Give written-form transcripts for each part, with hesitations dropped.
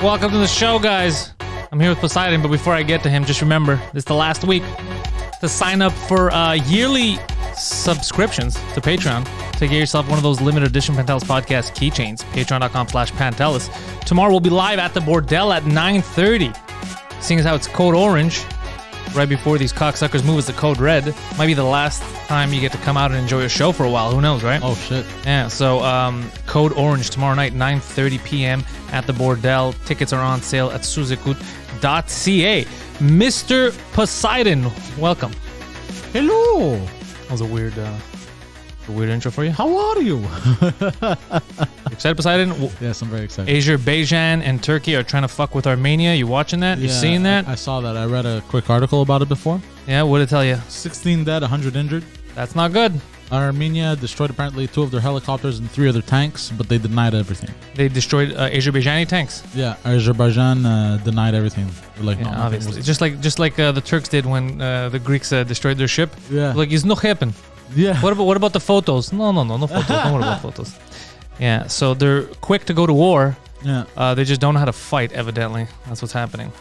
Welcome to the show, guys. I'm here with Poseidon, but before I get to him, just remember, this is the last week to sign up for yearly subscriptions to Patreon to get yourself one of those limited edition Pantelis podcast keychains. Patreon.com/Pantelis. Tomorrow we'll be live at the Bordel at 9:30. Seeing as how it's code orange, right before these cocksuckers move as the code red, might be the last time you get to come out and enjoy a show for a while. Who knows, right? Oh, shit. Yeah, so code orange tomorrow night, 9:30 p.m. at the Bordel. Tickets are on sale at suzekut.ca. Mr. Poseidon, welcome. Hello. That was a weird intro for you. How are you? Excited, Poseidon? Yes, I'm very excited. Azerbaijan and Turkey are trying to fuck with Armenia. You watching that? You seeing that? I saw that. I read a quick article about it before. Yeah, what did it tell you? 16 dead, 100 injured. That's not good. Armenia destroyed apparently 2 of their helicopters and 3 of their tanks, but they denied everything. They destroyed Azerbaijani tanks. Yeah, Azerbaijan denied everything. Like, Yeah, no, obviously. Just like the Turks did when the Greeks destroyed their ship. Yeah. Like, it's not happen. Yeah. What about the photos? No photos. Don't worry about photos. Yeah, so they're quick to go to war. Yeah. They just don't know how to fight, evidently. That's what's happening.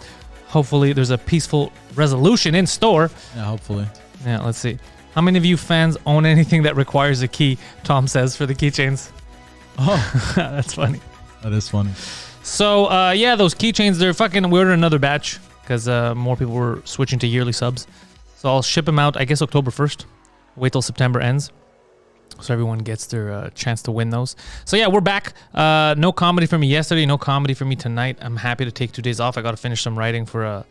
Hopefully, there's a peaceful resolution in store. Yeah, hopefully. Yeah, let's see. How many of you fans own anything that requires a key? Tom says for the keychains. Oh, That's funny. that is funny. So, yeah, those keychains, they're fucking... We ordered another batch because more people were switching to yearly subs. So I'll ship them out, I guess, October 1st. Wait till September ends. So everyone gets their chance to win those. So, yeah, we're back. No comedy for me yesterday. No comedy for me tonight. I'm happy to take 2 days off. I got to finish some writing for a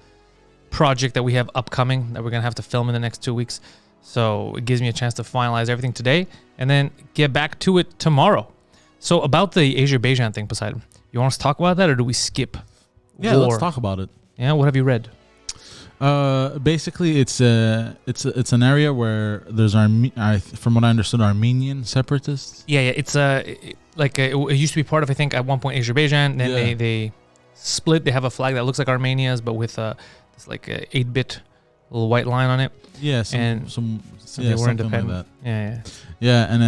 project that we have upcoming that we're going to have to film in the next 2 weeks. So it gives me a chance to finalize everything today and then get back to it tomorrow. So about the Azerbaijan thing, Poseidon, you want us to talk about that or do we skip? Yeah, war? let's talk about it. Yeah, what have you read? Basically, it's an area where there's from what I understood, Armenian separatists. Yeah, it's it used to be part of, I think, at one point Azerbaijan. Then they split. They have a flag that looks like Armenia's, but with it's like a 8-bit little white line on it. Yeah, they were independent. Like that. Yeah. And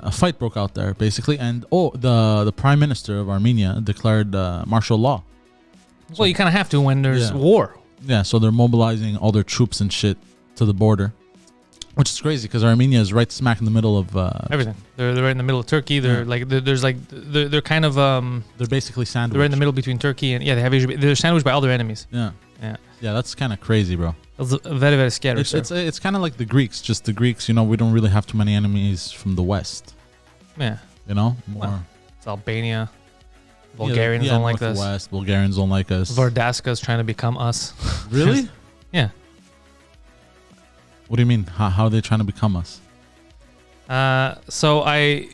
a fight broke out there basically, and the prime minister of Armenia declared martial law. Well, you kind of have to when there's war. Yeah, so they're mobilizing all their troops and shit to the border, which is crazy because Armenia is right smack in the middle of everything. They're right in the middle of Turkey. They're they're kind of they're basically sandwiched. They're in the middle between Turkey and they have they're sandwiched by all their enemies. Yeah, that's kind of crazy, bro. It's very, very scary. It's kind of like the Greeks. Just the Greeks, we don't really have too many enemies from the West. Yeah. More. Well, it's Albania. Bulgarians don't like us. West. Bulgarians don't like us. Vardaska's trying to become us. Really? Yeah. What do you mean? How are they trying to become us? So I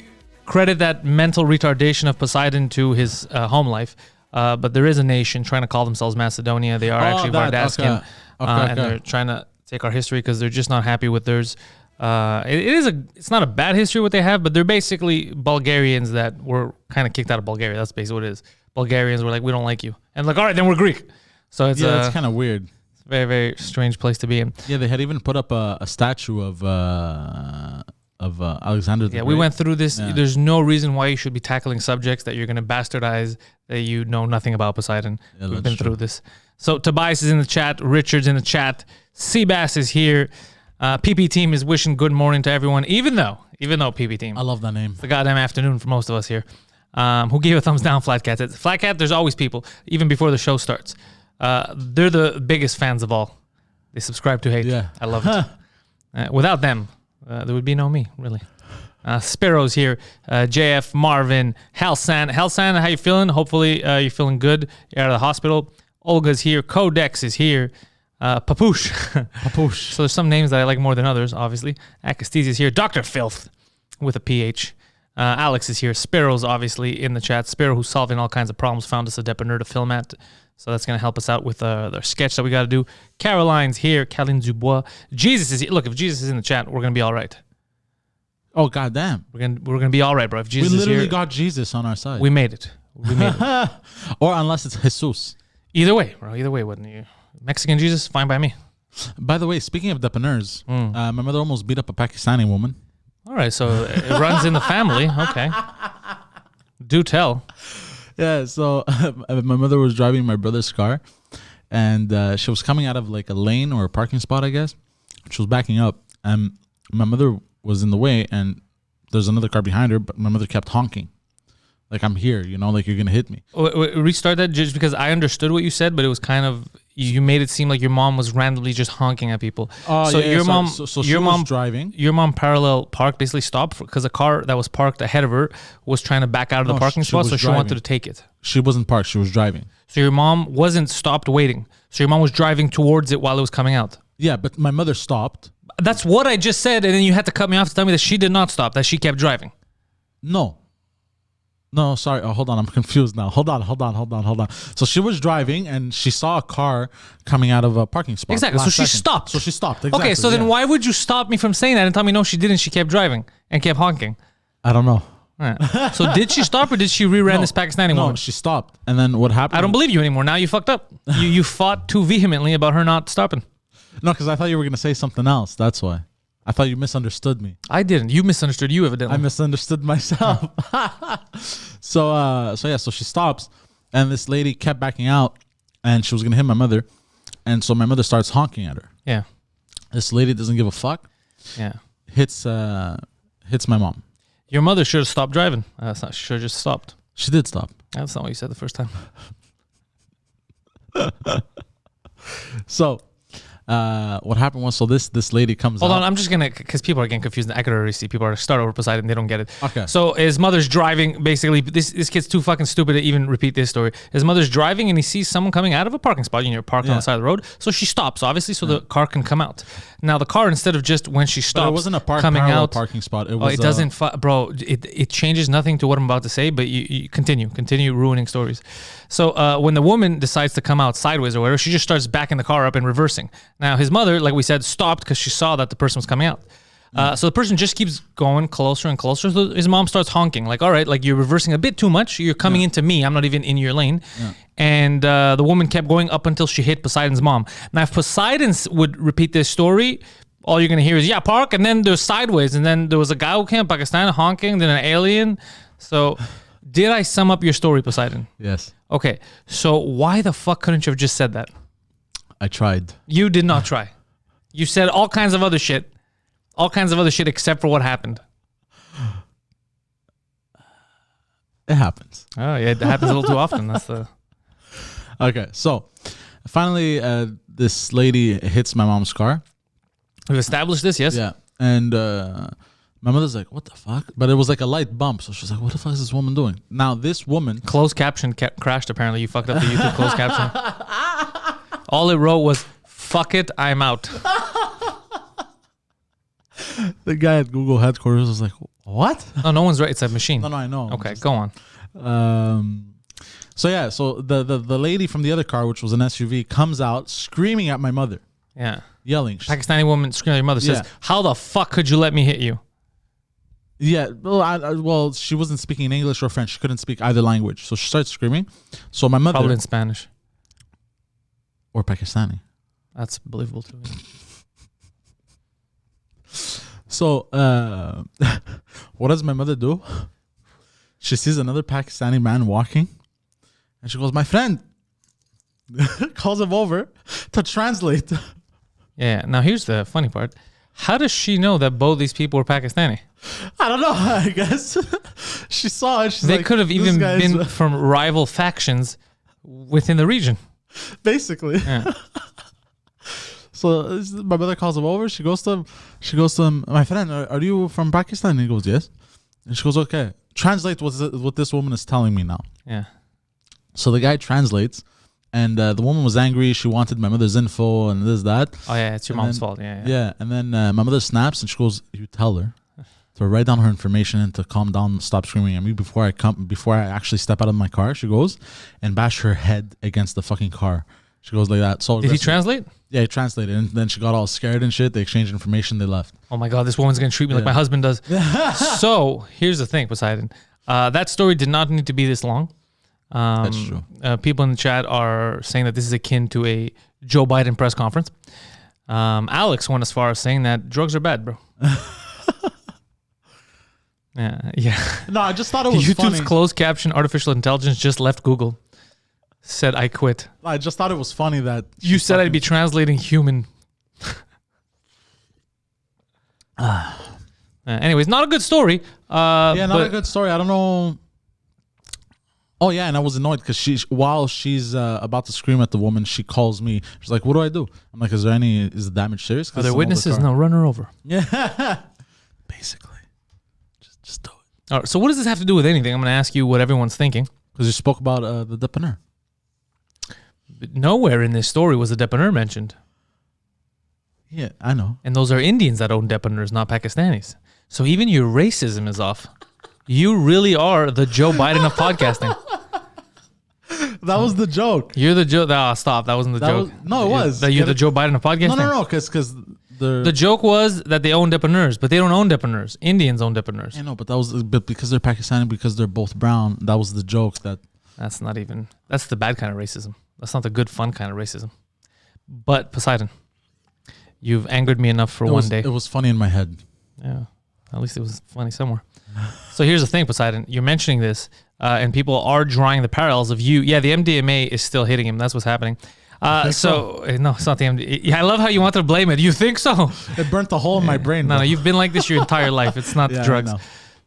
credit that mental retardation of Poseidon to his home life. But there is a nation trying to call themselves Macedonia. They are actually Vardaskian. And they're trying to take our history because they're just not happy with theirs. It's not a bad history what they have, but they're basically Bulgarians that were kind of kicked out of Bulgaria. That's basically what it is. Bulgarians were like, we don't like you. And like, all right, then we're Greek. So it's that's kind of weird. It's a very, very strange place to be in. Yeah, they had even put up a statue of Alexander the Great. We went through this. Yeah. There's no reason why you should be tackling subjects that you're going to bastardize that you know nothing about, Poseidon. Yeah, We've been through this. So Tobias is in the chat. Richard's in the chat. Seabass is here. PP Team is wishing good morning to everyone, even though PP Team. I love that name. It's the goddamn afternoon for most of us here. Who gave a thumbs down, Flat Cat? Flat Cat, there's always people, even before the show starts. They're the biggest fans of all. They subscribe to hate. Yeah. I love it. Without them, there would be no me, really. Sparrow's here. JF, Marvin, Halsan. Halsan, how you feeling? Hopefully you're feeling good. You're out of the hospital. Olga's here. Codex is here. Papoosh. Papoosh. So there's some names that I like more than others, obviously. Akastes is here. Dr. Filth with a PH. Alex is here. Sparrow's obviously in the chat. Sparrow, who's solving all kinds of problems, found us a Depaner to film at. So that's going to help us out with the sketch that we got to do. Caroline's here. Caroline Dubois. Jesus is here. Look, if Jesus is in the chat, we're going to be all right. Oh, goddamn. We're gonna be all right, bro. If Jesus is here. We literally got Jesus on our side. We made it. Or unless it's Jesus. Either way, bro. Either way, wouldn't you? Mexican Jesus, fine by me. By the way, speaking of depaners, my mother almost beat up a Pakistani woman. All right, so it runs in the family. Okay. Do tell. Yeah, so my mother was driving my brother's car, and she was coming out of like a lane or a parking spot, I guess. She was backing up, and my mother was in the way, and there's another car behind her, but my mother kept honking. Like, I'm here, like you're going to hit me. Wait, restart that just because I understood what you said, but it was kind of, you made it seem like your mom was randomly just honking at people. So your mom, your mom was driving. Your mom parallel parked, basically stopped because a car that was parked ahead of her was trying to back out of the parking spot, so she wanted to take it. She wasn't parked, she was driving. So your mom wasn't stopped waiting. So your mom was driving towards it while it was coming out. Yeah, but my mother stopped. That's what I just said, and then you had to cut me off to tell me that she did not stop, that she kept driving. No, sorry. Oh, hold on. I'm confused now. Hold on. So she was driving and she saw a car coming out of a parking spot. Exactly. So she stopped. Exactly. Okay, so then why would you stop me from saying that and tell me no, she didn't? She kept driving and kept honking. I don't know. Right. So did she stop or did she rear-end this Pakistani woman? No, she stopped. And then what happened? I don't believe you anymore. Now you fucked up. You fought too vehemently about her not stopping. No, because I thought you were going to say something else. That's why. I thought you misunderstood me. I didn't. You misunderstood you evidently. I misunderstood myself. So she stops, and this lady kept backing out, and she was gonna hit my mother, and so my mother starts honking at her. Yeah. This lady doesn't give a fuck. Yeah. Hits my mom. Your mother should have stopped driving. She should have just stopped. She did stop. That's not what you said the first time. So. What happened was, so this lady comes Hold out. on, I'm just gonna, because people are getting confused. I could already see people are start over Poseidon. They don't get it. Okay. So his mother's driving. Basically, this kid's too fucking stupid to even repeat this story. His mother's driving and he sees someone coming out of a parking spot. You're parked on the side of the road. So she stops, obviously, so the car can come out. Now the car, instead of just when she stops, but it wasn't a coming out parking spot. It was. It doesn't, bro. It changes nothing to what I'm about to say. But you continue ruining stories. So when the woman decides to come out sideways or whatever, she just starts backing the car up and reversing. Now his mother, like we said, stopped because she saw that the person was coming out. So the person just keeps going closer and closer. So his mom starts honking, like, all right, like you're reversing a bit too much. You're coming into me. I'm not even in your lane. Yeah. And the woman kept going up until she hit Poseidon's mom. Now, if Poseidon would repeat this story, all you're going to hear is, yeah, park. And then there's sideways. And then there was a guy who came, Pakistan, honking, then an alien. So did I sum up your story, Poseidon? Yes. Okay. So why the fuck couldn't you have just said that? I tried. You did not try. You said all kinds of other shit. All kinds of other shit except for what happened. It happens. Oh, yeah, it happens a little too often. That's the... Okay, so finally this lady hits my mom's car. We've established this, yes? Yeah. And my mother's like, what the fuck? But it was like a light bump. So she's like, what the fuck is this woman doing? Now, this woman... Closed caption crashed, apparently. You fucked up the YouTube closed caption. All it wrote was, fuck it, I'm out. The guy at Google headquarters was like, what? No one's right. It's a machine. No, I know. Okay, go on. So the lady from the other car, which was an SUV, comes out screaming at my mother. Yeah. Yelling. Pakistani woman screaming at your mother, says, how the fuck could you let me hit you? Yeah, well, she wasn't speaking English or French. She couldn't speak either language. So she starts screaming. So my mother... Probably in Spanish. Or Pakistani. That's believable to me. So, what does my mother do? She sees another Pakistani man walking, and she goes, my friend. Calls him over to translate. Yeah, now here's the funny part. How does she know that both these people were Pakistani? I don't know, I guess. She saw it. They could have even been from rival factions within the region. Basically. Yeah. So my mother calls him over. She goes to him. My friend, are you from Pakistan? And he goes, yes. And she goes, okay. Translate what this woman is telling me now. Yeah. So the guy translates, and the woman was angry. She wanted my mother's info and that. Oh yeah, it's your mom's fault. Yeah. Yeah, and then my mother snaps and she goes, you tell her to write down her information and to calm down, stop screaming at me before I actually step out of my car. She goes and bash her head against the fucking car. She goes like that. So did he translate? Yeah, he translated, and then she got all scared and shit. They exchanged information. They left. Oh my god, this woman's gonna treat me like my husband does. So here's the thing, Poseidon. That story did not need to be this long. That's true. People in the chat are saying that this is akin to a Joe Biden press conference. Alex went as far as saying that drugs are bad, bro. Yeah. No, I just thought it was YouTube's funny. closed caption artificial intelligence just left Google. Said I quit. I just thought it was funny that You said I'd be translating human. Anyways, not a good story. Yeah, not a good story. I don't know. Oh yeah, and I was annoyed because while she's about to scream at the woman, she calls me. She's like, "What do I do?" I'm like, "Is the damage serious?" Are there witnesses? No, run her over. Yeah, basically, just do it. All right. So what does this have to do with anything? I'm going to ask you what everyone's thinking. Because you spoke about the dépanneur. But nowhere in this story was a dépanneur mentioned. Yeah, I know. And those are Indians that own dépanneurs, not Pakistanis. So even your racism is off. You really are the Joe Biden of podcasting. That was the joke. You're the Joe. Oh, stop. That wasn't the joke. No, it was. That you're the Joe Biden of podcasting? No, because the joke was that they own dépanneurs, but they don't own dépanneurs. Indians own dépanneurs. I know, but because they're Pakistani, because they're both brown, that was the joke. That's the bad kind of racism. That's not the good, fun kind of racism. But Poseidon, you've angered me enough for one day. It was funny in my head. Yeah, at least it was funny somewhere. So here's the thing, Poseidon. You're mentioning this, and people are drawing the parallels of you. Yeah, the MDMA is still hitting him. That's what's happening. No, it's not the MDMA. Yeah, I love how you want to blame it. You think so? It burnt a hole in my brain. No, you've been like this your entire life. It's not the drugs.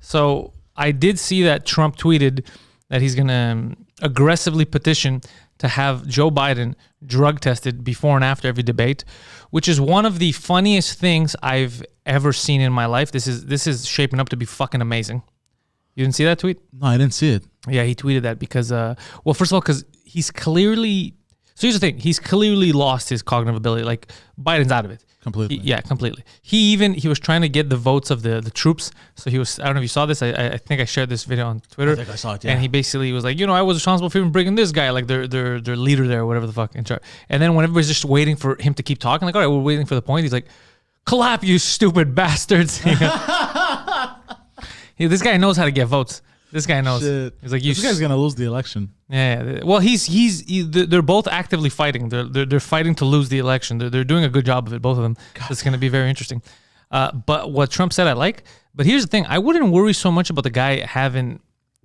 So I did see that Trump tweeted that he's going to aggressively petition to have Joe Biden drug tested before and after every debate, which is one of the funniest things I've ever seen in my life. This is shaping up to be fucking amazing. You didn't see that tweet? No, I didn't see it. Yeah, he tweeted that because, well, first of all, because he's clearly... So here's the thing. He's clearly lost his cognitive ability. Like, Biden's out of it. Completely. Completely. He was trying to get the votes of the troops. So he was, I don't know if you saw this. I think I shared this video on Twitter. I think I saw it, yeah. And he basically was like, I was responsible for even bringing this guy, like their leader there, or whatever the fuck, in charge. And then when everybody's just waiting for him to keep talking, like, all right, we're waiting for the point. He's like, clap, you stupid bastards. This guy knows how to get votes. This guy knows. Shit. He's like, this guy's gonna lose the election. Yeah. Well, they're both actively fighting. They're fighting to lose the election. They're doing a good job of it, both of them. It's going to be very interesting. But what Trump said, I like. But here's the thing: I wouldn't worry so much about the guy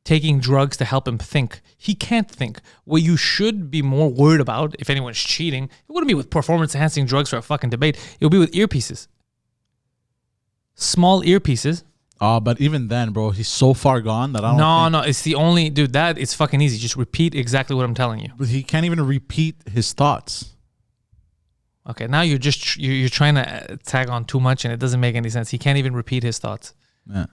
taking drugs to help him think. He can't think. What you should be more worried about, if anyone's cheating, it wouldn't be with performance-enhancing drugs for a fucking debate. It would be with earpieces. Small earpieces. But even then, bro, he's so far gone that I don't No, it's the only... Dude, it's fucking easy. Just repeat exactly what I'm telling you. But he can't even repeat his thoughts. Okay, now you're trying to tag on too much and it doesn't make any sense. He can't even repeat his thoughts. Yeah.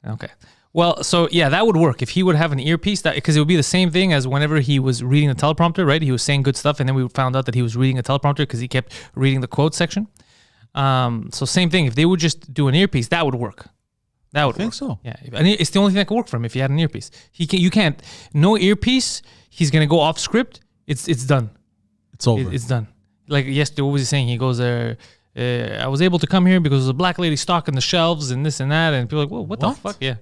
Okay. Well, so yeah, that would work. If he would have an earpiece, because it would be the same thing as whenever he was reading the teleprompter, right? He was saying good stuff and then we found out that he was reading a teleprompter because he kept reading the quote section. So same thing. If they would just do an earpiece, that would work. That would I think work. so. Yeah, and it's the only thing that could work for him if he had an earpiece. You can't. No earpiece. He's gonna go off script. It's done. It's over. It's done. Like yesterday, what was he saying? He goes there. I was able to come here because there's a black lady stocking the shelves and this and that, and people are like, whoa, what the fuck? Yeah.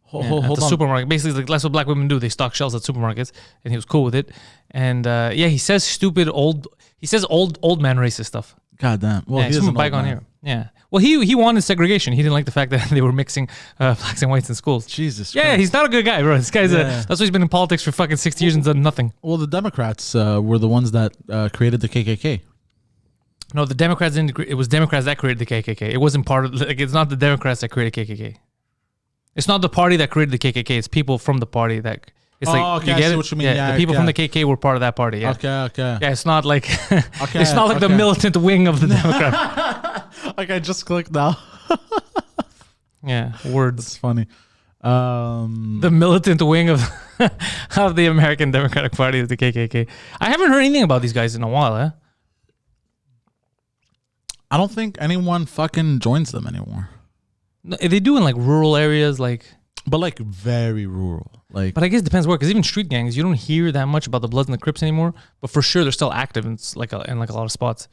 Hold at the supermarket. Basically, like that's what black women do. They stock shelves at supermarkets, and he was cool with it. And he says old man racist stuff. God damn. Well, he's from bygone era. Yeah. Well, he wanted segregation. He didn't like the fact that they were mixing blacks and whites in schools. Jesus Christ. Yeah, he's not a good guy, bro. This guy's that's why he's been in politics for fucking 60 years and done nothing. Well, the Democrats were the ones that created the KKK. No, the Democrats didn't. It was Democrats that created the KKK. It wasn't part of. It's not the Democrats that created KKK. It's not the party that created the KKK. It's people from the party that. It's okay, I see what you mean. Yeah, the people from the KKK were part of that party. Yeah. Okay. Yeah, it's not like it's not like the militant wing of the Democrat. Like I just clicked now. Yeah, words. It's funny. The militant wing of the American Democratic Party is the KKK. I haven't heard anything about these guys in a while, eh? I don't think anyone fucking joins them anymore. No, they do in like rural areas, but like very rural. But I guess it depends where, because even street gangs, you don't hear that much about the Bloods and the Crips anymore. But for sure, they're still active in a lot of spots.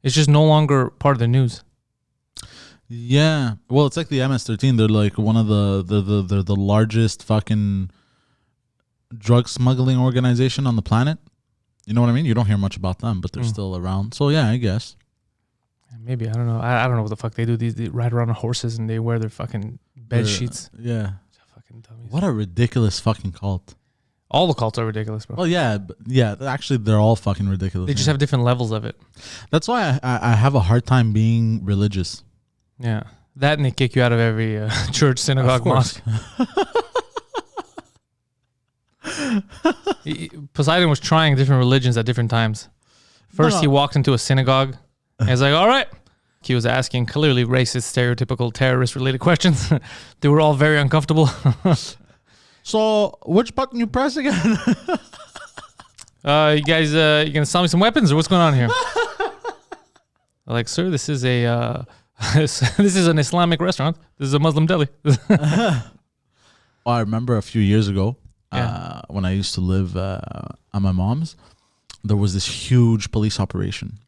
It's just no longer part of the news. Yeah, well, it's like the MS-13. They're like one of the largest fucking drug smuggling organization on the planet. You know what I mean? You don't hear much about them, but they're still around. So yeah, I guess. Maybe, I don't know. I don't know what the fuck they do. They ride around on horses and they wear their fucking bed sheets. Yeah. Fucking dummies. What a ridiculous fucking cult. All the cults are ridiculous, bro. Well, yeah. Yeah. Actually, they're all fucking ridiculous. They just have different levels of it. That's why I have a hard time being religious. Yeah. That and they kick you out of every church, synagogue, mosque. Poseidon was trying different religions at different times. First, he walked into a synagogue. And he's like, all right. He was asking clearly racist, stereotypical, terrorist-related questions. They were all very uncomfortable. So, which button you press again? You guys, you gonna sell me some weapons or what's going on here? I'm like, sir, this is a this is an Islamic restaurant. This is a Muslim deli. I remember a few years ago when I used to live at my mom's, there was this huge police operation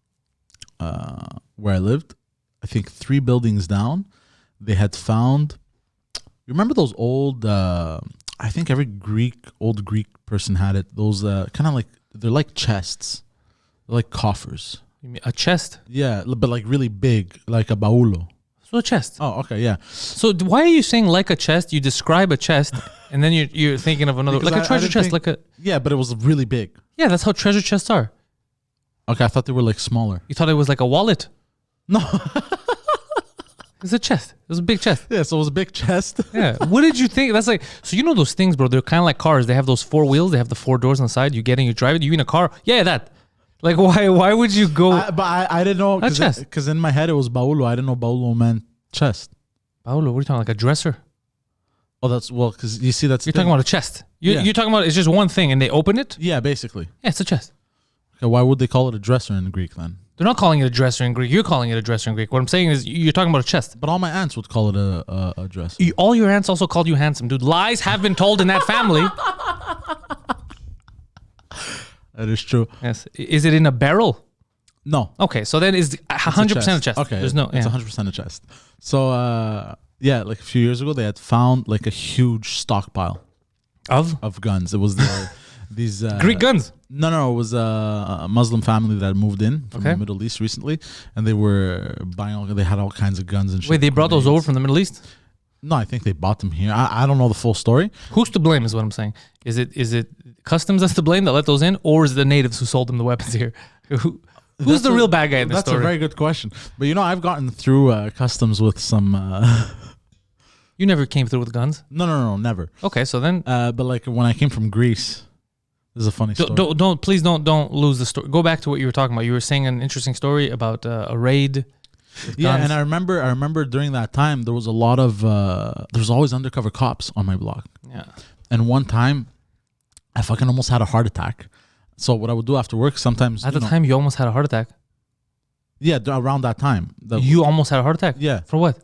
where I lived. I think 3 buildings down, they had found. You remember those old? I think every old Greek person had it. Those kind of like they're like chests, they're like coffers. You mean a chest? Yeah, but like really big, like a baulo. So a chest. Oh, okay, yeah. So why are you saying like a chest? You describe a chest, and then you're thinking of another, Because like a treasure chest, think, like a. Yeah, but it was really big. Yeah, that's how treasure chests are. Okay, I thought they were like smaller. You thought it was like a wallet? No. It's a chest. It was a big chest. Yeah, so it was a big chest. Yeah. What did you think? That's like, so you know those things, bro. They're kind of like cars. They have those 4 wheels. They have the 4 doors on the side. You get in, you drive it. You in a car. Yeah, that. Like, why would you go? I didn't know. A chest. Because in my head it was baulo. I didn't know baulo meant chest. Paolo, what are you talking about? Like a dresser? Oh, that's, well, because you see that's... You're talking about a chest. You're talking about it's just one thing and they open it? Yeah, basically. Yeah, it's a chest. Okay, why would they call it a dresser in Greek then? They're not calling it a dresser in Greek. You're calling it a dresser in Greek. What I'm saying is you're talking about a chest. But all my aunts would call it a dresser. All your aunts also called you handsome, dude. Lies have been told in that family. That is true. Yes. Is it in a barrel? No. Okay, so then it's 100% a chest. Okay, There's no. It's Yeah. 100% a chest. So, like a few years ago, they had found like a huge stockpile of guns. It was these Greek guns. No, it was a Muslim family that had moved in from the Middle East recently, and they were buying. They had all kinds of guns and shit. Wait, they brought those over from the Middle East? No, I think they bought them here. I don't know the full story. Who's to blame is what I'm saying. Is it customs that's to blame that let those in, or is it the natives who sold them the weapons here? Who's the real bad guy in this story? That's a very good question. But I've gotten through customs with some... You never came through with guns? No, never. Okay, so then... but like when I came from Greece, this is a funny story. Please don't lose the story. Go back to what you were talking about. You were saying an interesting story about a raid. Yeah, and I remember during that time there was a lot of there was always undercover cops on my block. Yeah. And one time, I fucking almost had a heart attack. So what I would do after work sometimes... At the time, you almost had a heart attack? Yeah, around that time. You almost had a heart attack? Yeah. For what?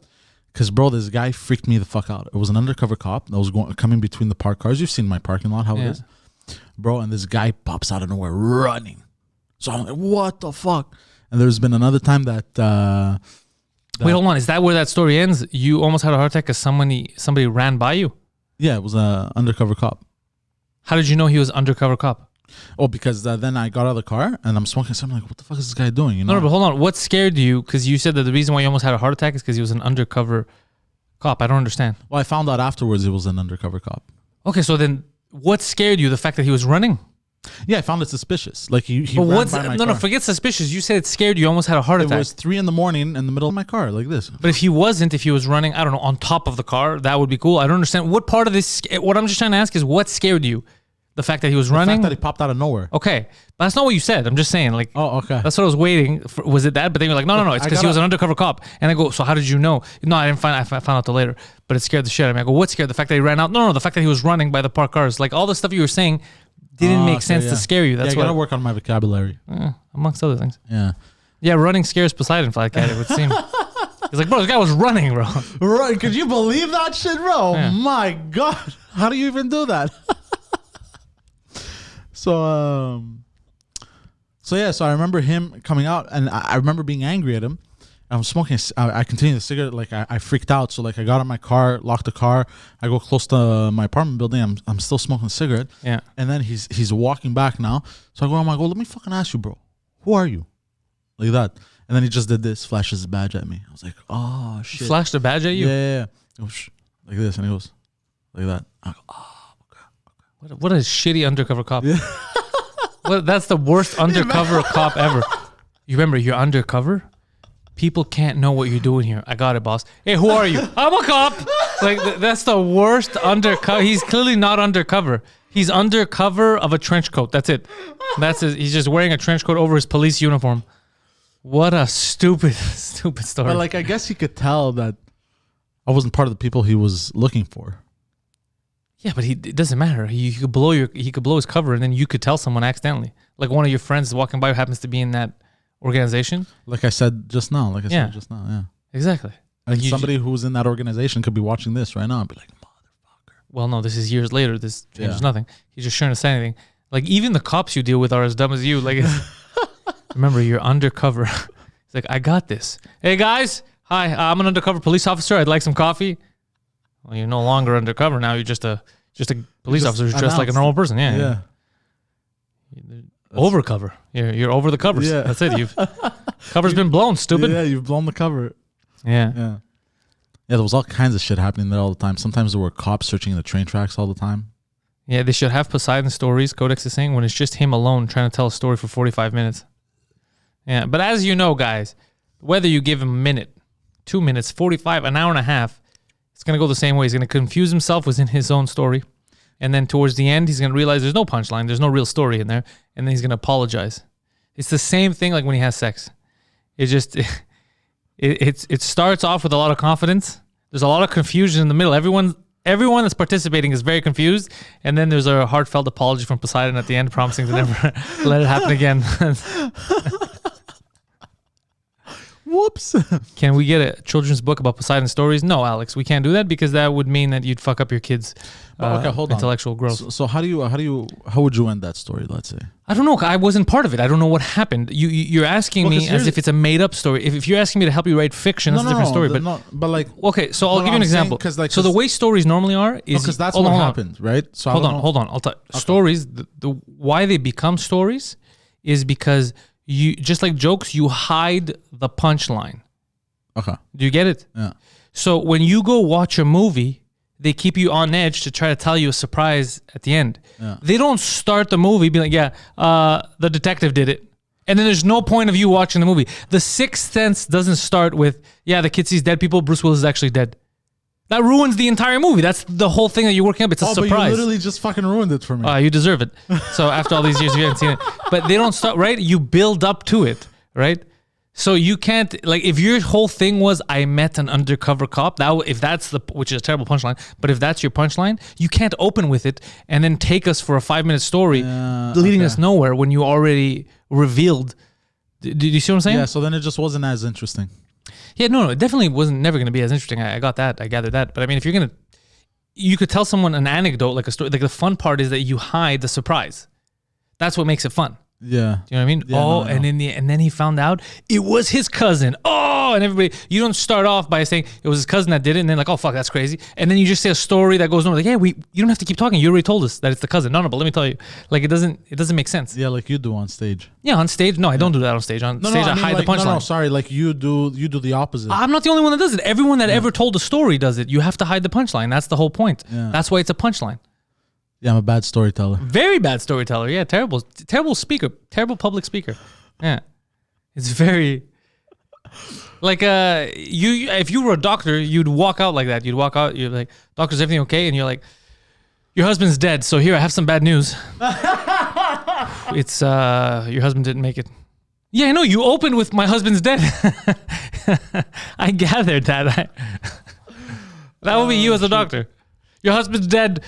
Because, bro, this guy freaked me the fuck out. It was an undercover cop that was coming between the parked cars. You've seen my parking lot, how it is. Bro, and this guy pops out of nowhere running. So I'm like, what the fuck? And there's been another time that... Wait, hold on. Is that where that story ends? You almost had a heart attack because somebody ran by you? Yeah, it was an undercover cop. How did you know he was undercover cop? Oh, because then I got out of the car and I'm smoking. So I'm like, what the fuck is this guy doing? No, but hold on. What scared you? Because you said that the reason why you almost had a heart attack is because he was an undercover cop. I don't understand. Well, I found out afterwards he was an undercover cop. Okay, so then what scared you? The fact that he was running? Yeah, I found it suspicious. Like he but ran by my car. No, forget suspicious. You said it scared you. You almost had a heart attack. It was 3 a.m. in the middle of my car, like this. But if he was running, I don't know, on top of the car, that would be cool. I don't understand. What part of this, what I'm just trying to ask is what scared you? The fact that he was running? The fact that he popped out of nowhere. Okay. But that's not what you said. I'm just saying, like, oh, okay. That's what I was waiting for. Was it that? But then you're like, no. It's because he was an undercover cop. And I go, so how did you know? No, I found out till later. But it scared the shit out of me. I go, what scared? The fact that he ran out? No, the fact that he was running by the parked cars. Like, all the stuff you were saying didn't make sense to scare you. That's I gotta work on my vocabulary. Amongst other things. Yeah. Yeah, running scares Poseidon like that, it would seem. He's like, bro, this guy was running, bro. Right. Could you believe that shit, bro? Yeah. My God. How do you even do that? So I remember him coming out and I remember being angry at him. I'm smoking. I continued the cigarette. Like I freaked out. So like I got in my car, locked the car. I go close to my apartment building. I'm still smoking a cigarette. Yeah. And then he's walking back now. So I go, let me fucking ask you, bro. Who are you? Like that. And then he just did this, flashes his badge at me. I was like, oh shit. Flashed a badge at you? Yeah. He goes, like this, and he goes like that. I go, oh, okay. What a shitty undercover cop. Yeah. That's the worst undercover cop ever. You remember, you're undercover? People can't know what you're doing here. I got it, boss. Hey, who are you? I'm a cop. Like, that's the worst undercover. He's clearly not undercover. He's undercover of a trench coat. That's it. He's just wearing a trench coat over his police uniform. What a stupid story. But like, I guess he could tell that I wasn't part of the people he was looking for. Yeah, but it doesn't matter. He could blow his cover, and then you could tell someone accidentally. Like one of your friends walking by who happens to be in that organization. Like I said just now. Yeah. Exactly. And somebody who's in that organization could be watching this right now and be like, motherfucker. Well, no, this is years later. This changes nothing. He's just trying to say anything. Like, even the cops you deal with are as dumb as you. Like, remember, you're undercover. He's like, I got this. Hey, guys. Hi, I'm an undercover police officer. I'd like some coffee. Well, you're no longer undercover now. You're just a police officer who's dressed like a normal person. Yeah. Overcover. You're over the covers. Yeah. That's it. Cover's been blown, stupid. Yeah, you've blown the cover. Yeah. Yeah, there was all kinds of shit happening there all the time. Sometimes there were cops searching the train tracks all the time. Yeah, they should have Poseidon stories, Codex is saying, when it's just him alone trying to tell a story for 45 minutes. Yeah, but as you know, guys, whether you give him a minute, 2 minutes, 45, an hour and a half, it's going to go the same way. He's going to confuse himself within his own story. And then towards the end, he's going to realize there's no punchline. There's no real story in there. And then he's going to apologize. It's the same thing like when he has sex. It just, it starts off with a lot of confidence. There's a lot of confusion in the middle. Everyone that's participating is very confused. And then there's a heartfelt apology from Poseidon at the end, promising to never let it happen again. Whoops. Can we get a children's book about Poseidon stories? No, Alex, we can't do that because that would mean that you'd fuck up your kids' intellectual growth. So how would you end that story? Let's say I don't know. I wasn't part of it. I don't know what happened. You're asking me as if it's a made up story. If you're asking me to help you write fiction, that's a different story. But like okay, so I'll give you an example. So the way stories normally are is because that's what happened, right? So hold on. I'll tell you. Stories. The why they become stories is because you just like jokes. You hide the punchline. Okay. Do you get it? Yeah. So when you go watch a movie, they keep you on edge to try to tell you a surprise at the end. Yeah. They don't start the movie being like, the detective did it. And then there's no point of you watching the movie. The Sixth Sense doesn't start with, the kid sees dead people, Bruce Willis is actually dead. That ruins the entire movie. That's the whole thing that you're working up. It's a surprise. But you literally just fucking ruined it for me. You deserve it. So after all these years, you haven't seen it. But they don't start, right? You build up to it, right? So you can't, like, if your whole thing was, I met an undercover cop, which is a terrible punchline, but if that's your punchline, you can't open with it and then take us for a 5-minute story leading us nowhere when you already revealed. Do you see what I'm saying? Yeah, so then it just wasn't as interesting. Yeah, no, it definitely never going to be as interesting. I got that. I gathered that. But I mean, if you could tell someone an anecdote, like a story, like the fun part is that you hide the surprise. That's what makes it fun. Yeah. Do you know what I mean? Yeah, and then he found out it was his cousin. And everybody, you don't start off by saying it was his cousin that did it, and then like, oh fuck, that's crazy. And then you just say a story that goes on like, you don't have to keep talking. You already told us that it's the cousin. No, but let me tell you, like it doesn't make sense. Yeah, like you do on stage. Yeah, on stage. No, I don't do that on stage. On stage, I hide the punchline. No, sorry, like you do the opposite. I'm not the only one that does it. Everyone that ever told a story does it. You have to hide the punchline. That's the whole point. Yeah. That's why it's a punchline. Yeah, I'm a bad storyteller. Very bad storyteller. Yeah, terrible speaker. Terrible public speaker. Yeah. It's very like if you were a doctor, you'd walk out like that. You'd walk out, you're like, "Doctor, is everything okay?" And you're like, "Your husband's dead. So here, I have some bad news." It's your husband didn't make it. Yeah, I know. You opened with "My husband's dead." I gathered that. That would be you as a doctor. Your husband's dead.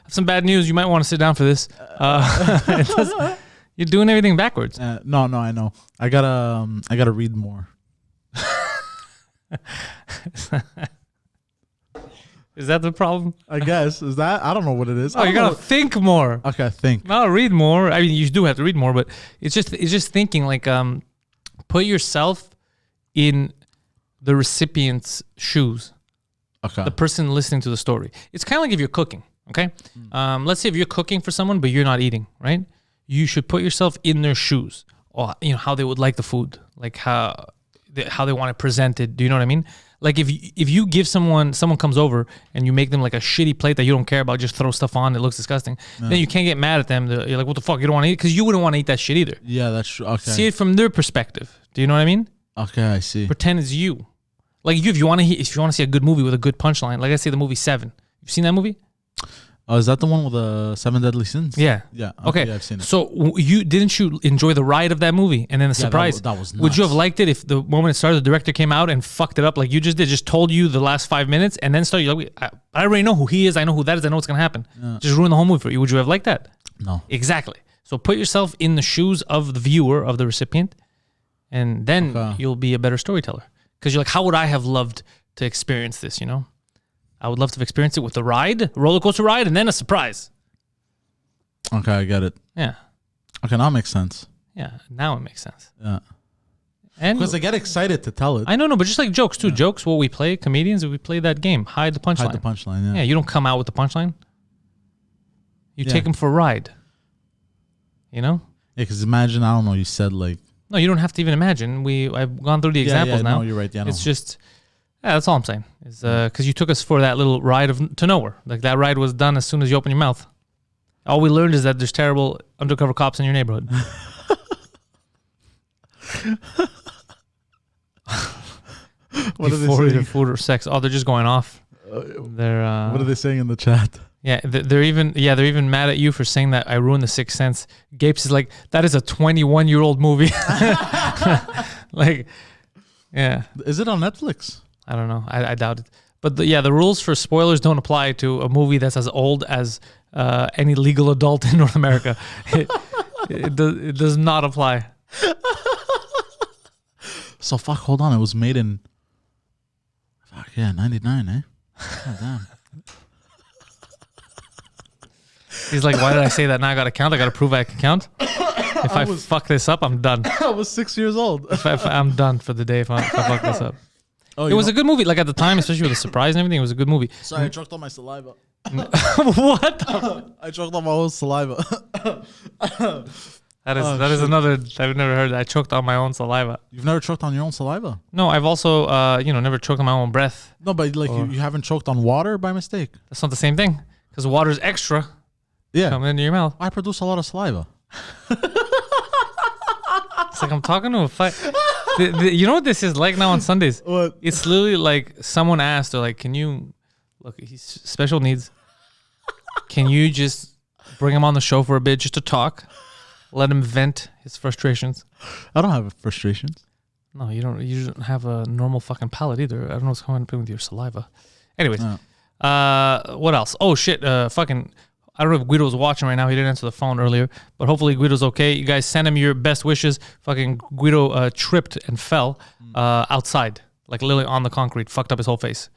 Some bad news. You might want to sit down for this. You're doing everything backwards. No, I know. I gotta read more. Is that the problem? I guess. Is that? I don't know what it is. You gotta think more. Okay, think. No, read more. I mean, you do have to read more, but it's just thinking like, put yourself in the recipient's shoes. Okay. The person listening to the story. It's kind of like if you're cooking. Okay. Let's say if you're cooking for someone, but you're not eating, right? You should put yourself in their shoes, or how they would like the food, like how how they want it presented. Do you know what I mean? Like if you give someone comes over and you make them like a shitty plate that you don't care about, just throw stuff on, it looks disgusting. Then you can't get mad at them. You're like, what the fuck? You don't want to eat because you wouldn't want to eat that shit either. Yeah, that's true. Okay. See it from their perspective. Do you know what I mean? Okay, I see. Pretend it's you. Like if you want to see a good movie with a good punchline, like I say the movie Seven. You've seen that movie? Oh, is that the one with the 7 Deadly Sins? Yeah. Yeah. Okay. Yeah, I've seen it. So didn't you enjoy the ride of that movie and then the surprise? That was nuts. Would you have liked it if the moment it started, the director came out and fucked it up like you just did, just told you the last 5 minutes and then started, you're like, I already know who he is. I know who that is. I know what's going to happen. Yeah. Just ruin the whole movie for you. Would you have liked that? No. Exactly. So put yourself in the shoes of the viewer, of the recipient, and then you'll be a better storyteller. Because you're like, how would I have loved to experience this, you know? I would love to have experienced it with the ride, roller coaster ride, and then a surprise. Okay, I get it. Yeah. Okay, now it makes sense. Yeah, now it makes sense. Yeah. And because I get excited to tell it. I know, but just like jokes too. Yeah. Jokes, what we play, comedians, we play that game. Hide the punchline. Hide the punchline, yeah. Yeah, you don't come out with the punchline. You take them for a ride. You know? Yeah, because imagine, I don't know, you said like... No, you don't have to even imagine. I've gone through the examples now. No, you're right. Yeah, it's just... Yeah, that's all I'm saying. Is because you took us for that little ride to nowhere. Like that ride was done as soon as you open your mouth. All we learned is that there's terrible undercover cops in your neighborhood. What are they saying? Food or sex? Oh, they're just going off. They're. What are they saying in the chat? Yeah, they're even mad at you for saying that I ruined the Sixth Sense. Gapes is like, that is a 21-year-old movie. Like, yeah. Is it on Netflix? I don't know. I doubt it. But the rules for spoilers don't apply to a movie that's as old as any legal adult in North America. It does not apply. So fuck, hold on. It was made in 99, eh? Oh, damn. He's like, why did I say that? Now I got to count. I got to prove I can count. If I fuck this up, I'm done. I was 6 years old. I'm done for the day if I fuck this up. Oh, it was a good movie. Like at the time, especially with the surprise and everything, it was a good movie. Sorry, I choked on my saliva. What? I choked on my own saliva. That is another. I've never heard that. I choked on my own saliva. You've never choked on your own saliva? No, I've also never choked on my own breath. No, but like you haven't choked on water by mistake. That's not the same thing because water's extra. Yeah, coming into your mouth. I produce a lot of saliva. It's like I'm talking to a fight. You know what this is like now on Sundays? What? It's literally like someone asked, or like, can you look? He's special needs. Can you just bring him on the show for a bit just to talk? Let him vent his frustrations. I don't have frustrations. No, you don't. You don't have a normal fucking palate either. I don't know what's going on with your saliva. Anyways, what else? Oh shit! Fucking. I don't know if Guido's watching right now. He didn't answer the phone earlier, but hopefully Guido's okay. You guys send him your best wishes. Fucking Guido tripped and fell outside, like literally on the concrete, fucked up his whole face.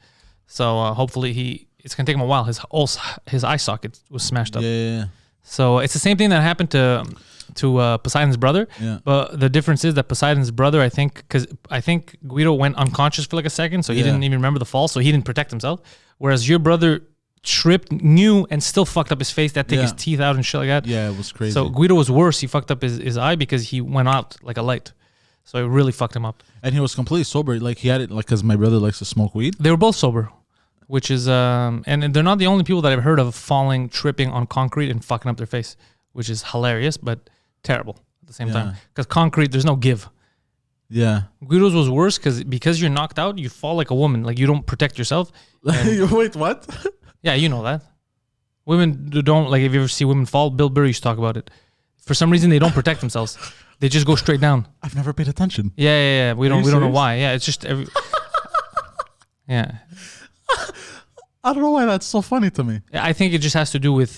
So hopefully it's gonna take him a while. His eye socket was smashed up. Yeah. So it's the same thing that happened to Poseidon's brother. Yeah. But the difference is that Poseidon's brother, I think Guido went unconscious for like a second, so he didn't even remember the fall, so he didn't protect himself. Whereas your brother tripped, knew, and still fucked up his face. That took his teeth out and shit like that. Yeah, it was crazy. So Guido was worse. He fucked up his eye because he went out like a light. So it really fucked him up. And he was completely sober. Like he had it, like, because my brother likes to smoke weed. They were both sober, which is, and they're not the only people that I've heard of falling, tripping on concrete and fucking up their face, which is hilarious, but terrible at the same time. Because concrete, there's no give. Yeah. Guido's was worse because you're knocked out, you fall like a woman. Like you don't protect yourself. Wait, what? Yeah, you know that. Women don't, like, if you ever see women fall, Bill Burr used to talk about it. For some reason, they don't protect themselves. They just go straight down. I've never paid attention. Yeah. We don't know why. Yeah, it's just yeah. I don't know why that's so funny to me. I think it just has to do with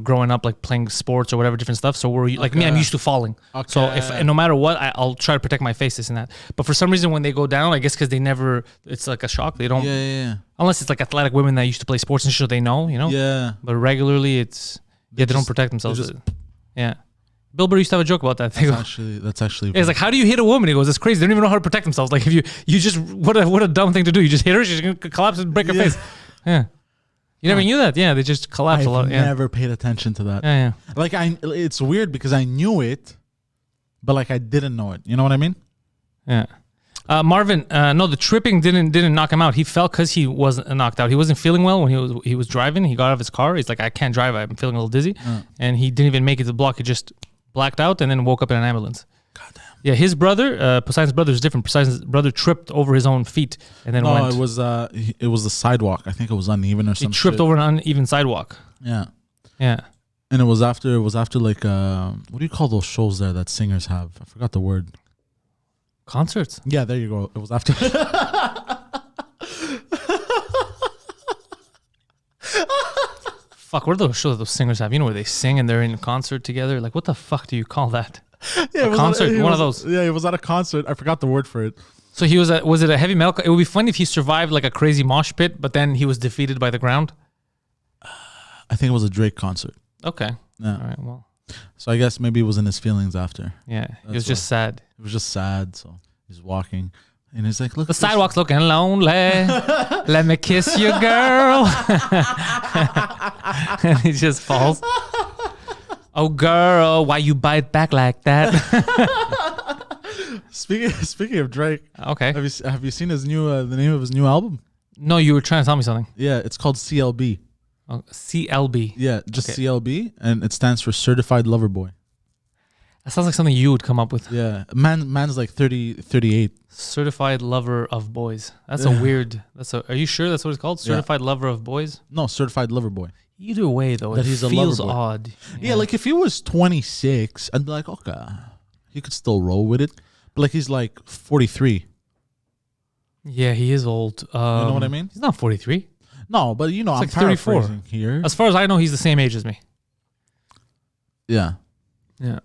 growing up, like playing sports or whatever, different stuff. So me, I'm used to falling. Okay. So and no matter what, I'll try to protect my face, this and that. But for some reason, when they go down, I guess because they never, it's like a shock. They don't. Yeah. Unless it's like athletic women that used to play sports and shit, they know, Yeah. But regularly, they don't protect themselves. Yeah. Bill Burr used to have a joke about that. That's actually. It's like, how do you hit a woman? He goes, it's crazy. They don't even know how to protect themselves. Like if you just what a dumb thing to do. You just hit her, she's gonna collapse and break her face. Yeah. You never knew that? Yeah, they just collapse a lot. I've never paid attention to that. Yeah. Like it's weird because I knew it, but like I didn't know it. You know what I mean? Yeah. Marvin, no, the tripping didn't knock him out. He fell because he wasn't knocked out. He wasn't feeling well when he was driving. He got out of his car. He's like, I can't drive. I'm feeling a little dizzy. And he didn't even make it to the block. He just blacked out and then woke up in an ambulance. Goddamn. Yeah, his brother, Poseidon's brother is different. Poseidon's brother tripped over his own feet and then went. No, it was the sidewalk. I think it was uneven or something. He tripped over an uneven sidewalk. Yeah. Yeah. And it was after like what do you call those shows there that singers have? I forgot the word. Concerts. Yeah, there you go. It was after. Fuck, what are those shows that those singers have? You know where they sing and they're in concert together? Like, what the fuck do you call that? Yeah, a concert, one of those. Yeah, it was at a concert. I forgot the word for it. So he was it a heavy metal? It would be funny if he survived like a crazy mosh pit, but then he was defeated by the ground. I think it was a Drake concert. Okay. Yeah. All right, well. So I guess maybe it was in his feelings after. Yeah, he was just sad. It was just sad. So he's walking, and he's like, "Look, the sidewalk's looking lonely. Let me kiss you, girl." And he just falls. Oh, girl, why you bite back like that? Speaking of Drake, okay. Have you seen his new the name of his new album? No, you were trying to tell me something. Yeah, it's called CLB. Oh, CLB. Yeah, just okay. CLB, and it stands for Certified Lover Boy. That sounds like something you would come up with. Yeah, man's like 38. Certified Lover of Boys. That's a weird. Are you sure that's what it's called? Certified Lover of Boys? No, Certified Lover Boy. Either way, though, that it he's a feels lover boy. odd. Yeah, like if he was 26, I'd be like, okay, he could still roll with it. But like he's like 43. Yeah, he is old. You know what I mean? He's not 43. No, but you know, It's I'm like 34 paraphrasing here. As far as I know, he's the same age as me. Yeah. Yeah.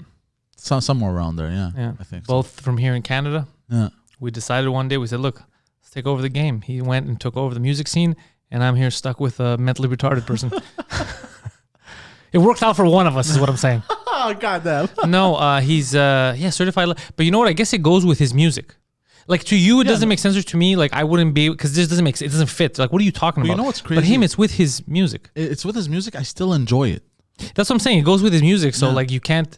Somewhere around there, yeah. Yeah. I think both from here in Canada. Yeah. We decided one day, we said, look, let's take over the game. He went and took over the music scene, and I'm here stuck with a mentally retarded person. It worked out for one of us, is what I'm saying. Oh, goddamn. No, he's certified. But you know what? I guess it goes with his music. Like to you, it doesn't make sense. To me, like I wouldn't be, because this doesn't make sense. It doesn't fit. Like, what are you talking about? You know what's crazy? But him, it's with his music. It's with his music. I still enjoy it. That's what I'm saying. It goes with his music. So like you can't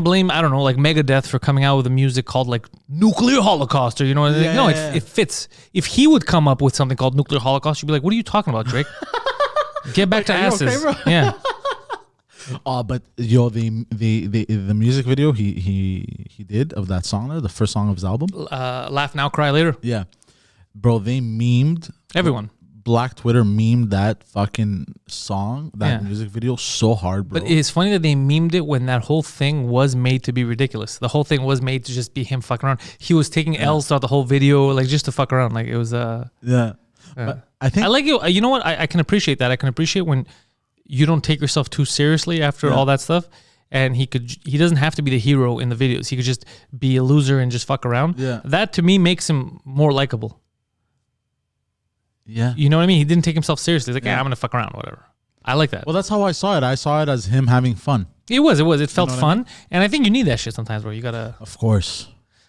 blame, I don't know, like Megadeth for coming out with a music called like Nuclear Holocaust, or you know, it fits. If he would come up with something called Nuclear Holocaust, you'd be like, what are you talking about, Drake? Get back to asses. Okay, yeah. Oh, but yo, the music video he did of that song there, the first song of his album, Laugh Now, Cry Later. Yeah, bro, they memed everyone. Black Twitter memed that fucking song, that music video so hard, bro. But it's funny that they memed it when that whole thing was made to be ridiculous. The whole thing was made to just be him fucking around. He was taking L's throughout the whole video, like just to fuck around. Like it was But I think I like it. You know what? I can appreciate that. I can appreciate when you don't take yourself too seriously after all that stuff. And he doesn't have to be the hero in the videos. He could just be a loser and just fuck around. Yeah. That to me makes him more likable. Yeah. You know what I mean? He didn't take himself seriously. He's like, I'm going to fuck around, whatever. I like that. Well, that's how I saw it. I saw it as him having fun. It was. It felt fun. I mean? And I think you need that shit sometimes, bro. You got to... Of course.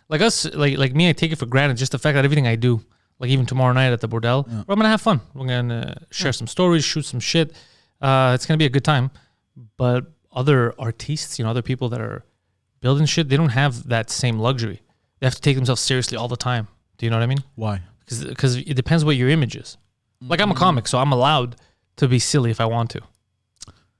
Like us, like me, I take it for granted. Just the fact that everything I do, like even tomorrow night at the Bordel, I'm going to have fun. We're going to share some stories, shoot some shit. It's going to be a good time. But other artists, other people that are building shit, they don't have that same luxury. They have to take themselves seriously all the time. Do you know what I mean? Why? Because it depends what your image is. Like I'm a comic, so I'm allowed to be silly if I want to.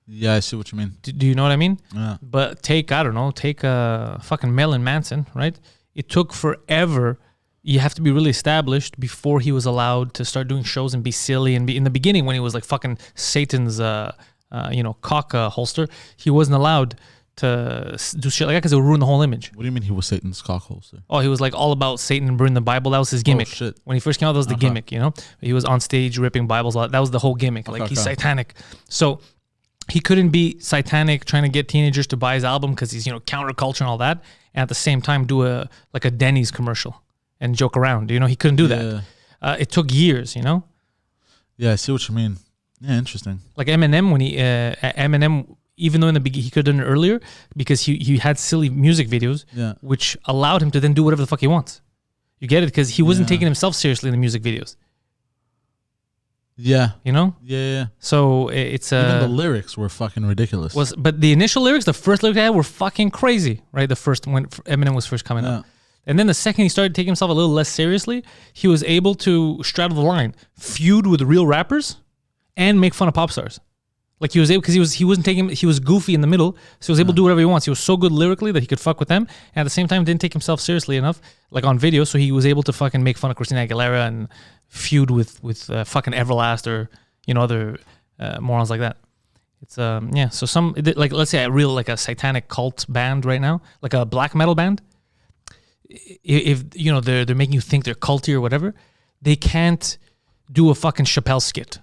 Yeah, I see what you mean. Do you know what I mean? Yeah. But take fucking Marilyn Manson, right? It took forever. You have to be really established before he was allowed to start doing shows and be silly. And be in the beginning when he was like fucking Satan's, cock holster, he wasn't allowed to do shit like that because it would ruin the whole image. What do you mean he was Satan's cock holster? Oh, he was like all about Satan and burning the Bible. That was his gimmick. Oh, shit. When he first came out, that was the gimmick, He was on stage ripping Bibles. That was the whole gimmick. Like he's satanic. So he couldn't be satanic trying to get teenagers to buy his album because he's, counterculture and all that. And at the same time do a Denny's commercial and joke around. He couldn't do that. It took years, Yeah, I see what you mean. Yeah, interesting. Like Eminem, when Eminem, even though in the beginning he could have done it earlier because he had silly music videos, which allowed him to then do whatever the fuck he wants. You get it? Because he wasn't taking himself seriously in the music videos. Yeah. Yeah. So it's even the lyrics were fucking ridiculous. But the initial lyrics, the first lyrics I had were fucking crazy, right? The first when Eminem was first coming up. And then the second he started taking himself a little less seriously, he was able to straddle the line, feud with real rappers, and make fun of pop stars. Like he was able, because he was goofy in the middle, so he was able to do whatever he wants. He was so good lyrically that he could fuck with them, and at the same time didn't take himself seriously enough, like on video, so he was able to fucking make fun of Christina Aguilera and feud with fucking Everlast or other morons like that. It's so some like let's say a satanic cult band right now, like a black metal band. If they're making you think they're culty or whatever, they can't do a fucking Chappelle skit.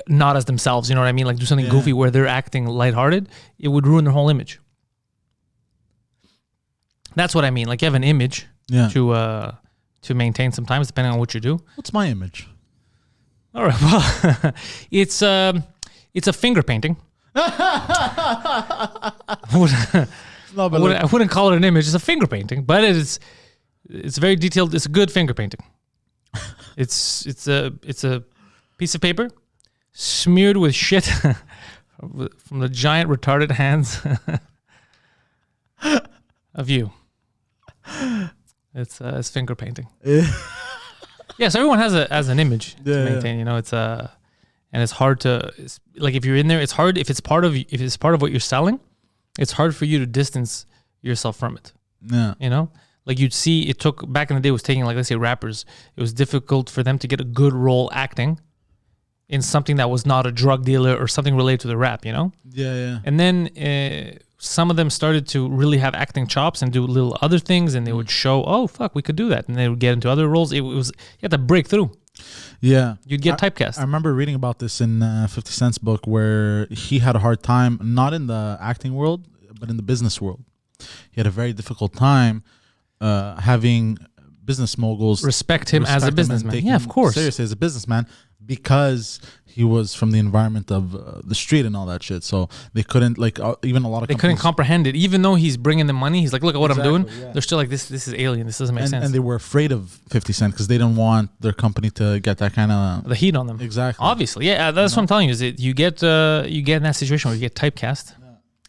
Not as themselves, you know what I mean? Like do something goofy where they're acting lighthearted. It would ruin their whole image. That's what I mean. Like you have an image to maintain sometimes, depending on what you do. What's my image? All right. Well, it's a finger painting. I wouldn't call it an image. It's a finger painting, but it's very detailed. It's a good finger painting. It's a piece of paper smeared with shit from the giant retarded hands of you. It's finger painting. Yeah, so everyone has an image to maintain. It's and it's hard to like if you're in there. It's hard if it's part of what you're selling. It's hard for you to distance yourself from it. Yeah, like you'd see it took back in the day. It was taking like let's say rappers. It was difficult for them to get a good role acting in something that was not a drug dealer or something related to the rap, Yeah. And then some of them started to really have acting chops and do little other things, and they would show, oh, fuck, we could do that. And they would get into other roles. It was, you had to break through. Yeah. You'd get typecast. I remember reading about this in 50 Cent's book where he had a hard time, not in the acting world, but in the business world. He had a very difficult time having business moguls respect him as a businessman. Yeah, of course. Seriously, as a businessman, because he was from the environment of the street and all that shit. So they couldn't even a lot of they couldn't comprehend it. Even though he's bringing them money, he's like, look at what I'm doing. Yeah. They're still like, this is alien. This doesn't make sense. And they were afraid of 50 Cent because they didn't want their company to get that kind of the heat on them. Exactly. Obviously, yeah. That's what I'm telling you. Is you get in that situation where you get typecast,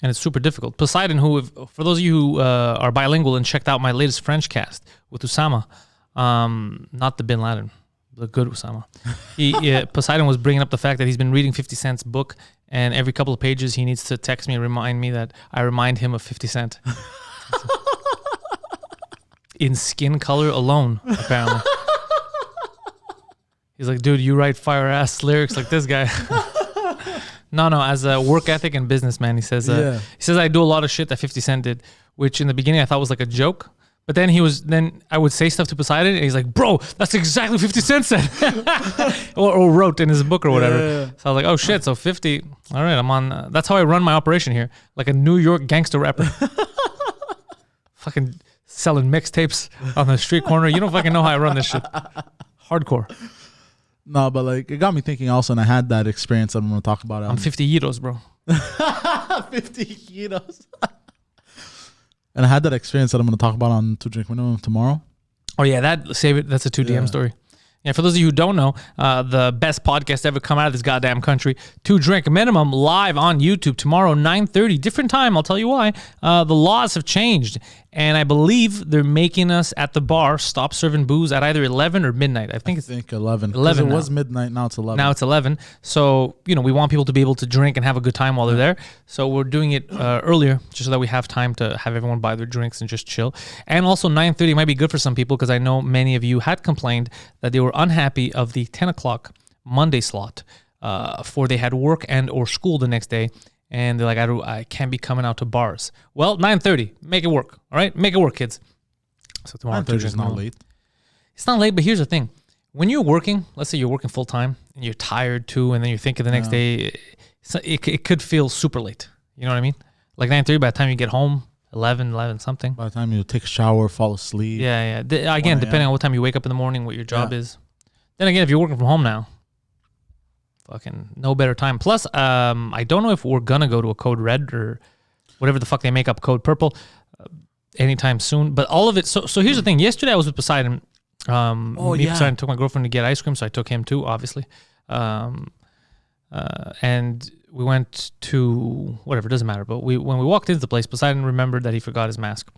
and it's super difficult. Poseidon, for those of you who are bilingual and checked out my latest French cast with Usama, not the Bin Laden. The good Osama. Poseidon was bringing up the fact that he's been reading 50 Cent's book, and every couple of pages he needs to text me and remind me that I remind him of 50 Cent. In skin color alone, apparently. He's like, dude, you write fire ass lyrics like this guy. No, as a work ethic and businessman, he says I do a lot of shit that 50 Cent did, which in the beginning I thought was like a joke. But then I would say stuff to Poseidon, and he's like, bro, that's exactly 50 Cent said. or wrote in his book or whatever. Yeah. So I was like, oh shit, so 50, all right, I'm on, that's how I run my operation here. Like a New York gangster rapper. Fucking selling mixtapes on the street corner. You don't fucking know how I run this shit. Hardcore. No, but like, it got me thinking also, and I had that experience that I'm going to talk about. I'm 50 euros, bro. 50 euros. And I had that experience that I'm going to talk about on Two Drink Minimum tomorrow. Oh yeah, save it. That's a 2DM story. Yeah, for those of you who don't know, the best podcast ever come out of this goddamn country, Two Drink Minimum, live on YouTube tomorrow, 9:30. Different time, I'll tell you why. The laws have changed, and I believe they're making us at the bar stop serving booze at either 11 or midnight. I think 11. 11 it was midnight, now it's 11. Now it's 11. So, we want people to be able to drink and have a good time while they're there. So we're doing it earlier, just so that we have time to have everyone buy their drinks and just chill. And also 9:30 might be good for some people, because I know many of you had complained that they were unhappy of the 10 o'clock Monday slot for they had work and or school the next day. And they're like, I can't be coming out to bars. Well, 9:30, make it work. All right, make it work, kids. So tomorrow 9:30 is not late. It's not late, but here's the thing: when you're working, let's say you're working full time and you're tired too, and then you're thinking the next day, it could feel super late. You know what I mean? Like 9:30, by the time you get home, 11 something. By the time you take a shower, fall asleep. Yeah. Again, depending on what time you wake up in the morning, what your job is. Then again, if you're working from home now, fucking no better time. Plus, I don't know if we're gonna go to a code red or whatever the fuck they make up code purple anytime soon. But all of it. So here's the thing. Yesterday I was with Poseidon. Poseidon took my girlfriend to get ice cream, so I took him too, obviously. And we went to whatever, doesn't matter. But when we walked into the place, Poseidon remembered that he forgot his mask.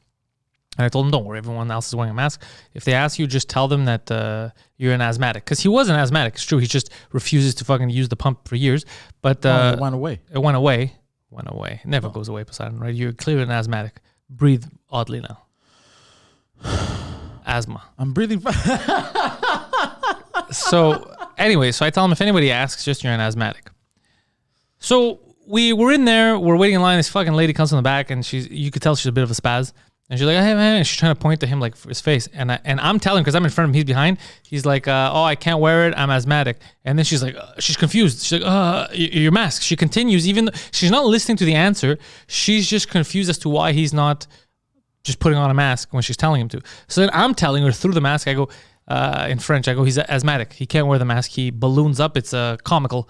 And I told him, don't worry, everyone else is wearing a mask. If they ask you, just tell them that you're an asthmatic. Because he was an asthmatic. It's true. He just refuses to fucking use the pump for years. But it went away. It went away. Went away. It never goes away, Poseidon, right? You're clearly an asthmatic. Breathe oddly now. Asthma. I'm breathing. So anyway, so I tell him if anybody asks, just you're an asthmatic. So we were in there. We're waiting in line. This fucking lady comes from the back, and you could tell she's a bit of a spaz. And she's like, hey, man. And she's trying to point to him, like, for his face. And I'm telling him, because I'm in front of him, he's behind. He's like, oh, I can't wear it. I'm asthmatic. And then she's like, she's confused. She's like, your mask. She continues, even though she's not listening to the answer. She's just confused as to why he's not just putting on a mask when she's telling him to. So then I'm telling her through the mask, I go, in French, I go, he's asthmatic. He can't wear the mask. He balloons up. It's a comical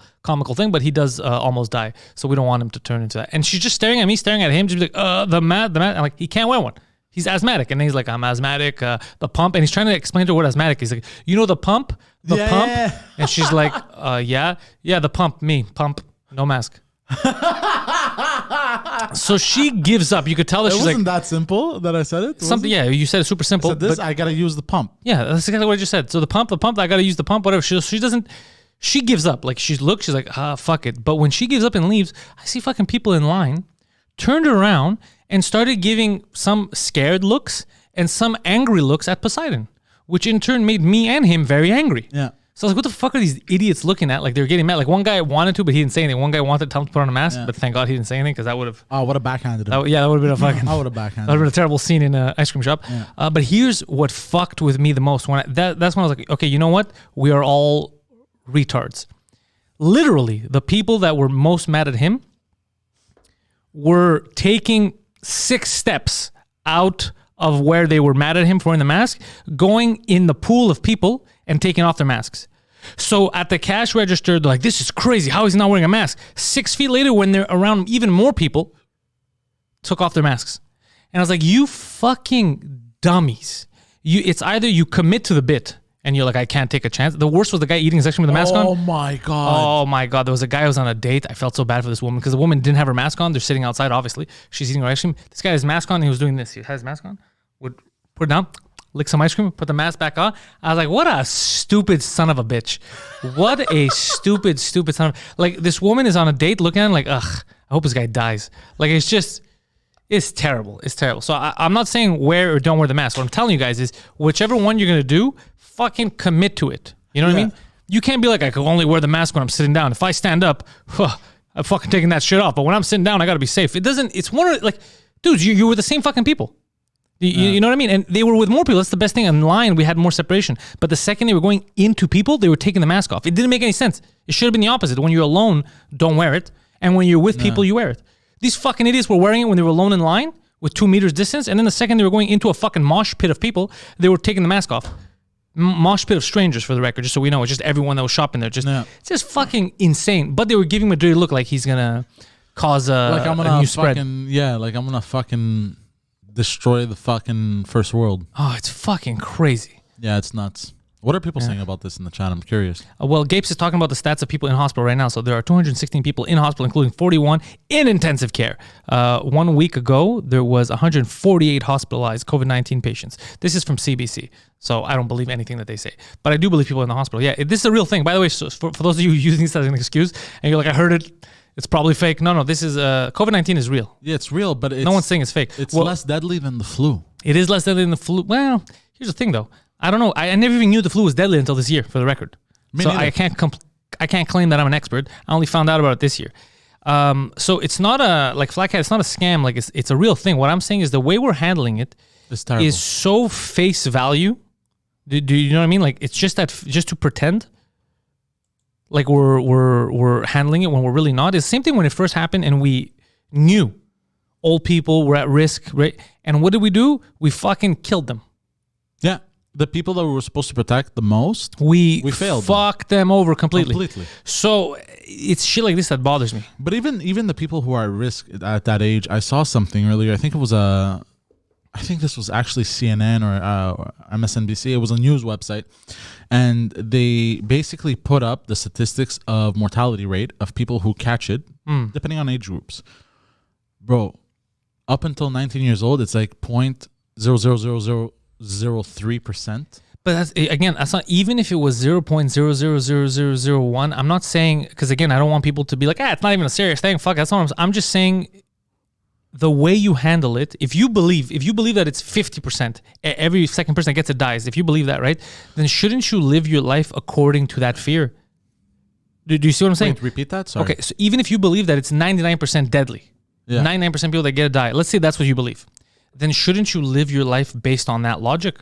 thing, but he does almost die. So we don't want him to turn into that. And she's just staring at me, staring at him, just like, the mask. I'm like, he can't wear one. He's asthmatic. And then he's like, I'm asthmatic, the pump. And he's trying to explain to her what asthmatic is. He's like, you know the pump? The pump? And she's like, yeah, the pump, me, pump, no mask. So she gives up. You could tell that she's wasn't like, that simple that I said it? something. Yeah, you said it super simple. I said this, but I got to use the pump. yeah, that's exactly what I just said. So the pump, I got to use the pump, whatever. She doesn't, she gives up. Like she's like, fuck it. But when she gives up and leaves, I see fucking people in line turned around and started giving some scared looks and some angry looks at Poseidon, which in turn made me and him very angry. Yeah. So I was like, what the fuck are these idiots looking at? Like they're getting mad. Like one guy wanted to, but he didn't say anything. One guy wanted to tell him to put on a mask, but thank God he didn't say anything because that would have... Oh, what a backhanded him. that would have been a fucking... I would have backhanded That would have been a terrible scene in an ice cream shop. Yeah. But here's what fucked with me the most. That's when I was like, okay, you know what? We are all retards. Literally, the people that were most mad at him were taking 6 steps out of where they were mad at him for wearing the mask, going in the pool of people and taking off their masks. So at the cash register, they're like, this is crazy. How is he not wearing a mask? 6 feet later, when they're around even more people, took off their masks. And I was like, you fucking dummies. It's either you commit to the bit and you're like, I can't take a chance. The worst was the guy eating his ice cream with the mask on. Oh my God. Oh my God. There was a guy who was on a date. I felt so bad for this woman because the woman didn't have her mask on. They're sitting outside, obviously. She's eating her ice cream. This guy has his mask on and he was doing this. He had his mask on, would put it down, lick some ice cream, put the mask back on. I was like, what a stupid son of a bitch. What a stupid son of... Like, this woman is on a date looking at him like, ugh, I hope this guy dies. Like, it's just... It's terrible. It's terrible. So I'm not saying wear or don't wear the mask. What I'm telling you guys is whichever one you're going to do, fucking commit to it. You know what I mean? You can't be like, I can only wear the mask when I'm sitting down. If I stand up, I'm fucking taking that shit off. But when I'm sitting down, I got to be safe. It's one of, like, dudes, you were the same fucking people. You know what I mean? And they were with more people. That's the best thing. In line, we had more separation. But the second they were going into people, they were taking the mask off. It didn't make any sense. It should have been the opposite. When you're alone, don't wear it. And when you're with people, you wear it. These fucking idiots were wearing it when they were alone in line with 2 meters distance. And then the second they were going into a fucking mosh pit of people, they were taking the mask off. Mosh pit of strangers, for the record, just so we know. It's just everyone that was shopping there. It's just fucking insane. But they were giving him a dirty look like he's going to cause a new spread. Like I'm going to fucking destroy the fucking first world. Oh, it's fucking crazy. Yeah, it's nuts. What are people saying about this in the chat? I'm curious. Well, Gapes is talking about the stats of people in hospital right now. So there are 216 people in hospital, including 41 in intensive care. 1 week ago, there was 148 hospitalized COVID-19 patients. This is from CBC. So I don't believe anything that they say. But I do believe people in the hospital. Yeah, this is a real thing. By the way, so for those of you using this as an excuse, and you're like, I heard it, it's probably fake. No, this is, COVID-19 is real. Yeah, it's real, but no one's saying it's fake. It's less deadly than the flu. It is less deadly than the flu. Well, here's the thing, though. I don't know. I never even knew the flu was deadly until this year, for the record. So I can't claim that I'm an expert. I only found out about it this year. So it's not like Flat Cat, it's not a scam. Like it's a real thing. What I'm saying is the way we're handling it is so face value. Do you know what I mean? Like it's just to pretend like we're handling it when we're really not. It's the same thing when it first happened and we knew old people were at risk, right? And what did we do? We fucking killed them. Yeah. The people that we were supposed to protect the most, we failed. Fucked them over completely. So it's shit like this that bothers me. But even the people who are at risk at that age, I saw something earlier. I think this was actually CNN or MSNBC. It was a news website, and they basically put up the statistics of mortality rate of people who catch it, depending on age groups. Bro, up until 19 years old, it's like 0.00003%. But that's not, even if it was 0.000001, I'm not saying, because again, I don't want people to be like, it's not even a serious thing. Fuck, that's not I'm just saying the way you handle it, if you believe that it's 50%, every second person that gets it dies, if you believe that, right, then shouldn't you live your life according to that fear? Do you see what I'm saying? Wait, repeat that? Sorry. Okay, so even if you believe that it's 99% deadly, 99% people that get it die, let's say that's what you believe, then shouldn't you live your life based on that logic?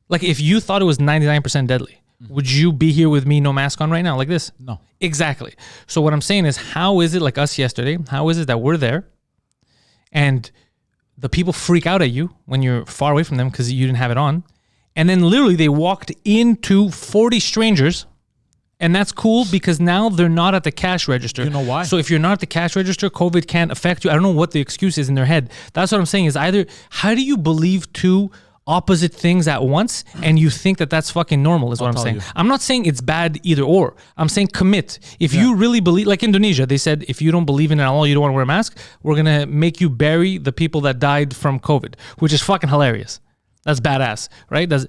Like, if you thought it was 99% deadly, would you be here with me no mask on right now like this? No. Exactly. So what I'm saying is, how is it like us yesterday? How is it that we're there and the people freak out at you when you're far away from them because you didn't have it on, and then literally they walked into 40 strangers, and that's cool because now they're not at the cash register. You know why? So if you're not at the cash register, COVID can't affect you. I don't know what the excuse is in their head. That's what I'm saying is, either how do you believe two opposite things at once and you think that that's fucking normal is what I'm saying. You. I'm not saying it's bad either or. I'm saying commit. If you really believe, like Indonesia, they said, if you don't believe in it at all, you don't want to wear a mask, we're going to make you bury the people that died from COVID, which is fucking hilarious. That's badass, right? That's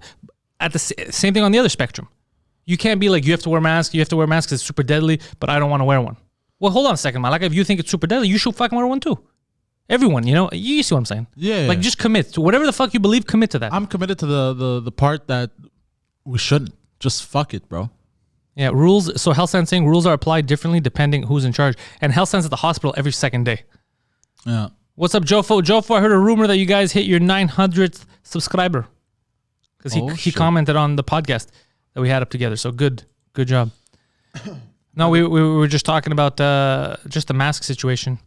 at the same thing on the other spectrum. You can't be like, you have to wear a mask, because it's super deadly, but I don't want to wear one. Well, hold on a second, man. Like, if you think it's super deadly, you should fucking wear one too. Everyone, you see what I'm saying? Yeah. Like, just commit to whatever the fuck you believe. Commit to that. I'm committed to the part that we shouldn't. Just fuck it, bro. Yeah, rules. So Health Sense saying rules are applied differently depending who's in charge. And Health Sense at the hospital every second day. Yeah. What's up, Jofo? Jofo, I heard a rumor that you guys hit your 900th subscriber because he commented on the podcast that we had up together. So good job. No, we were just talking about just the mask situation,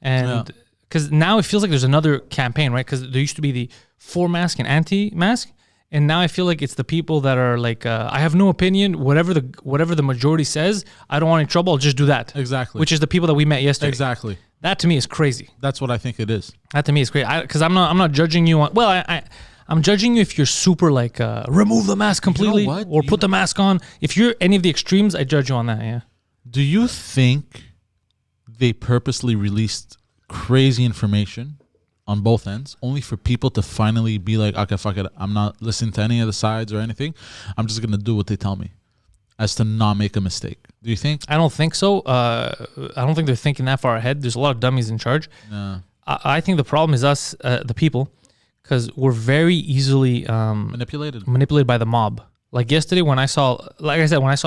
and because now it feels like there's another campaign, right? Because there used to be the for mask and anti-mask, and now I feel like it's the people that are like, I have no opinion. Whatever the majority says, I don't want any trouble. I'll just do that. Exactly. Which is the people that we met yesterday. Exactly. That to me is crazy. That's what I think it is. That to me is crazy. Because I'm not judging you on. Well, I'm judging you if you're super like remove the mask completely or put the mask on. If you're any of the extremes, I judge you on that. Yeah. Do you think they purposely released crazy information on both ends only for people to finally be like, okay, fuck it, I'm not listening to any of the sides or anything, I'm just gonna do what they tell me, as to not make a mistake? Do you think? I don't think so. I don't think they're thinking that far ahead. There's a lot of dummies in charge. No. I think the problem is us, the people, because we're very easily manipulated by the mob. Like yesterday when I saw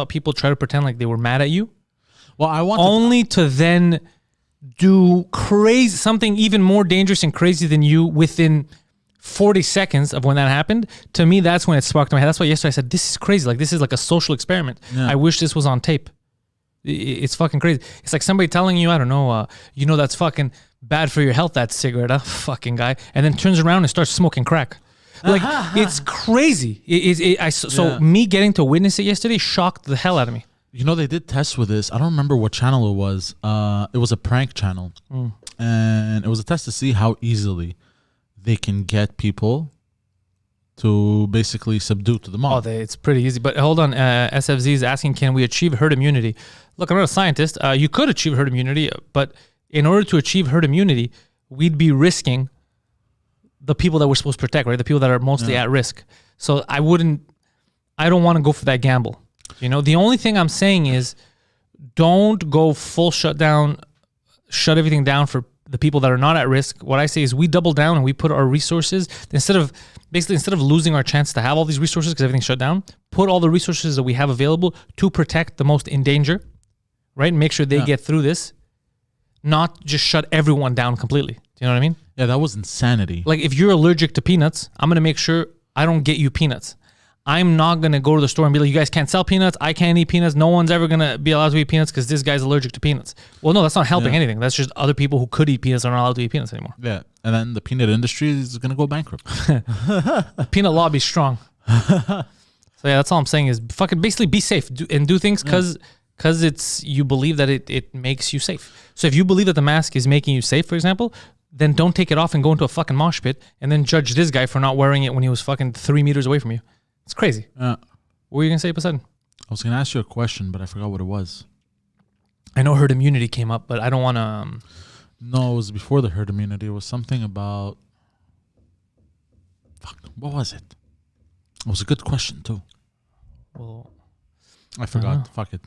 people try to pretend like they were mad at you, well, I want only to then do crazy, something even more dangerous and crazy than you within 40 seconds of when that happened. To me, that's when it sparked in my head. That's why yesterday I said, this is crazy. Like, this is like a social experiment. Yeah. I wish this was on tape. It's fucking crazy. It's like somebody telling you, I don't know, that's fucking bad for your health, that cigarette, fucking guy, and then turns around and starts smoking crack. Like, it's crazy. Me getting to witness it yesterday shocked the hell out of me. You know, they did tests with this. I don't remember what channel it was. It was a prank channel. And it was a test to see how easily they can get people to basically subdue to the mob. It's pretty easy. But hold on. SFZ is asking, can we achieve herd immunity? Look, I'm not a scientist. You could achieve herd immunity, but in order to achieve herd immunity, we'd be risking the people that we're supposed to protect, right? The people that are mostly at risk. So I don't want to go for that gamble. The only thing I'm saying is don't go full shutdown, shut everything down for the people that are not at risk. What I say is we double down and we put our resources, instead of losing our chance to have all these resources because everything's shut down, put all the resources that we have available to protect the most in danger, right? Make sure they get through this, not just shut everyone down completely. Do you know what I mean? Yeah, that was insanity. Like, if you're allergic to peanuts, I'm going to make sure I don't get you peanuts. I'm not going to go to the store and be like, you guys can't sell peanuts. I can't eat peanuts. No one's ever going to be allowed to eat peanuts because this guy's allergic to peanuts. Well, no, that's not helping anything. That's just other people who could eat peanuts are not allowed to eat peanuts anymore. Yeah. And then the peanut industry is going to go bankrupt. Peanut lobby's strong. So yeah, that's all I'm saying is fucking basically be safe and do things because you believe that it makes you safe. So if you believe that the mask is making you safe, for example, then don't take it off and go into a fucking mosh pit and then judge this guy for not wearing it when he was fucking 3 meters away from you. It's crazy. What were you going to say, Poseidon? I was going to ask you a question, but I forgot what it was. I know herd immunity came up, but I don't want to... No, it was before the herd immunity. It was something about... What was it? It was a good question too. Well, I forgot. Fuck it.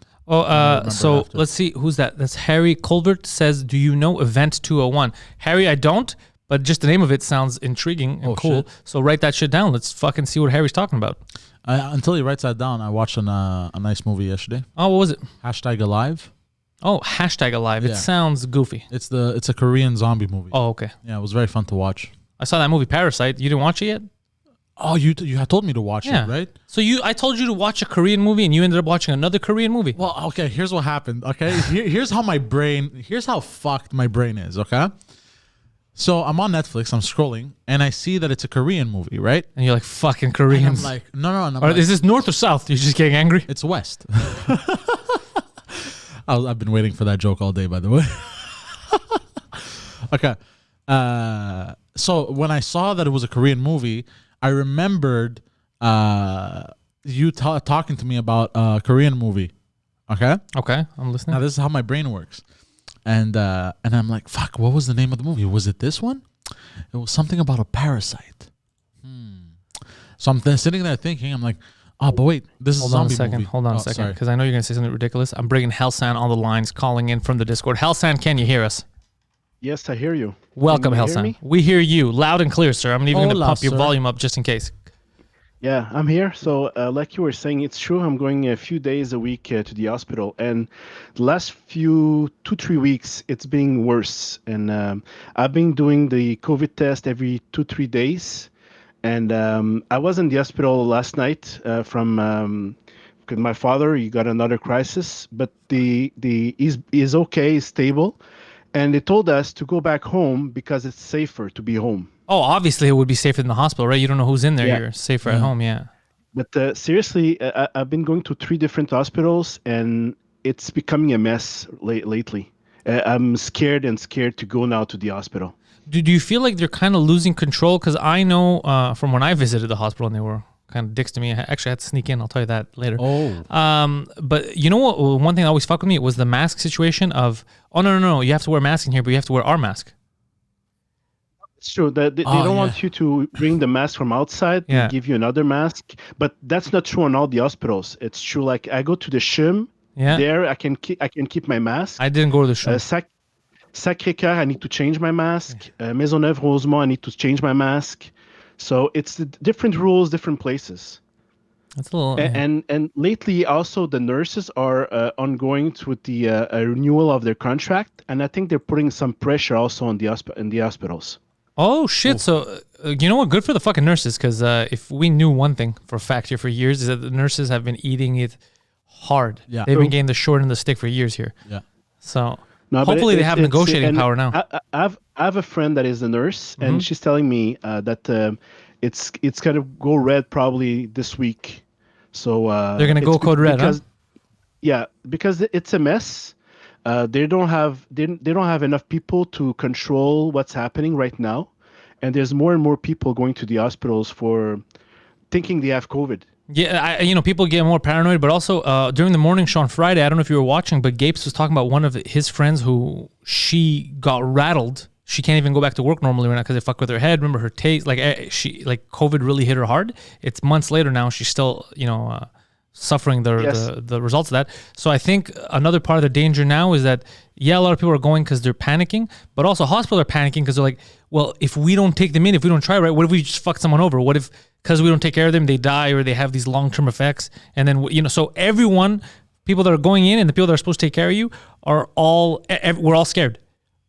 so after. let's see who's that. That's Harry Colbert says, "Do you know Event 201?" Harry, I don't, but just the name of it sounds intriguing and cool. Shit. So write that shit down. Let's fucking see what Harry's talking about. Until he writes that down, I watched a nice movie yesterday. Oh, what was it? #Alive. Oh, #Alive. It Yeah. sounds goofy. It's a Korean zombie movie. Oh, okay. Yeah, it was very fun to watch. I saw that movie Parasite. You didn't watch it yet? Oh, you had told me to watch Yeah. it, right? So I told you to watch a Korean movie, and you ended up watching another Korean movie. Well, okay. Here's what happened. Okay, here's how fucked my brain is. Okay, so I'm on Netflix. I'm scrolling, and I see that it's a Korean movie, right? And you're like, fucking And Koreans. I'm like, no. And I'm Or like, is this north or south? You're just getting angry? it's West. I've been waiting for that joke all day, by the way. Okay. So when I saw that it was a Korean movie, I remembered you talking to me about a Korean movie. Okay. Okay, I'm listening. Now this is how my brain works, and I'm like, fuck. What was the name of the movie? Was it this one? It was something about a parasite. So I'm sitting there thinking, I'm like, oh, but wait, this is a zombie movie. Hold on a second, because I know you're going to say something ridiculous. I'm bringing Helsan on the lines, calling in from the Discord. Helsan, can you hear us? Yes, I hear you. Welcome, Can you hear Helsan. me? We hear you loud and clear, sir. I'm even going to Hola, pump your sir. volume up just in case. Yeah, I'm here. So, like you were saying, it's true. I'm going a few days a week to the hospital, and the last 2-3 weeks, it's been worse. And I've been doing the COVID test every 2-3 days, and I was in the hospital last night because my father he got another crisis, but he's okay, he's stable, and they told us to go back home because it's safer to be home. Oh, obviously it would be safer than the hospital, right? You don't know who's in there. Yeah. You're safer at home, yeah. But seriously, I've been going to 3 different hospitals, and it's becoming a mess lately. I'm scared to go now to the hospital. Do you feel like they're kind of losing control? Because I know from when I visited the hospital and they were kind of dicks to me. I actually had to sneak in. I'll tell you that later. Oh. But you know what? One thing that always fucked with me was the mask situation of, oh, no, you have to wear a mask in here, but you have to wear our mask. It's true that they don't want you to bring the mask from outside. Yeah. They give you another mask, but that's not true in all the hospitals. It's true. Like I go to the CHUM, Yeah. there I can keep my mask. I didn't go to the show. Sacré-Cœur, I need to change my mask. Maisonneuve-Rosemont, I need to change my mask. So it's the different rules, different places. That's a little. And lately also the nurses are ongoing with the renewal of their contract, and I think they're putting some pressure also on the hospitals. Oh shit! So you know what? Good for the fucking nurses, because if we knew one thing for a fact here for years is that the nurses have been eating it hard. Yeah. They've been getting the short end of the stick for years here. Yeah. So No, but hopefully they have negotiating and power now. I have a friend that is a nurse, and she's telling me that it's gonna go red probably this week. So They're gonna go code red, huh? Yeah, because it's a mess. They don't have enough people to control what's happening right now, and there's more and more people going to the hospitals for thinking they have COVID. Yeah, people get more paranoid, but also during the morning show on Friday, I don't know if you were watching, but Gapes was talking about one of his friends who she got rattled. She can't even go back to work normally right now because they fuck with her head. Remember her taste, COVID really hit her hard. It's months later now. She's still, suffering the results of that. So I think another part of the danger now is that, a lot of people are going because they're panicking, but also hospitals are panicking because they're like, well, if we don't take them in, if we don't try right, what if we just fuck someone over? What if, because we don't take care of them, they die or they have these long-term effects? And then, so everyone, people that are going in and the people that are supposed to take care of you are we're all scared.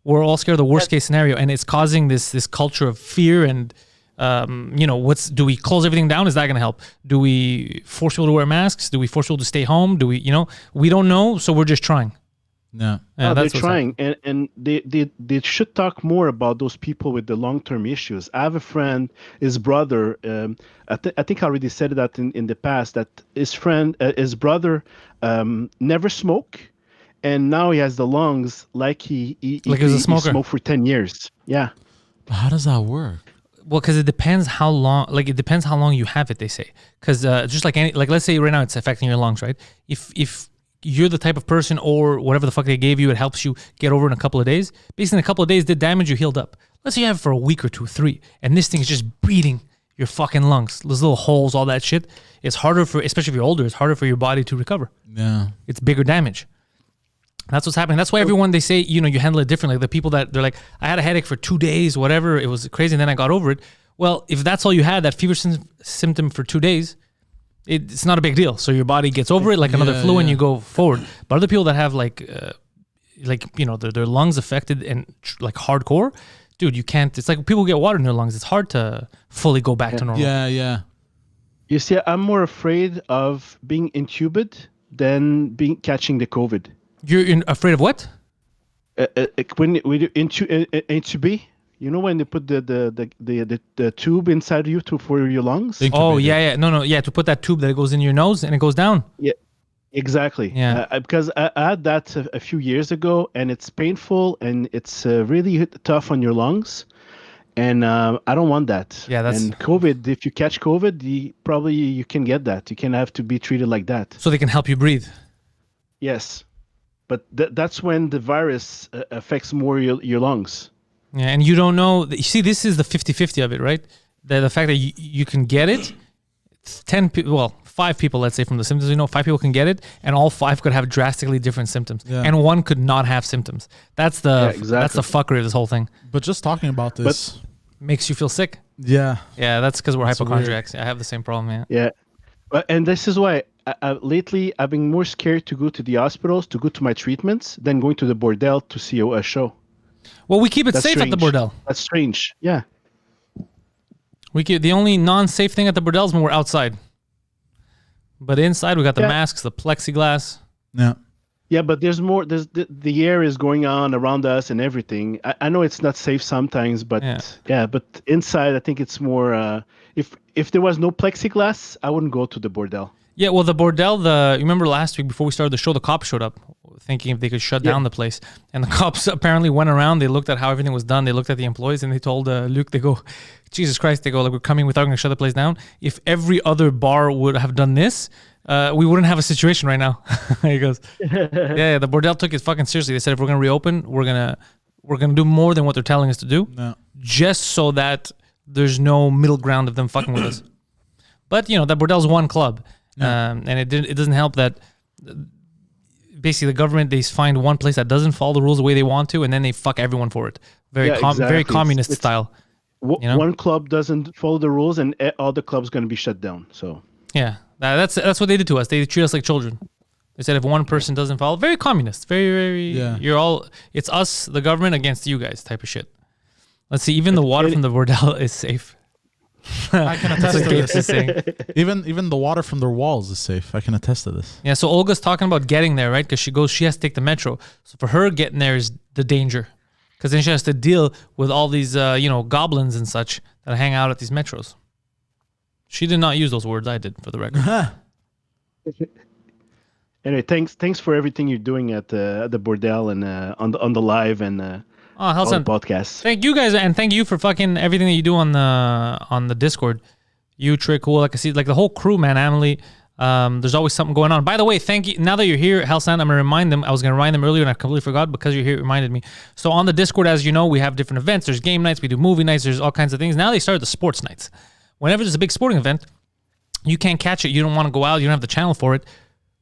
We're all scared of the worst case scenario, and it's causing this culture of fear. And do we close everything down? Is that going to help? Do we force people to wear masks? Do we force people to stay home? Do we, we don't know, so we're just trying. No, they're trying, and they should talk more about those people with the long-term issues. I have a friend, his brother. I think I already said that in the past, that his brother, never smoked. And now he has the lungs like he smoked for 10 years. Yeah. How does that work? Well, because it depends how long. It depends how long you have it. They say, because just like let's say right now it's affecting your lungs, right? If you're the type of person or whatever the fuck they gave you, it helps you get over in a couple of days. Basically, in a couple of days, the damage you healed up. Let's say you have it for a week or 2, 3, and this thing is just breeding your fucking lungs, those little holes, all that shit. It's harder for, especially if you're older, it's harder for your body to recover. Yeah. It's bigger damage. That's what's happening. That's why everyone, they say, you know, you handle it differently. Like the people that they're like, I had a headache for 2 days, whatever. It was crazy. And then I got over it. Well, if that's all you had, that fever symptom for 2 days, it's not a big deal. So your body gets over it like another flu and you go forward. But other people that have like you know, their lungs affected and like hardcore, dude, you can't. It's like people who get water in their lungs. It's hard to fully go back to normal. Yeah. You see, I'm more afraid of being intubed than catching the COVID. You're afraid of what? When we do intube, you know, when they put the tube inside you for your lungs. Oh yeah. No, yeah. To put that tube that goes in your nose and it goes down. Yeah, exactly. Yeah. Because I had that a few years ago, and it's painful and it's really tough on your lungs, and I don't want that. Yeah, that's. And COVID, if you catch COVID, you can get that. You can have to be treated like that. So they can help you breathe. Yes, but that's when the virus affects more your lungs. Yeah, and you don't know. You see, this is the 50-50 of it, right? The fact that you can get it, 5 people, let's say, from the symptoms, 5 people can get it, and all 5 could have drastically different symptoms, and 1 could not have symptoms. That's that's the fuckery of this whole thing. But just talking about this makes you feel sick. Yeah, that's because we're hypochondriacs. I have the same problem. Yeah, and this is why lately I've been more scared to go to the hospitals to go to my treatments than going to the bordel to see a show. Well, we keep it safe at the bordel. That's strange. Yeah. The only non-safe thing at the bordel is when we're outside. But inside, we got the masks, the plexiglass. Yeah. Yeah, but there's more. The air is going on around us and everything. I know it's not safe sometimes, but but inside, I think it's more. If there was no plexiglass, I wouldn't go to the bordel. Yeah, well, the bordel, you remember last week before we started the show, the cops showed up thinking if they could shut down the place. And the cops apparently went around, they looked at how everything was done, they looked at the employees, and they told Luke, they go, Jesus Christ, they go, like, we're coming, we thought we were going to shut the place down. If every other bar would have done this, we wouldn't have a situation right now. He goes, yeah, the bordel took it fucking seriously. They said if we're going to reopen, we're gonna do more than what they're telling us to do, just so that there's no middle ground of them fucking with us. But, that bordel's one club. And it doesn't help that basically the government, they find one place that doesn't follow the rules the way they want to, and then they fuck everyone for it. Very communist style. One club doesn't follow the rules, and all the clubs going to be shut down. So that's what they did to us. They treat us like children. They said if one person doesn't follow, very communist, very you're all, it's us, the government against you guys type of shit. Let's see, even the water from the bordel is safe. I can attest to this. Even the water from their walls is safe. I can attest to this. Yeah, so Olga's talking about getting there, right? Because she has to take the metro. So for her, getting there is the danger. Because then she has to deal with all these, goblins and such that hang out at these metros. She did not use those words. I did, for the record. Anyway, thanks for everything you're doing at the bordel and on the live and. All the podcasts. Thank you guys, and thank you for fucking everything that you do on the Discord. You, Trick, Cool, like I see, like the whole crew, man. Emily, there's always something going on. By the way, thank you. Now that you're here, Halsan, I'm gonna remind them. I was gonna remind them earlier, and I completely forgot because you're here. It reminded me. So on the Discord, as you know, we have different events. There's game nights, we do movie nights. There's all kinds of things. Now they started the sports nights. Whenever there's a big sporting event, you can't catch it. You don't want to go out. You don't have the channel for it.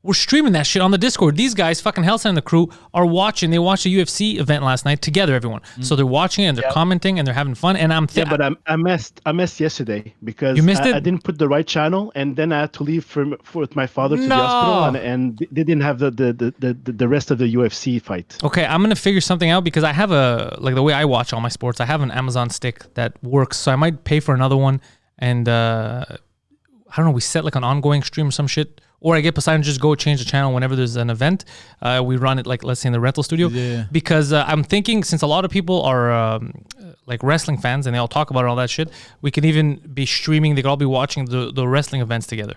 We're streaming that shit on the Discord. These guys, fucking Halsan and the crew, are watching. They watched the UFC event last night together, everyone. So they're watching it and they're commenting and they're having fun. And but I messed yesterday because you missed it? I didn't put the right channel, and then I had to leave with my father to the hospital, and they didn't have the rest of the UFC fight. Okay, I'm gonna figure something out because I have the way I watch all my sports. I have an Amazon stick that works, so I might pay for another one. And I don't know. We set like an ongoing stream or some shit. Or I get Poseidon to just go change the channel whenever there's an event. We run it like, let's say, in the rental studio. Yeah. Because I'm thinking, since a lot of people are like wrestling fans and they all talk about it, all that shit, we can even be streaming. They could all be watching the wrestling events together.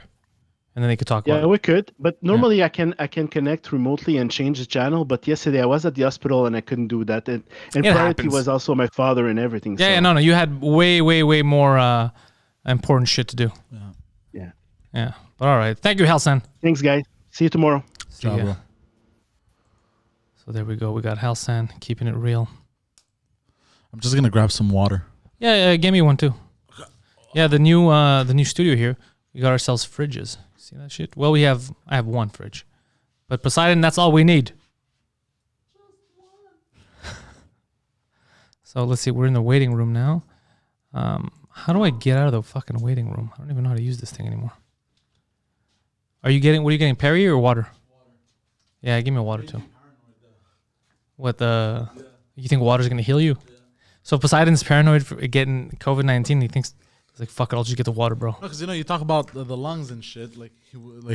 And then they could talk about it. Yeah, we could. But normally I can connect remotely and change the channel. But yesterday I was at the hospital and I couldn't do that. And priority was also my father and everything. Yeah, no. You had way, way, way more important shit to do. Yeah. But all right. Thank you, Halsan. Thanks, guys. See you tomorrow. Ciao, bro. So there we go. We got Halsan keeping it real. I'm just going to grab some water. Yeah, give me one too. Yeah, the new studio here. We got ourselves fridges. See that shit? Well, I have one fridge, but Poseidon, that's all we need. So let's see. We're in the waiting room now. How do I get out of the fucking waiting room? I don't even know how to use this thing anymore. What are you getting, Perrier or water? Yeah, give me a water too. What you think water's gonna heal you? Yeah. So Poseidon's paranoid for getting COVID-19. He thinks he's like, fuck it, I'll just get the water, bro. Because you talk about the lungs and shit, like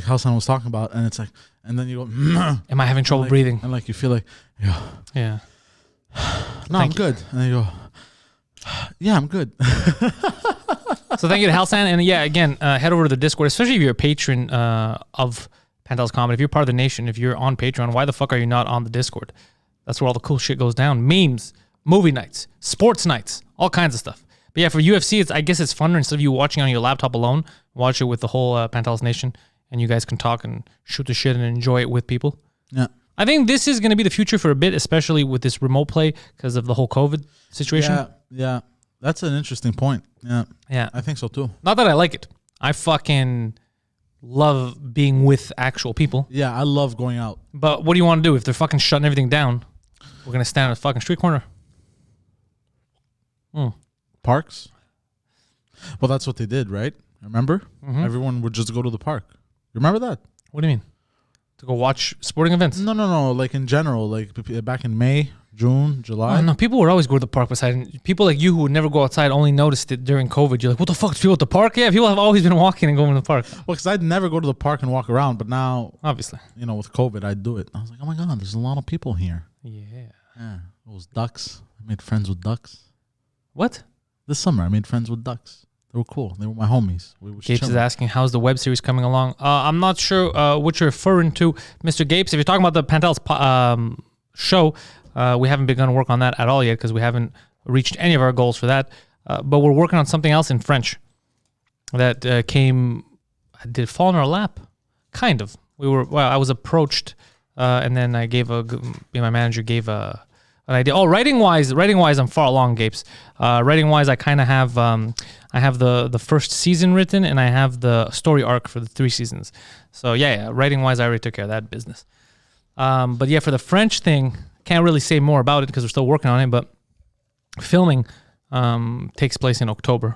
Hassan was talking about, and it's like, and then you go, am I having trouble breathing? And like you feel like, yeah. No, I'm good. And then you go, yeah, I'm good. So thank you to Halsan. And yeah, again, head over to the Discord, especially if you're a patron of Pantelis Comedy. If you're part of the nation, if you're on Patreon, why the fuck are you not on the Discord? That's where all the cool shit goes down. Memes, movie nights, sports nights, all kinds of stuff. But yeah, for UFC, I guess it's funner. Instead of you watching on your laptop alone, watch it with the whole Pantelis Nation, and you guys can talk and shoot the shit and enjoy it with people. Yeah. I think this is going to be the future for a bit, especially with this remote play because of the whole COVID situation. Yeah. That's an interesting point. Yeah. I think so too. Not that I like it. I fucking love being with actual people. Yeah, I love going out. But what do you want to do? If they're fucking shutting everything down, we're going to stand on a fucking street corner. Parks? Well, that's what they did, right? Remember? Mm-hmm. Everyone would just go to the park. You remember that? What do you mean? To go watch sporting events? No. Like in general, like back in May, June, July. Oh, no, people would always go to the park beside. People like you who would never go outside only noticed it during COVID. You're like, what the fuck? There's people at the park? Yeah, people have always been walking and going to the park. Well, because I'd never go to the park and walk around, but now, obviously, with COVID, I'd do it. I was like, oh my God, there's a lot of people here. Yeah. Those ducks. I made friends with ducks. What? This summer, I made friends with ducks. They were cool. They were my homies. Gapes is asking, how's the web series coming along? I'm not sure what you're referring to, Mr. Gapes. If you're talking about the Pantelis show, we haven't begun to work on that at all yet because we haven't reached any of our goals for that. But we're working on something else in French that came. Did it fall in our lap? Kind of. I was approached, and then I gave my manager gave an idea. Oh, writing wise, I'm far along, Gapes. Writing wise, I kind of have. I have the first season written, and I have the story arc for the 3 seasons. So yeah. Writing wise, I already took care of that business. But yeah, for the French thing, can't really say more about it because we're still working on it. But filming takes place in October,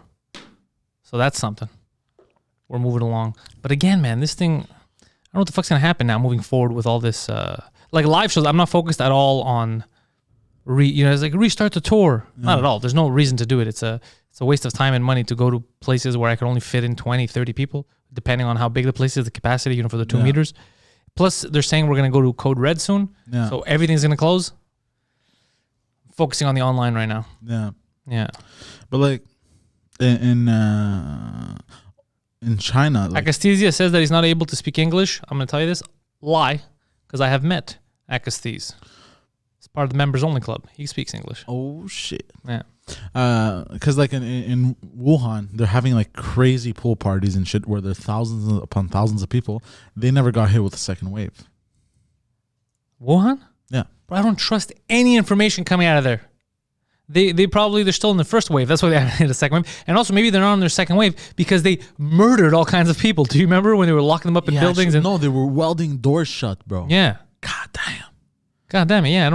so that's something. We're moving along. But again, man, this thing, I don't know what the fuck's gonna happen now moving forward with all this. Like live shows, I'm not focused at all on. It's like restart the tour. Yeah. Not at all. There's no reason to do it. It's a waste of time and money to go to places where I can only fit in 20, 30 people, depending on how big the place is, the capacity, for the 2 meters. Plus, they're saying we're going to go to Code Red soon. Yeah. So everything's going to close. Focusing on the online right now. Yeah. Yeah. But like in China. Like, Acasthesia says that he's not able to speak English. I'm going to tell you this. Lie. Because I have met Acasthesia. Part of the members only club. He speaks English. Oh shit. Yeah. Because like in Wuhan, they're having like crazy pool parties and shit where there's thousands upon thousands of people. They never got hit with a second wave. Wuhan? Yeah. But I don't trust any information coming out of there. They're still in the first wave. That's why they haven't hit a second wave. And also maybe they're not on their second wave because they murdered all kinds of people. Do you remember when they were locking them up in buildings? No, they were welding doors shut, bro. Yeah. God damn it, yeah,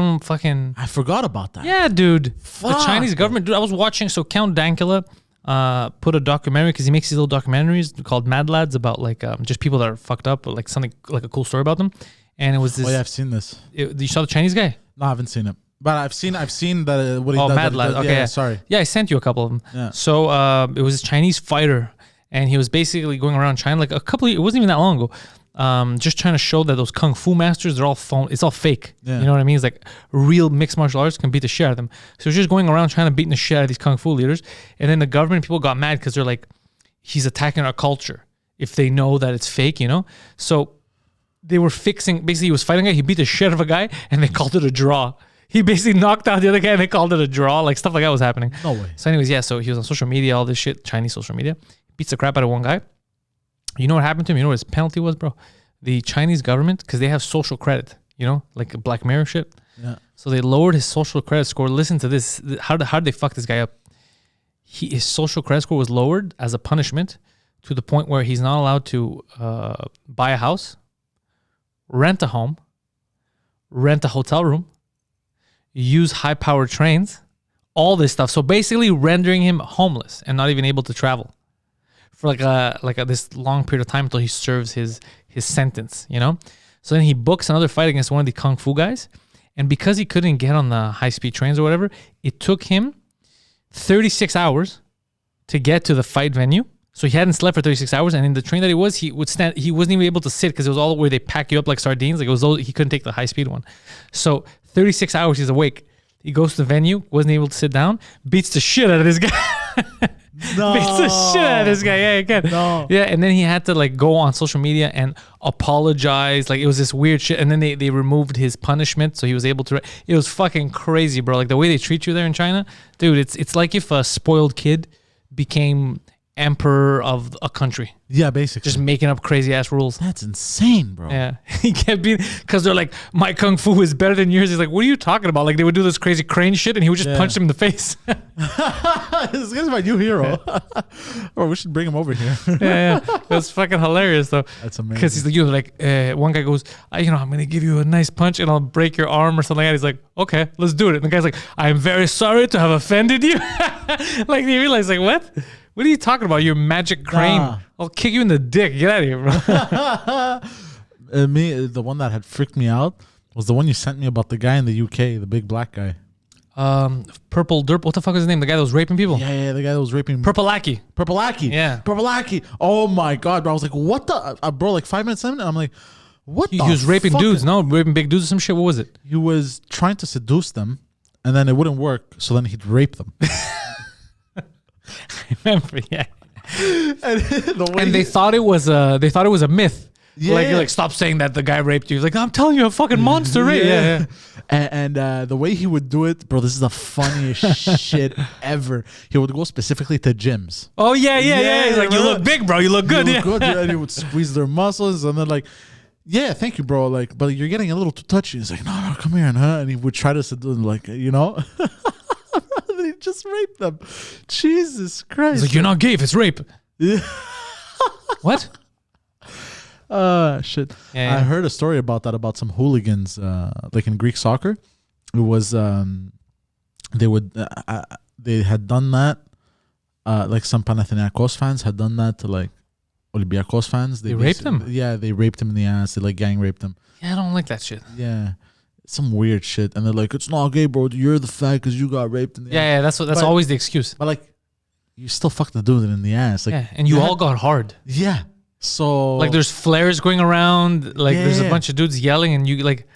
I forgot about that. Yeah, dude. Fuck. The Chinese government, dude, I was watching, so Count Dankula put a documentary, because he makes these little documentaries called Mad Lads about, like, just people that are fucked up, but, like, something, like a cool story about them. And it was this... Oh, yeah, I've seen this. You saw the Chinese guy? No, I haven't seen it. But I've seen that what he does. Oh, Mad Lads, okay. Yeah, sorry. Yeah, I sent you a couple of them. Yeah. So, it was this Chinese fighter, and he was basically going around China, like, it wasn't even that long ago, just trying to show that those kung fu masters, they're all it's all fake. Yeah. You know what I mean? It's like real mixed martial arts can beat the shit out of them. So he's just going around trying to beat the shit out of these kung fu leaders. And then the government people got mad because they're like, he's attacking our culture if they know that it's fake, So they were basically he was fighting a guy, he beat the shit out of a guy, and they called it a draw. He basically knocked out the other guy and they called it a draw. Like stuff like that was happening. No way. So anyways, yeah, so he was on social media, all this shit, Chinese social media. Beats the crap out of one guy. You know what happened to him? You know what his penalty was, bro? The Chinese government, because they have social credit, like Black Mirror shit. Yeah. So they lowered his social credit score. Listen to this. How did they fuck this guy up? his social credit score was lowered as a punishment to the point where he's not allowed to buy a house, rent a home, rent a hotel room, use high-powered trains, all this stuff. So basically rendering him homeless and not even able to travel for this long period of time until he serves his sentence, you know? So then he books another fight against one of the Kung Fu guys. And because he couldn't get on the high-speed trains or whatever, it took him 36 hours to get to the fight venue. So he hadn't slept for 36 hours. And in the train that he would stand, he wasn't even able to sit because it was all where they pack you up like sardines. Like it was he couldn't take the high-speed one. So 36 hours he's awake. He goes to the venue, wasn't able to sit down, beats the shit out of this guy. No. Beats the shit out of this guy. Yeah, again. No. Yeah, and then he had to like go on social media and apologize. Like it was this weird shit. And then they removed his punishment, so he was able to. It was fucking crazy, bro. Like the way they treat you there in China, dude. It's like if a spoiled kid became emperor of a country. Yeah, basically. Just making up crazy ass rules. That's insane, bro. Yeah, he kept being because they're like, my kung fu is better than yours. He's like, what are you talking about? Like they would do this crazy crane shit, and he would just punch them in the face. This guy's my new hero. Or we should bring him over here. Yeah, that's fucking hilarious though. That's amazing. Because he's like, one guy goes, I'm gonna give you a nice punch and I'll break your arm or something like that. He's like, okay, let's do it. And the guy's like, I'm very sorry to have offended you. Like they realize, like, what? What are you talking about? Your magic crane. Nah. I'll kick you in the dick. Get out of here, bro. The one that had freaked me out was the one you sent me about the guy in the UK, the big black guy. Purple Derp. What the fuck is his name? The guy that was raping people? Yeah, the guy that was raping. Purple Lackey. Purple Lackey. Yeah. Purple Lackey. Oh my God, bro. I was like, what the? Bro, like 5 minutes in, and I'm like, what He the was raping fuck? dudes. No, raping big dudes or some shit. What was it? He was trying to seduce them, and then it wouldn't work, so then he'd rape them. I remember, yeah. and They thought it was a myth. Yeah. Like stop saying that the guy raped you. He's like, I'm telling you, a fucking monster raped. Yeah. And the way he would do it, bro, this is the funniest shit ever. He would go specifically to gyms. Oh yeah. He's like, you look big, bro. You look good. You look good, and he would squeeze their muscles, and then like, yeah, thank you, bro. Like, but you're getting a little too touchy. He's like, no, come here, and he would try to seduce, like, you know. He just raped them. Jesus Christ. He's like, you're not gay if it's rape. Yeah. What? Shit. Yeah. I heard a story about that, about some hooligans, like in Greek soccer. It was they had done that. Like some Panathinaikos fans had done that to like Olympiakos fans. They raped them? Yeah, they raped him in the ass. They like gang raped him. Yeah, I don't like that shit. Yeah. Some weird shit. And they're like, it's not gay, bro. You're the fag because you got raped in the ass. Yeah, that's always the excuse. But like, you still fucked the dude in the ass. Like, Yeah, and you all got hard. Yeah. So Like there's flares going around. Like Yeah, there's a yeah. bunch of dudes yelling, and you like,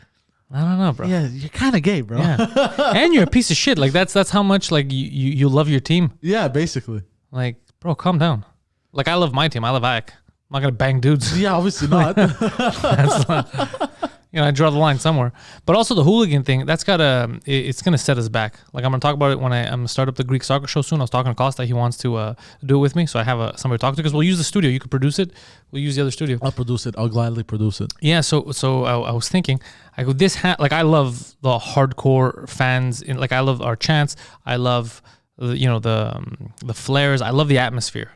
I don't know, bro. yeah, you're kind of gay, bro. Yeah. And you're a piece of shit. Like that's how much like you love your team. Yeah, basically. Like, bro, calm down. Like I love my team. I love AEK. I'm not gonna bang dudes. Yeah, obviously not. That's not, I draw the line somewhere. But also the hooligan thing, it's gonna set us back. Like I'm gonna talk about it when I'm gonna start up the Greek soccer show soon. I was talking to Costa, he wants to do it with me, so I have somebody to talk to because we'll use the studio. You could produce it. We'll use the other studio. I'll produce it. I'll gladly produce it. Yeah. So I was thinking, I go like I love the hardcore fans. Like I love our chants. I love the flares. I love the atmosphere.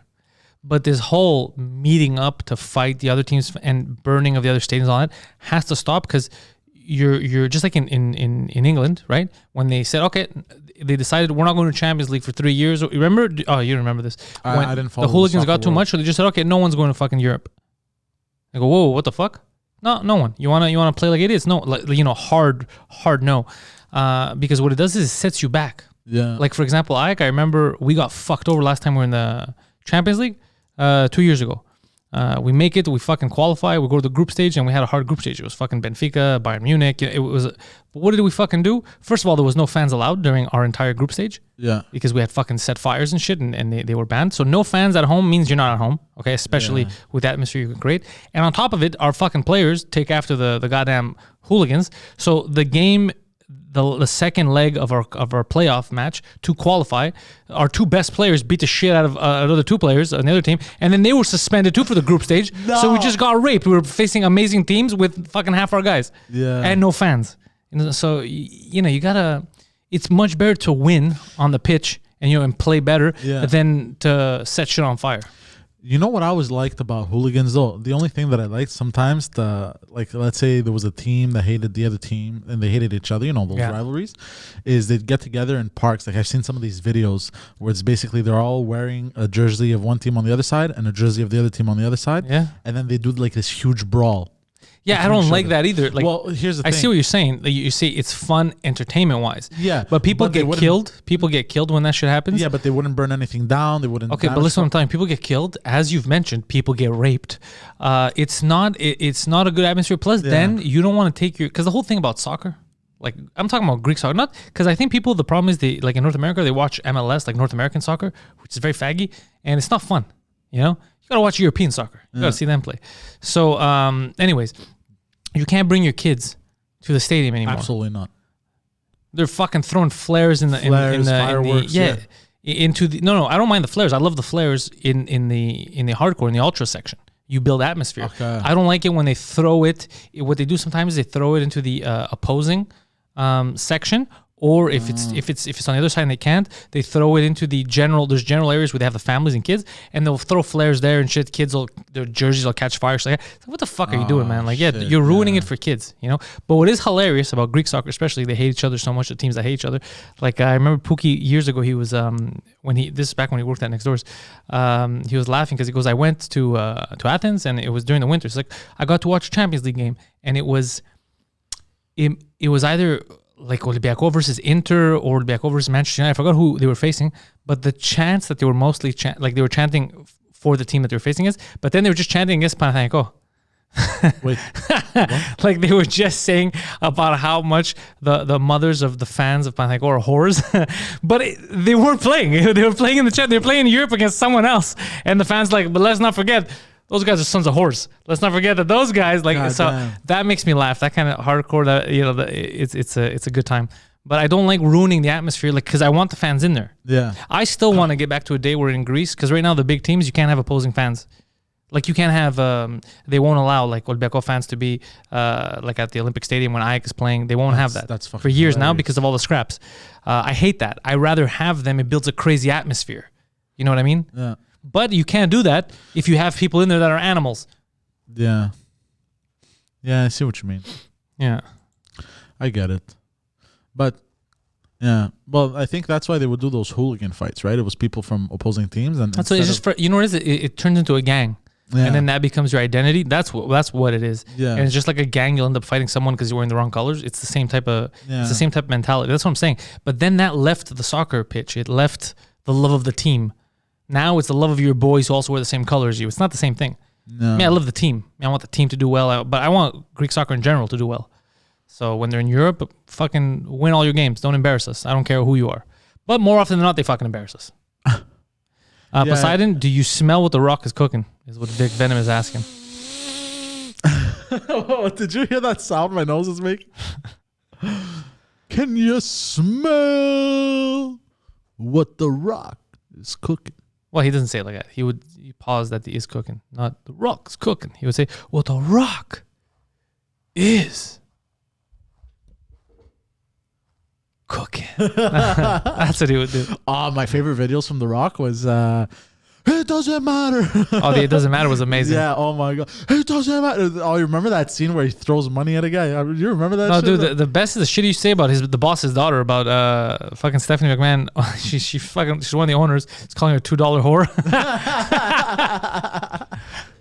But this whole meeting up to fight the other teams and burning of the other stadiums and all that has to stop because you're just like in England, right? When they said, okay, they decided we're not going to Champions League for 3 years. Remember? Oh, you remember this. When I didn't follow the hooligans the got too soccer much, so they just said, okay, no one's going to fucking Europe. I go, whoa, what the fuck? No one. You wanna play like idiots? No, like hard no. Because what it does is it sets you back. Yeah. Like for example, AEK, I remember we got fucked over last time we were in the Champions League 2 years ago. We make it, we fucking qualify, we go to the group stage, and we had a hard group stage. It was fucking Benfica, Bayern Munich. It was. But what did we fucking do? First of all, there was no fans allowed during our entire group stage. Yeah. Because we had fucking set fires and shit, and they were banned. So no fans at home means you're not at home, okay? Especially with the atmosphere you can create. And on top of it, our fucking players take after the goddamn hooligans. So the game, the second leg of our playoff match to qualify, our two best players beat the shit out of another two players on the other team, and then they were suspended too for the group stage. No. So we just got raped. We were facing amazing teams with fucking half our guys. Yeah. And no fans. So you gotta. It's much better to win on the pitch and and play better Yeah. than to set shit on fire. You know what I always liked about hooligans though? The only thing that I liked sometimes, let's say there was a team that hated the other team and they hated each other, you know, those Yeah. rivalries, is they'd get together in parks. Like I've seen some of these videos where it's basically they're all wearing a jersey of one team on the other side and a jersey of the other team on the other side. Yeah. And then they do like this huge brawl. Yeah, I between don't each like other. that either. Like, Well, here's the I thing. see what you're saying. Like, you see, it's fun entertainment wise. Yeah, But people they get wouldn't- killed. People get killed when that shit happens. Yeah, but they wouldn't burn anything down. They wouldn't. Okay, but damage listen, what I'm telling you, people get killed. As you've mentioned, people get raped. It's not a good atmosphere. Plus, then you don't want to take because the whole thing about soccer, like I'm talking about Greek soccer, not because I think people. The problem is they like in North America they watch MLS, like North American soccer, which is very faggy, and it's not fun. You know, you gotta watch European soccer. You gotta see them play. So, anyways, you can't bring your kids to the stadium anymore. Absolutely not. They're fucking throwing flares in the Fireworks, into the no. I don't mind the flares. I love the flares in the hardcore in the ultra section. You build atmosphere. Okay. I don't like it when they throw it. What they do sometimes is they throw it into the opposing section, or if it's on the other side and they can't, they throw it into the general. There's general areas where they have the families and kids, and they'll throw flares there and shit. Their jerseys will catch fire. So what the fuck are you doing, man? Like, shit, you're ruining it for kids, you know. But what is hilarious about Greek soccer, especially, they hate each other so much. The teams that hate each other. Like I remember Pookie years ago. He was this is back when he worked at Next Doors. He was laughing because he goes, I went to Athens and it was during the winter. It's like I got to watch a Champions League game and it was either like Olympiacos versus Inter or Olympiacos versus Manchester United. I forgot who they were facing, but the chants that they were mostly they were chanting for the team that they were facing is, but then they were just chanting against Panathinaikos. Wait, Like they were just saying about how much the mothers of the fans of Pantelis are whores, but they weren't playing. They were playing in the chat. They were playing in Europe against someone else, and the fans like, but let's not forget those guys are sons of whores. Let's not forget that those guys like. God so damn. that makes me laugh. That kind of hardcore. That it's a good time. But I don't like ruining the atmosphere, like because I want the fans in there. yeah. I still want to get back to a day where in Greece, because right now the big teams you can't have opposing fans. Like you can't have, they won't allow like Olympiacos fans to be like at the Olympic Stadium when Ajax is playing. They won't have that That's fucking for years now hilarious. because of all the scraps. I hate that. I rather have them. It builds a crazy atmosphere. You know what I mean? Yeah. But you can't do that if you have people in there that are animals. Yeah. Yeah, I see what you mean. Yeah. I get it. But yeah, well, I think that's why they would do those hooligan fights, right? It was people from opposing teams, and That's what it's just for. You know what it is? It turns into a gang. Yeah. And then that becomes your identity. That's what it is. Yeah. And it's just like a gang. You'll end up fighting someone because you're wearing the wrong colors. It's the same type of. Yeah. It's the same type of mentality. That's what I'm saying. But then that left the soccer pitch. It left the love of the team. Now it's the love of your boys who also wear the same color as you. It's not the same thing. No. I mean, I love the team. I want the team to do well, but I want Greek soccer in general to do well. So when they're in Europe, fucking win all your games. Don't embarrass us. I don't care who you are. But more often than not, they fucking embarrass us. Poseidon, do you smell what The Rock is cooking? Is what Vic Venom is asking. Did you hear that sound my nose is making? Can you smell what The Rock is cooking? Well, he doesn't say it like that. He pause that he is cooking, not The Rock's cooking. He would say, "Well, The Rock is cooking." That's what he would do. My favorite videos from The Rock was it doesn't matter. Oh, the It Doesn't Matter was amazing. Yeah, oh my god. It doesn't matter. Oh, you remember that scene where he throws money at a guy? You remember that No, shit? dude, the best is the shit you say about the boss's daughter, about fucking Stephanie McMahon. She's one of the owners. It's calling her $2 whore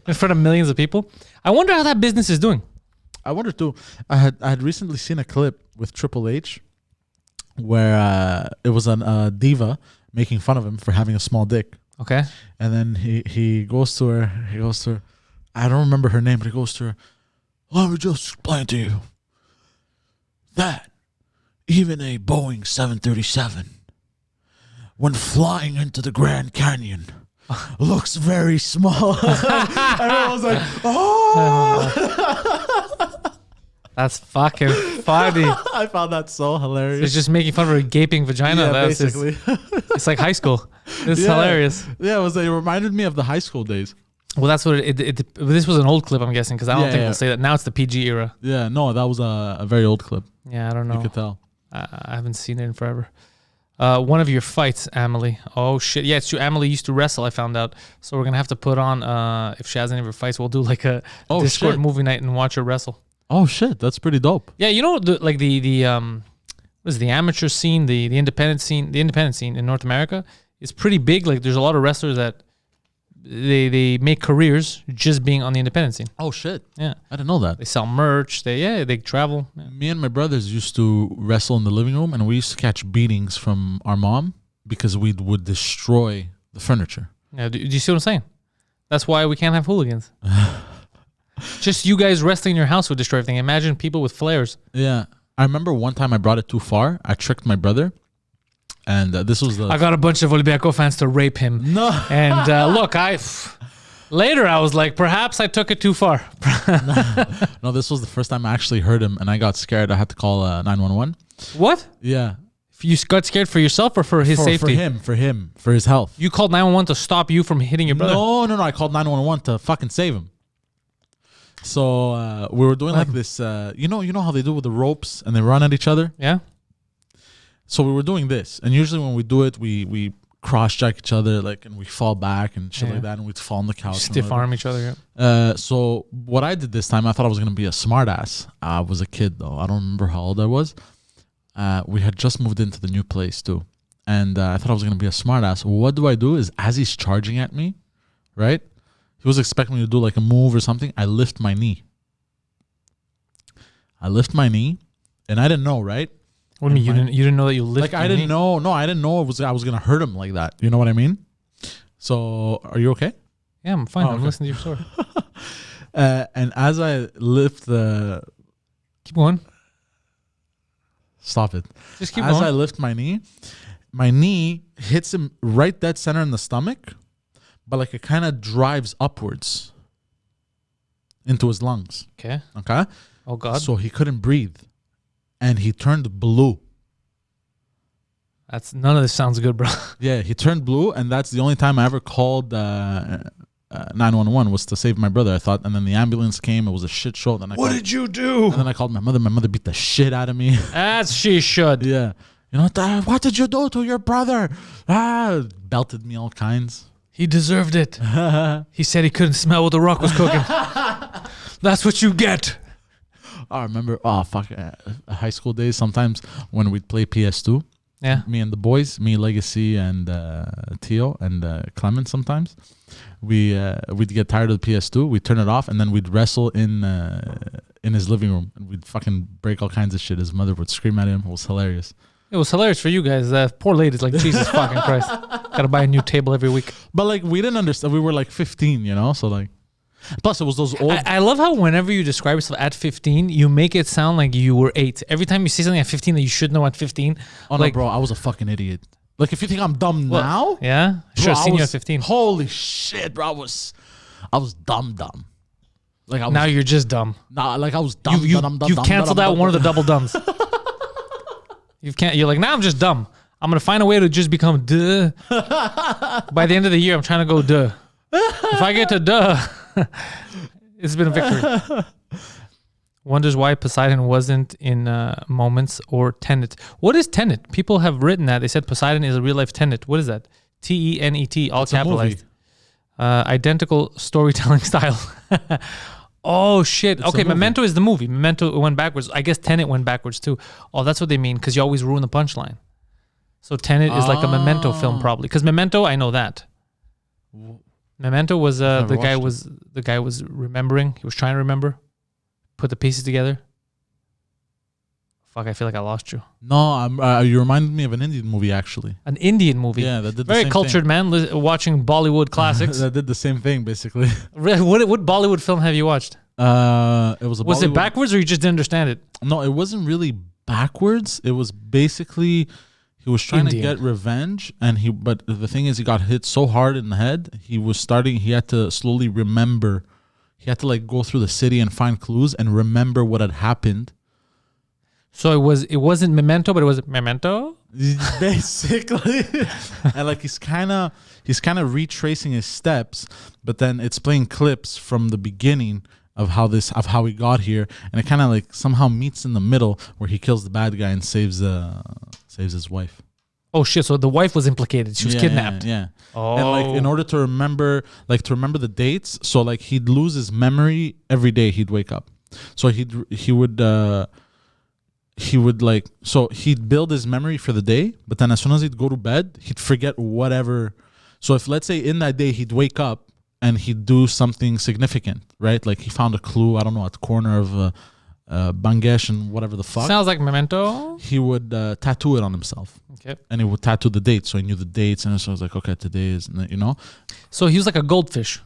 in front of millions of people. I wonder how that business is doing. I wonder too. I had recently seen a clip with Triple H where it was a diva making fun of him for having a small dick. Okay. And then he goes to her. I don't remember her name, but he goes to her. Let me just explain to you that even a Boeing 737, when flying into the Grand Canyon, looks very small. Everyone was like, "Oh!" That's fucking funny. I found that so hilarious. It's just making fun of her gaping vagina. Yeah, That's basically. It's like high school. It's Yeah. hilarious. Yeah, it reminded me of the high school days. Well, that's what this was an old clip, I'm guessing, because I don't Yeah, think yeah. they'll say that. Now it's the PG era. Yeah, no, that was a very old clip. Yeah, I don't You know. could tell. I haven't seen it in forever. One of your fights, Amelie. Oh shit! Yeah, it's true. Amelie used to wrestle. I found out. So we're gonna have to put on. If she has any of her fights, we'll do like a Discord shit. movie night and watch her wrestle. Oh shit, that's pretty dope. Yeah, you know, the what is it, the amateur scene, the independent scene in North America is pretty big. Like, there's a lot of wrestlers that they make careers just being on the independent scene. Oh shit. Yeah, I didn't know that. they sell merch. They travel. Yeah. Me and my brothers used to wrestle in the living room, and we used to catch beatings from our mom because we would destroy the furniture. Yeah, do you see what I'm saying? That's why we can't have hooligans. Just you guys wrestling in your house would destroy everything. Imagine people with flares. Yeah. I remember one time I brought it too far. I tricked my brother, and this was the... I got a bunch of Olympiaco fans to rape him. No. And look, later I was like, perhaps I took it too far. No, this was the first time I actually heard him, and I got scared. I had to call 911. What? Yeah. You got scared for yourself or for his safety? For him, for his health. You called 911 to stop you from hitting your brother? No. I called 911 to fucking save him. So we were doing like this, you know how they do with the ropes and they run at each other? Yeah. So we were doing this, and usually when we do it, we cross-check each other, like, and we fall back and shit like that, and we'd fall on the couch. Stiff arm each other. Yeah. So what I did this time, I thought I was gonna be a smartass. I was a kid though. I don't remember how old I was. We had just moved into the new place too, and I thought I was gonna be a smartass. What do is, as he's charging at me, right? He was expecting me to do like a move or something. I lift my knee, and I didn't know, right? What do you mean? You didn't know that you lifted? Like, I didn't know. No, I didn't know I was gonna hurt him like that. You know what I mean? So, are you okay? Yeah, I'm fine. Oh, I'm okay. listening to your story. And as I lift the... Keep going. Stop it. Just keep As going. I lift my knee hits him right dead center in the stomach, but like it kind of drives upwards into his lungs. Okay. Okay? Oh, God. So he couldn't breathe. And he turned blue. None of this sounds good, bro. Yeah, he turned blue, and that's the only time I ever called 911 was to save my brother, I thought. And then the ambulance came. It was a shit show. Then What did you do? And then I called my mother. My mother beat the shit out of me. As she should. Yeah. You know, Dad, what did you do to your brother? Belted me all kinds. He deserved it. He said he couldn't smell what the Rock was cooking. That's what you get. I remember, high school days, sometimes when we'd play PS2, Yeah. me and the boys, me, Legacy, and Tio, and Clement sometimes, we'd get tired of the PS2, we'd turn it off, and then we'd wrestle in his living room, and we'd fucking break all kinds of shit. His mother would scream at him. It was hilarious. It was hilarious for you guys. Poor ladies, like, Jesus fucking Christ. Gotta buy a new table every week. But, like, we didn't understand. We were, like, 15, you know? So, like... Plus, it was those old... I love how whenever you describe yourself at 15, you make it sound like you were 8. Every time you say something at 15 that you should know at 15. Oh, like, no, bro. I was a fucking idiot. Like, if you think I'm dumb now... Yeah? I should have seen you at 15. Holy shit, bro. I was dumb. Like, Now you're just dumb. Nah, like, I was dumb. You've canceled out one of the double dumbs. You're like, nah, I'm just dumb. I'm going to find a way to just become duh. By the end of the year, I'm trying to go duh. If I get to duh... It's been a victory. Wonders why Poseidon wasn't in Moments or Tenet. What is Tenet? People have written that. They said Poseidon is a real life Tenet. What is that? Tenet, all It's a capitalized. movie. Identical storytelling style. Oh, shit. It's a Okay, movie. Memento is the movie. Memento went backwards. I guess Tenet went backwards too. Oh, that's what they mean, because you always ruin the punchline. So Tenet is like a Memento film, probably. Because Memento, I know that. Memento was Never the guy was remembering. He was trying to remember, put the pieces together. Fuck, I feel like I lost you. No, you reminded me of an Indian movie, actually. An Indian movie. Yeah, that did the Very same cultured man, watching Bollywood classics. That did the same thing, basically. What Bollywood film have you watched? It was a Was it Bollywood- backwards or you just didn't understand it? No, it wasn't really backwards. It was basically he was trying Indian. to get revenge, but the thing is, he got hit so hard in the head. He had to slowly remember. He had to like go through the city and find clues and remember what had happened. So it wasn't Memento, but it was Memento. Basically, and like he's kind of retracing his steps, but then it's playing clips from the beginning of how he got here, and it kind of like somehow meets in the middle where he kills the bad guy and saves his wife. Oh shit! So the wife was implicated. She was kidnapped. Yeah. Oh. And like in order to remember the dates, so like he'd lose his memory every day. He'd wake up, so he'd build his memory for the day, but then as soon as he'd go to bed, he'd forget whatever. So if let's say in that day he'd wake up and he'd do something significant, right? Like he found a clue, I don't know, at the corner of Bangladesh and whatever the fuck. Sounds like Memento. He would tattoo it on himself. Okay. And he would tattoo the date, so he knew the dates, and so I was like, okay, today is, you know. So he was like a goldfish.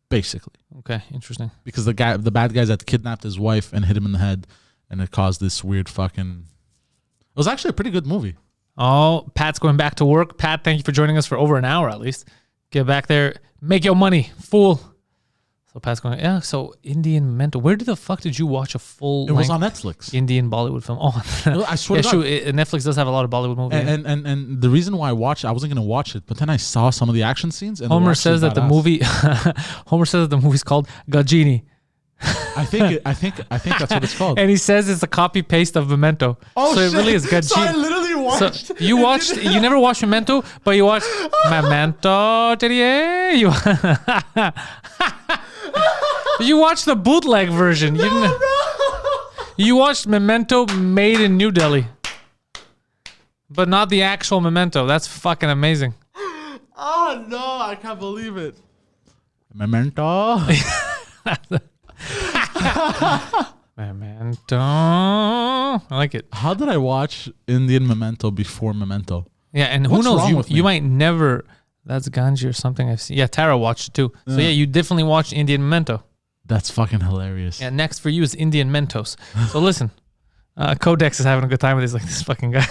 Basically. Okay, interesting. Because the bad guys had kidnapped his wife and hit him in the head, and it caused this weird fucking. It was actually a pretty good movie. Oh, Pat's going back to work. Pat, thank you for joining us for over an hour at least. Get back there, make your money, fool. So Pat's going, yeah, so Indian Memento. Where the fuck did you watch a full It was on Netflix. Indian Bollywood film? Oh, I swear to God. True. Netflix does have a lot of Bollywood movies. And the reason why I watched it, I wasn't going to watch it, but then I saw some of the action scenes. And Homer says that the movie, Homer says that the movie's called Gajini. I think that's what it's called. And he says it's a copy paste of Memento. Oh, so shit. it really is Gajini. So I literally watched. So you never watched Memento, but you watched Memento. You watched the bootleg version. You watched Memento made in New Delhi, but not the actual Memento. That's fucking amazing. Oh no, I can't believe it. Memento. Memento. I like it. How did I watch Indian Memento before Memento? Yeah, and What's who wrong knows? with me? You might never. That's Ganji or something I've seen. Yeah, Tara watched it too. So yeah, you definitely watched Indian Memento. That's fucking hilarious. Yeah, next for you is Indian Mentos. So listen, Codex is having a good time with this fucking guy.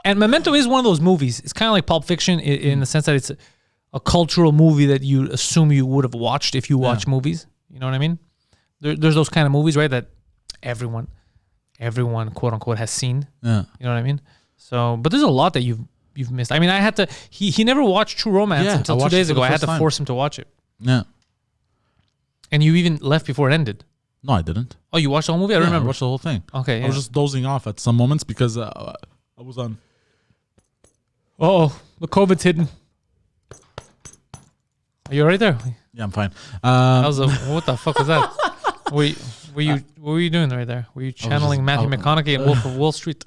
And Memento is one of those movies. It's kind of like Pulp Fiction in the sense that it's a cultural movie that you assume you would have watched if you watch movies. You know what I mean? There's those kind of movies, right, that everyone quote unquote has seen. Yeah. You know what I mean? So, but there's a lot that you've missed. I mean, I had to. He never watched True Romance until 2 days ago. I had to force him to watch it. Yeah. And you even left before it ended. No, I didn't. Oh, you watched the whole movie? I don't remember. I watched the whole thing. Okay, I was just dozing off at some moments because I was on. Oh, the COVID's hidden. Are you right there? Yeah, I'm fine. That was what the fuck was that? What were you doing right there? Were you channeling Matthew McConaughey in Wolf of Wall Street?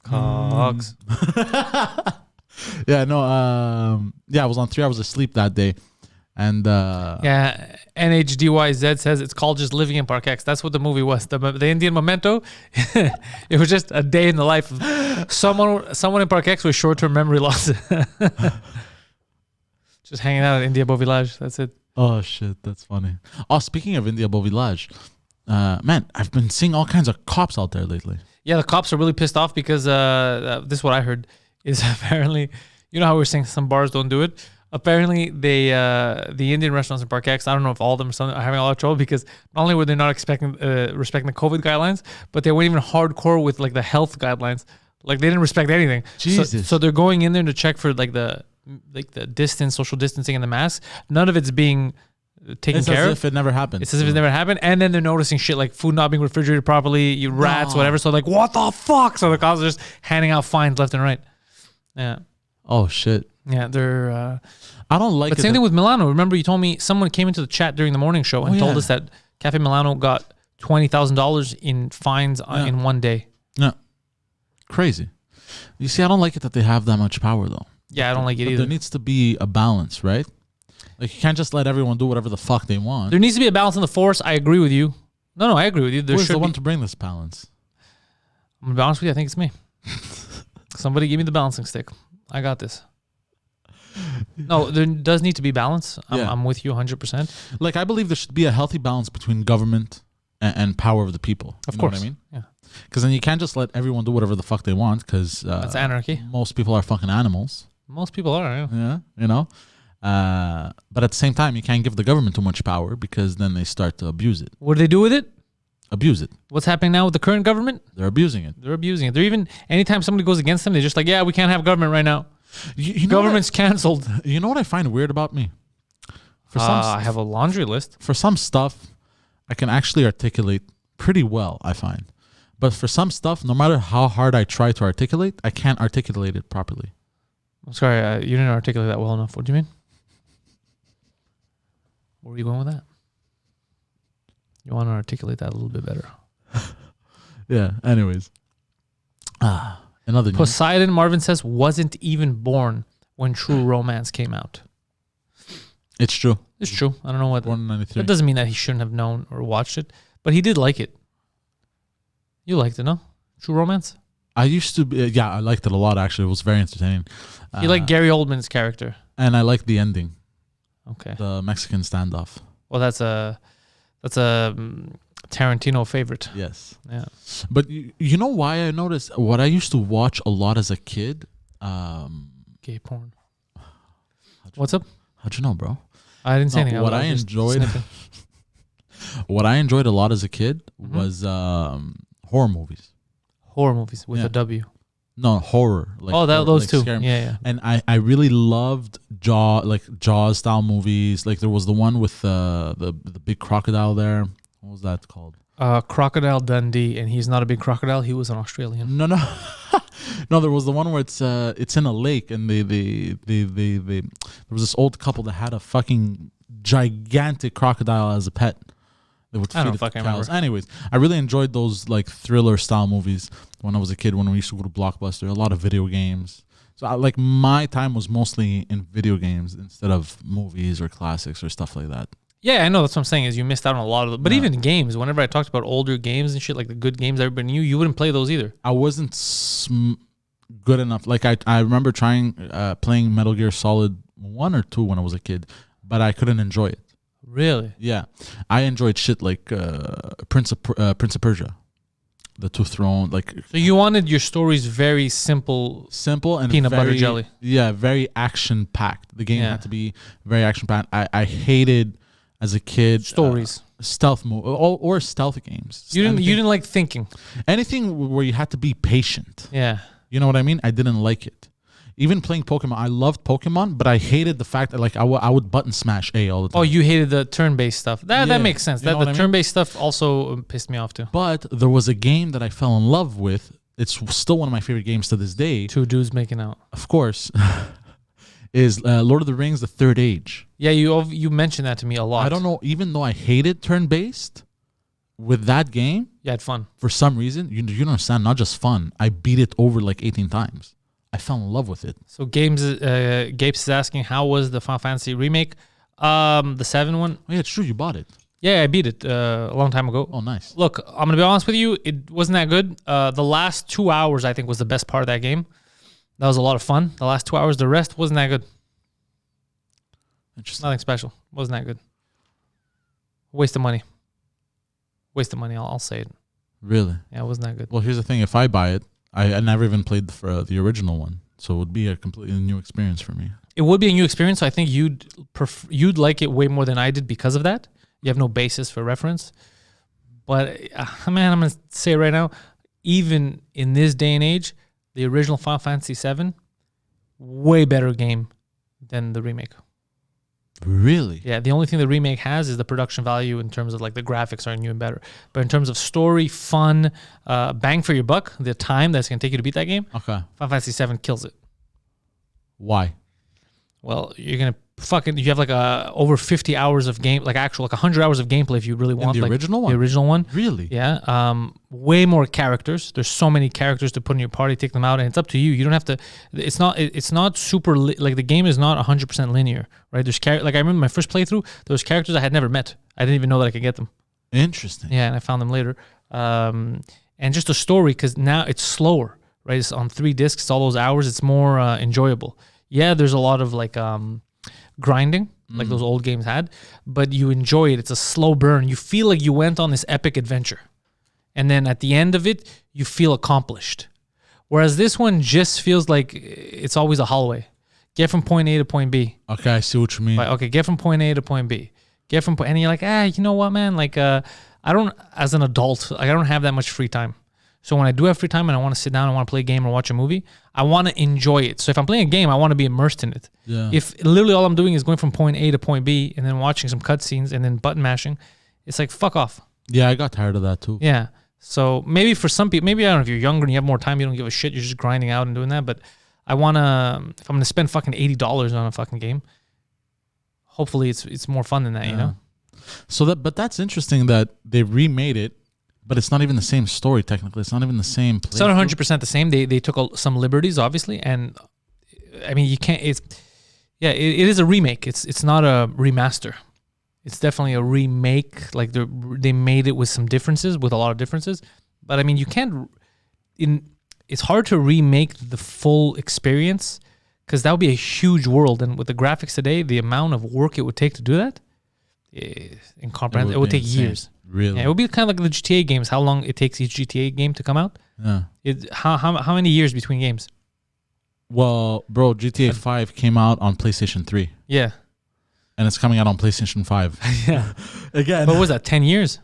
Cogs. Yeah, no. I was on 3 hours of sleep that day, and Yeah, NHDYZ says it's called just living in Park X. That's what the movie was. The Indian Memento. It was just a day in the life of someone in Park X with short-term memory loss. Just hanging out at India Beau Village. That's it. oh shit, that's funny. Oh, speaking of India Beau Village, man, I've been seeing all kinds of cops out there lately. Yeah, the cops are really pissed off because this is what I heard is apparently, you know how we were saying some bars don't do it? Apparently, the Indian restaurants in Park X, I don't know if all of them are having a lot of trouble because not only were they not respecting the COVID guidelines, but they went even hardcore with like the health guidelines. Like they didn't respect anything. Jesus. So they're going in there to check for like the distance, social distancing, and the mask. None of it's being taken It's care as of. if it never happened. It's as if it never happened. And then they're noticing shit like food not being refrigerated properly, rats, whatever. So like, what the fuck? So the cops are just handing out fines left and right. Yeah. Oh shit. Yeah, they're. I don't like But it. same thing with Milano. Remember, you told me someone came into the chat during the morning show and told us that Cafe Milano got $20,000 in fines in one day. Yeah. Crazy. You see, I don't like it that they have that much power though. Yeah, I don't like it But either. there needs to be a balance, right? Like you can't just let everyone do whatever the fuck they want. There needs to be a balance in the force. I agree with you. No, I agree with you. There Who's should the be. one to bring this balance? I'm gonna be honest with you. I think it's me. Somebody give me the balancing stick. I got this. No, there does need to be balance. I'm with you 100%. Like I believe there should be a healthy balance between government and power of the people. Of You know course. what I mean? Yeah. Because then you can't just let everyone do whatever the fuck they want. Because That's anarchy. most people are fucking animals. Most people are. Yeah. Yeah, you know. But at the same time, you can't give the government too much power because then they start to abuse it. What do they do with it? Abuse it. What's happening now with the current government? They're abusing it. They're abusing it. They're even anytime somebody goes against them, they're just like, yeah, we can't have government right now. You know Government's canceled. You know what I find weird about me? I have a laundry list. For some stuff, I can actually articulate pretty well, I find. But for some stuff, no matter how hard I try to articulate, I can't articulate it properly. I'm sorry, you didn't articulate that well enough. What do you mean? Where are you going with that? You want to articulate that a little bit better. Yeah. Anyways. Another news. Poseidon, Marvin says, wasn't even born when True Romance came out. It's true. It's true. I don't know what. Born in 93. That doesn't mean that he shouldn't have known or watched it, but he did like it. You liked it, no? True Romance? I used to be, I liked it a lot, actually. It was very entertaining. You like Gary Oldman's character? And I liked the ending. Okay. The Mexican standoff. Well, that's a Tarantino favorite. Yes. Yeah. But you know why I noticed? What I used to watch a lot as a kid. Gay porn. What's up? How'd you know, bro? I didn't say anything. What I enjoyed, what I enjoyed a lot as a kid was horror movies. Horror movies with a W. No, horror. Like those like two. scary. Yeah. And I really loved Jaws style movies. Like there was the one with the big crocodile there. What was that called? Crocodile Dundee, and he's not a big crocodile. He was an Australian. No. No, there was the one where it's in a lake, and there was this old couple that had a fucking gigantic crocodile as a pet. They would feed it to cows. Anyways, I really enjoyed those like thriller style movies when I was a kid. When we used to go to Blockbuster, a lot of video games. So my time was mostly in video games instead of movies or classics or stuff like that. Yeah, I know. That's what I'm saying is you missed out on a lot of them. But even games, whenever I talked about older games and shit, like the good games everybody knew, you wouldn't play those either. I wasn't good enough. Like I remember trying playing Metal Gear Solid 1 or 2 when I was a kid, but I couldn't enjoy it. Really? Yeah. I enjoyed shit like Prince of Persia. The Two Thrones. So you wanted your stories very simple and peanut butter jelly. Yeah, very action-packed. The game had to be very action-packed. I hated... As a kid, stories, stealth or stealth games. You didn't like thinking. Anything where you had to be patient. Yeah, you know what I mean. I didn't like it. Even playing Pokemon, I loved Pokemon, but I hated the fact that like I would button smash A all the time. Oh, you hated the turn-based stuff. That makes sense. That the turn-based stuff also pissed me off too. But there was a game that I fell in love with. It's still one of my favorite games to this day. Two dudes making out. Of course. Is Lord of the Rings: The Third Age. Yeah, you mentioned that to me a lot. I don't know, even though I hated turn-based, with that game, you had fun. For some reason, you don't understand, not just fun, I beat it over like 18 times. I fell in love with it. So Gapes is asking, how was the Final Fantasy remake? The 7 one? Oh, yeah, it's true, you bought it. Yeah, I beat it a long time ago. Oh, nice. Look, I'm going to be honest with you, it wasn't that good. The last 2 hours, I think, was the best part of that game. That was a lot of fun. The last 2 hours, the rest wasn't that good. Interesting. Nothing special. Wasn't that good. Waste of money. Waste of money. I'll say it. Really? Yeah, it wasn't that good. Well, here's the thing. If I buy it, I never even played the original one, so it would be a completely new experience for me. It would be a new experience. So I think you'd like it way more than I did because of that. You have no basis for reference. But man, I'm gonna say it right now. Even in this day and age, the original Final Fantasy VII, way better game than the remake. Really? Yeah, the only thing the remake has is the production value in terms of like the graphics are new and better. But in terms of story, fun, bang for your buck, the time that's going to take you to beat that game, okay, Final Fantasy VII kills it. Why? Well, you're going to you have like over 50 hours of game, like 100 hours of gameplay if you really want. The original one? The original one. Really? Yeah. Way more characters. There's so many characters to put in your party, take them out, and it's up to you. You don't have to, it's not super, like the game is not 100% linear, right? There's like I remember my first playthrough, there was characters I had never met. I didn't even know that I could get them. Interesting. Yeah, and I found them later. And just the story, because now it's slower, right? It's on 3 discs, all those hours, it's more enjoyable. Yeah, there's a lot of like, grinding like those old games had, but you enjoy it. It's a slow burn. You feel like you went on this epic adventure, and then at the end of it you feel accomplished, whereas this one just feels like it's always a hallway. Get from point A to point B. Okay, I see what you mean. Like, okay, get from point A to point B. Get from point, and you're like, you know what, man, like I don't, as an adult, like, I don't have that much free time. So when I do have free time and I want to sit down and want to play a game or watch a movie, I want to enjoy it. So if I'm playing a game, I want to be immersed in it. Yeah. If literally all I'm doing is going from point A to point B and then watching some cutscenes and then button mashing, it's like, fuck off. Yeah, I got tired of that too. Yeah. So maybe for some people, maybe I don't know if you're younger and you have more time, you don't give a shit. You're just grinding out and doing that. But I wanna, if I'm gonna spend fucking $80 on a fucking game, hopefully it's more fun than that, you know. So that's interesting that they remade it, but it's not even the same story technically. It's not even the same. It's not 100% the same. They took some liberties, obviously, and I mean you can't. It is a remake. It's not a remaster. It's definitely a remake. Like they made it with some differences, with a lot of differences. But I mean, you can't. It's hard to remake the full experience because that would be a huge world, and with the graphics today, the amount of work it would take to do that, incomprehensible. It would take years. Really? Yeah, it would be kind of like the GTA games. How long it takes each GTA game to come out? Yeah. How many years between games? Well, bro, GTA 5 came out on PlayStation 3. Yeah. And it's coming out on PlayStation 5. Yeah. Again. What was that, 10 years?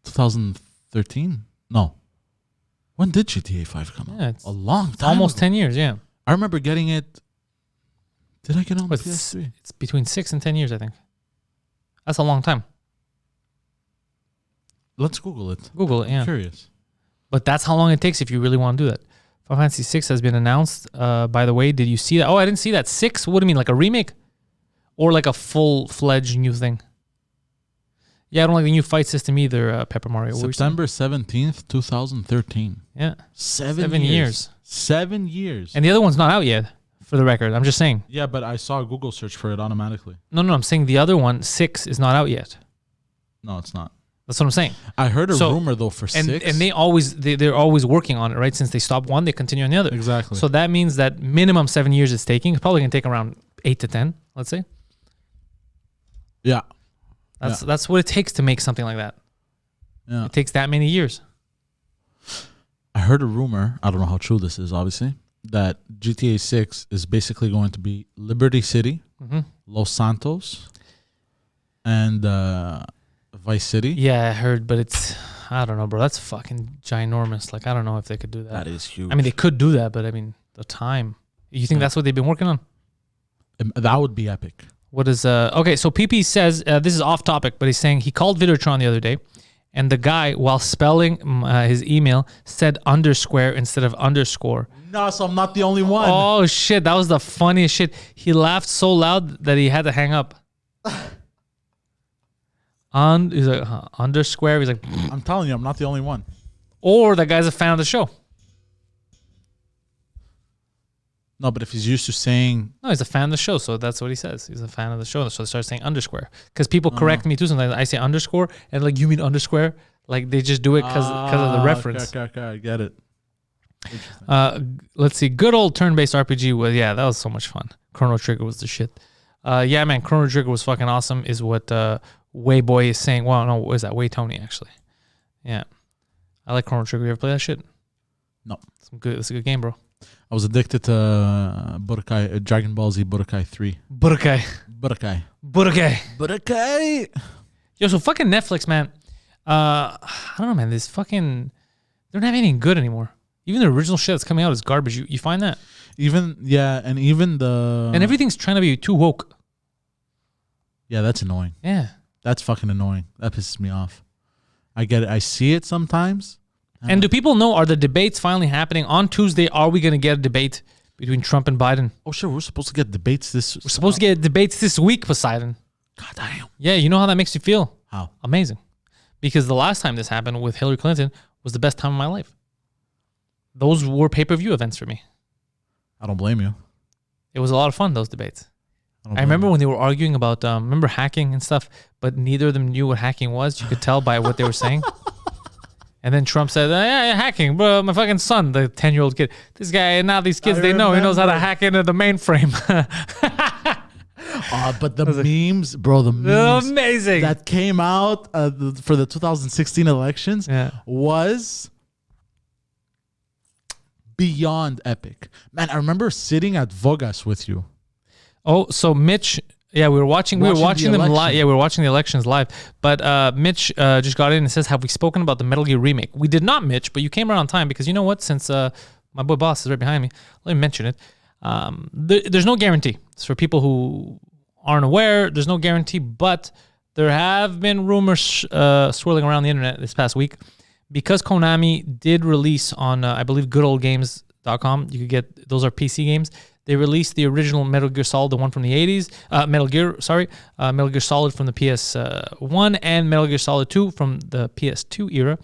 2013? No. When did GTA 5 come out? Yeah, it's a long time almost ago. 10 years, yeah. I remember getting it. Did I get it on PS3? It's between 6 and 10 years, I think. That's a long time. Let's Google it. Google it, yeah. I'm curious. But that's how long it takes if you really want to do that. Final Fantasy 6 has been announced. By the way, did you see that? Oh, I didn't see that. 6? What do you mean, like a remake? Or like a full-fledged new thing? Yeah, I don't like the new fight system either, Pepper Mario. September 17th, 2013. Yeah. 7 years. 7 years. And the other one's not out yet, for the record. I'm just saying. Yeah, but I saw a Google search for it automatically. No, I'm saying the other one, 6, is not out yet. No, it's not. That's what I'm saying. I heard a rumor, though, for 6. And they're always working on it, right? Since they stopped one, they continue on the other. Exactly. So that means that minimum 7 years it's taking. It's probably going to take around 8 to 10, let's say. Yeah. That's what it takes to make something like that. Yeah. It takes that many years. I heard a rumor, I don't know how true this is, obviously, that GTA 6 is basically going to be Liberty City, Los Santos, and Vice City. Yeah, I heard, but I don't know, bro. That's fucking ginormous. Like, I don't know if they could do that. That is huge. I mean, they could do that, but I mean, the time. You think that's what they've been working on? That would be epic. What is okay? So PP says this is off topic, but he's saying he called Videotron the other day, and the guy, while spelling his email, said underscore instead of underscore. No, so I'm not the only one. Oh shit, that was the funniest shit. He laughed so loud that he had to hang up. He's like underscore. He's like, I'm telling you, I'm not the only one. or that guy's a fan of the show. No, but if he's used to saying... No, he's a fan of the show, so that's what he says. He's a fan of the show, so they start saying underscore. Because people correct me too sometimes. I say underscore, and like, you mean underscore? Like, they just do it because of the reference. Okay, I get it. Let's see. Good old turn-based RPG was, yeah, that was so much fun. Chrono Trigger was the shit. Yeah, man, Chrono Trigger was fucking awesome, is what Wayboy is saying. Well, no, what is that? Way Tony, actually. Yeah. I like Chrono Trigger. You ever play that shit? No. It's a good game, bro. I was addicted to Budokai, Dragon Ball Z Budokai 3. Budokai. Yo, so fucking Netflix, man. I don't know, man. This fucking... They don't have anything good anymore. Even the original shit that's coming out is garbage. You find that? Even the... And everything's trying to be too woke. Yeah, that's annoying. Yeah. That's fucking annoying. That pisses me off. I get it. I see it sometimes. And do people know, are the debates finally happening? On Tuesday, are we going to get a debate between Trump and Biden? Oh, sure. We're supposed to get debates this... We're supposed to get debates this week, Poseidon. God damn. Yeah, you know how that makes you feel? How? Amazing. Because the last time this happened with Hillary Clinton was the best time of my life. Those were pay-per-view events for me. I don't blame you. It was a lot of fun, those debates. I remember when they were arguing about, remember hacking and stuff, but neither of them knew what hacking was. You could tell by what they were saying. And then Trump said, yeah, hacking, bro, my fucking son, the 10-year-old kid. This guy, now these kids, they know. He knows how to hack into the mainframe. But the memes, bro, the memes amazing that came out for the 2016 elections was beyond epic. Man, I remember sitting at Vogas with you. Oh, so Mitch... Yeah, we were watching them live. Yeah, we were watching the elections live. But Mitch just got in and says, have we spoken about the Metal Gear remake? We did not, Mitch, but you came around on time because you know what? Since my boy Boss is right behind me, let me mention it. There's no guarantee. It's for people who aren't aware. There's no guarantee, but there have been rumors swirling around the internet this past week because Konami did release on, I believe, goodoldgames.com, you could get, those are PC games. They released the original Metal Gear Solid, the one from the 80s. Metal Gear Solid from the PS1 and Metal Gear Solid 2 from the PS2 era.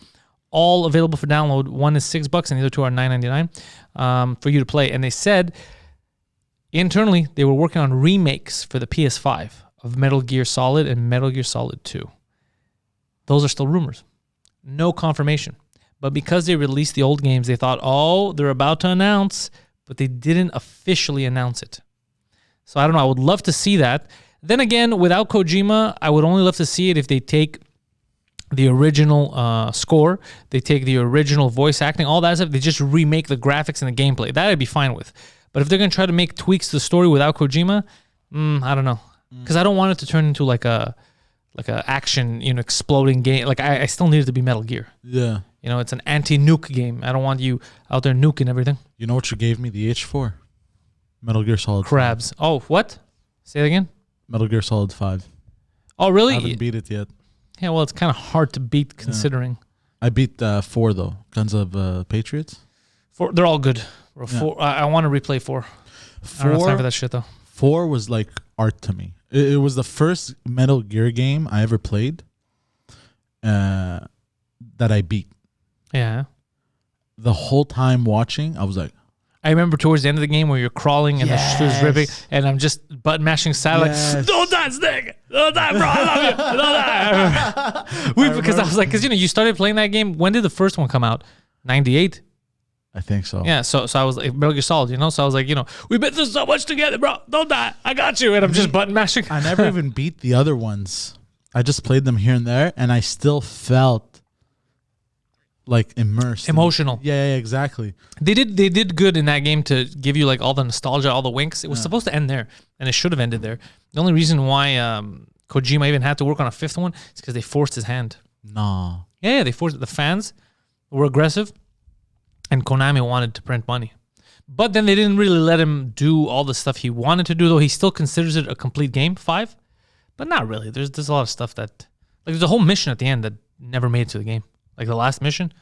All available for download. One is $6 and the other two are $9.99 for you to play. And they said internally they were working on remakes for the PS5 of Metal Gear Solid and Metal Gear Solid 2. Those are still rumors. No confirmation. But because they released the old games, they thought, oh, they're about to announce, but they didn't officially announce it. So I don't know. I would love to see that. Then again, without Kojima, I would only love to see it if they take the original score, they take the original voice acting, all that stuff, they just remake the graphics and the gameplay. That I'd be fine with. But if they're going to try to make tweaks to the story without Kojima, I don't know. Because I don't want it to turn into like a action, exploding game. Like I still need it to be Metal Gear. Yeah. It's an anti-nuke game. I don't want you out there nuking everything. You know what you gave me the itch for? Metal Gear Solid 5. Crabs. Oh, what? Say it again? Metal Gear Solid 5. Oh, really? I haven't beat it yet. Yeah, well, it's kind of hard to beat considering. I beat 4, though. Guns of Patriots. 4, they're all good. Or 4. I want to replay 4. 4. I don't have time for that shit, though. 4 was like art to me. It was the first Metal Gear game I ever played that I beat. Yeah. The whole time watching, I was like... I remember towards the end of the game where you're crawling and the shit's ripping, and I'm just button mashing silent. Like, don't die, Snake! Don't die, bro! I love you! Don't die! Because I was like, you started playing that game. When did the first one come out? 98? I think so. Yeah, so I was like, Metal Gear Solid, So I was like, we've been through so much together, bro. Don't die. I got you. And I'm just button mashing. I never even beat the other ones. I just played them here and there, and I still felt like immersed. Emotional. Yeah, exactly. They did good in that game to give you like all the nostalgia, all the winks. It was supposed to end there, and it should have ended there. The only reason why Kojima even had to work on a 5th one is because they forced his hand. Nah. Yeah, they forced it. The fans were aggressive, and Konami wanted to print money. But then they didn't really let him do all the stuff he wanted to do, though he still considers it a complete game, 5. But not really. There's a lot of stuff that... Like, there's a whole mission at the end that never made it to the game. Like the last mission,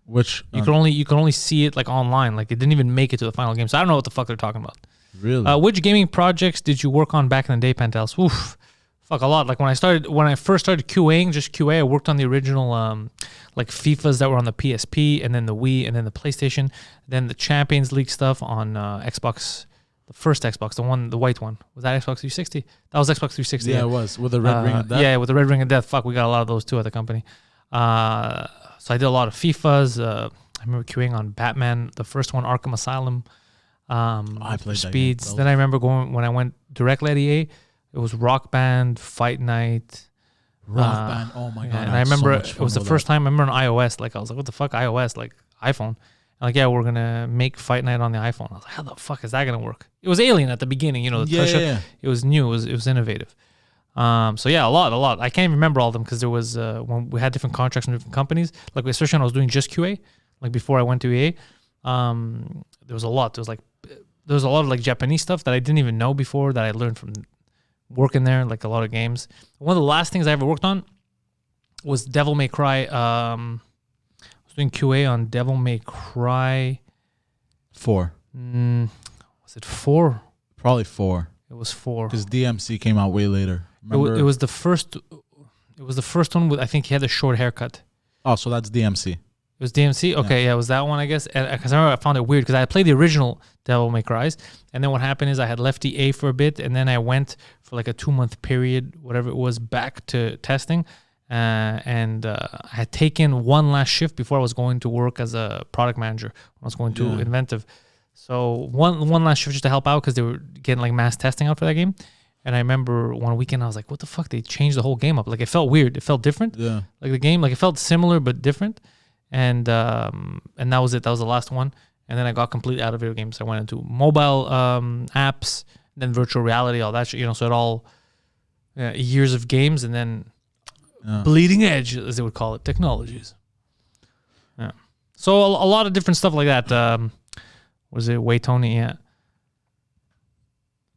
which you can only see it like online. Like it didn't even make it to the final game. So I don't know what the fuck they're talking about. Really? Which gaming projects did you work on back in the day, Pantelis? Oof, fuck a lot. Like when I first started QAing, just QA, I worked on the original like FIFAs that were on the PSP and then the Wii and then the PlayStation, then the Champions League stuff on Xbox. The first Xbox, the white one. Was that Xbox 360? That was Xbox 360. Yeah, it was with the red ring of death. Yeah, with the red ring of death. Fuck, we got a lot of those too at the company. So I did a lot of FIFAs. I remember queuing on Batman, the first one, Arkham Asylum. I played Speeds. That Then I remember going when I went directly at EA. It was Rock Band, Fight Night. Rock Band. Oh my god! And I remember it was the first time I remember on iOS. Like I was like, what the fuck, iOS? Like iPhone. And like, yeah, we're gonna make Fight Night on the iPhone. I was like, how the fuck is that gonna work? It was alien at the beginning, the touch. It was new. It was innovative. So yeah, a lot. I can't even remember all of them because there was when we had different contracts from different companies. Like especially when I was doing just QA, like before I went to EA, there was a lot. There was a lot of like Japanese stuff that I didn't even know before that I learned from working there. Like a lot of games. One of the last things I ever worked on was Devil May Cry. I was doing QA on Devil May Cry 4. Was it 4? Probably 4. It was 4 because DMC came out way later. It was the first. It was the first one with I think he had a short haircut. Oh, so that's DMC. It was DMC. Okay, yeah, it was that one I guess. Because I remember I found it weird because I played the original Devil May Cry's, and then what happened is I had left EA for a bit, and then I went for like a 2-month period, whatever it was, back to testing, and I had taken one last shift before I was going to work as a product manager. I was going to Inventive. So one last shift just to help out because they were getting like mass testing out for that game. And I remember one weekend I was like, what the fuck? They changed the whole game up. Like it felt weird. It felt different. Yeah. Like the game, like it felt similar but different. And that was it. That was the last one. And then I got completely out of video games. I went into mobile apps, then virtual reality, all that shit. So it all years of games and then bleeding edge, as they would call it, technologies. Yeah. So a lot of different stuff like that. Was it Way Tony? Yeah.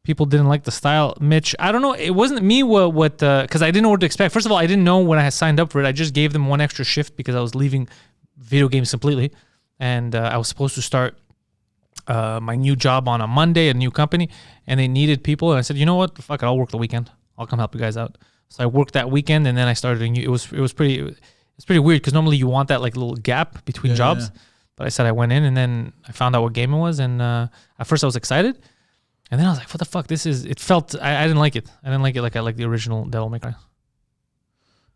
People didn't like the style. Mitch, I don't know. It wasn't me because I didn't know what to expect. First of all, I didn't know when I had signed up for it. I just gave them one extra shift because I was leaving video games completely. And I was supposed to start my new job on a Monday, a new company, and they needed people. And I said, you know what? Fuck it, I'll work the weekend. I'll come help you guys out. So I worked that weekend, and then I started a new. It was pretty weird because normally you want that like little gap between jobs. Yeah. But I said I went in, and then I found out what game it was, and at first I was excited, and then I was like, what the fuck? It felt I didn't like it. I didn't like it like I like the original Devil May Cry.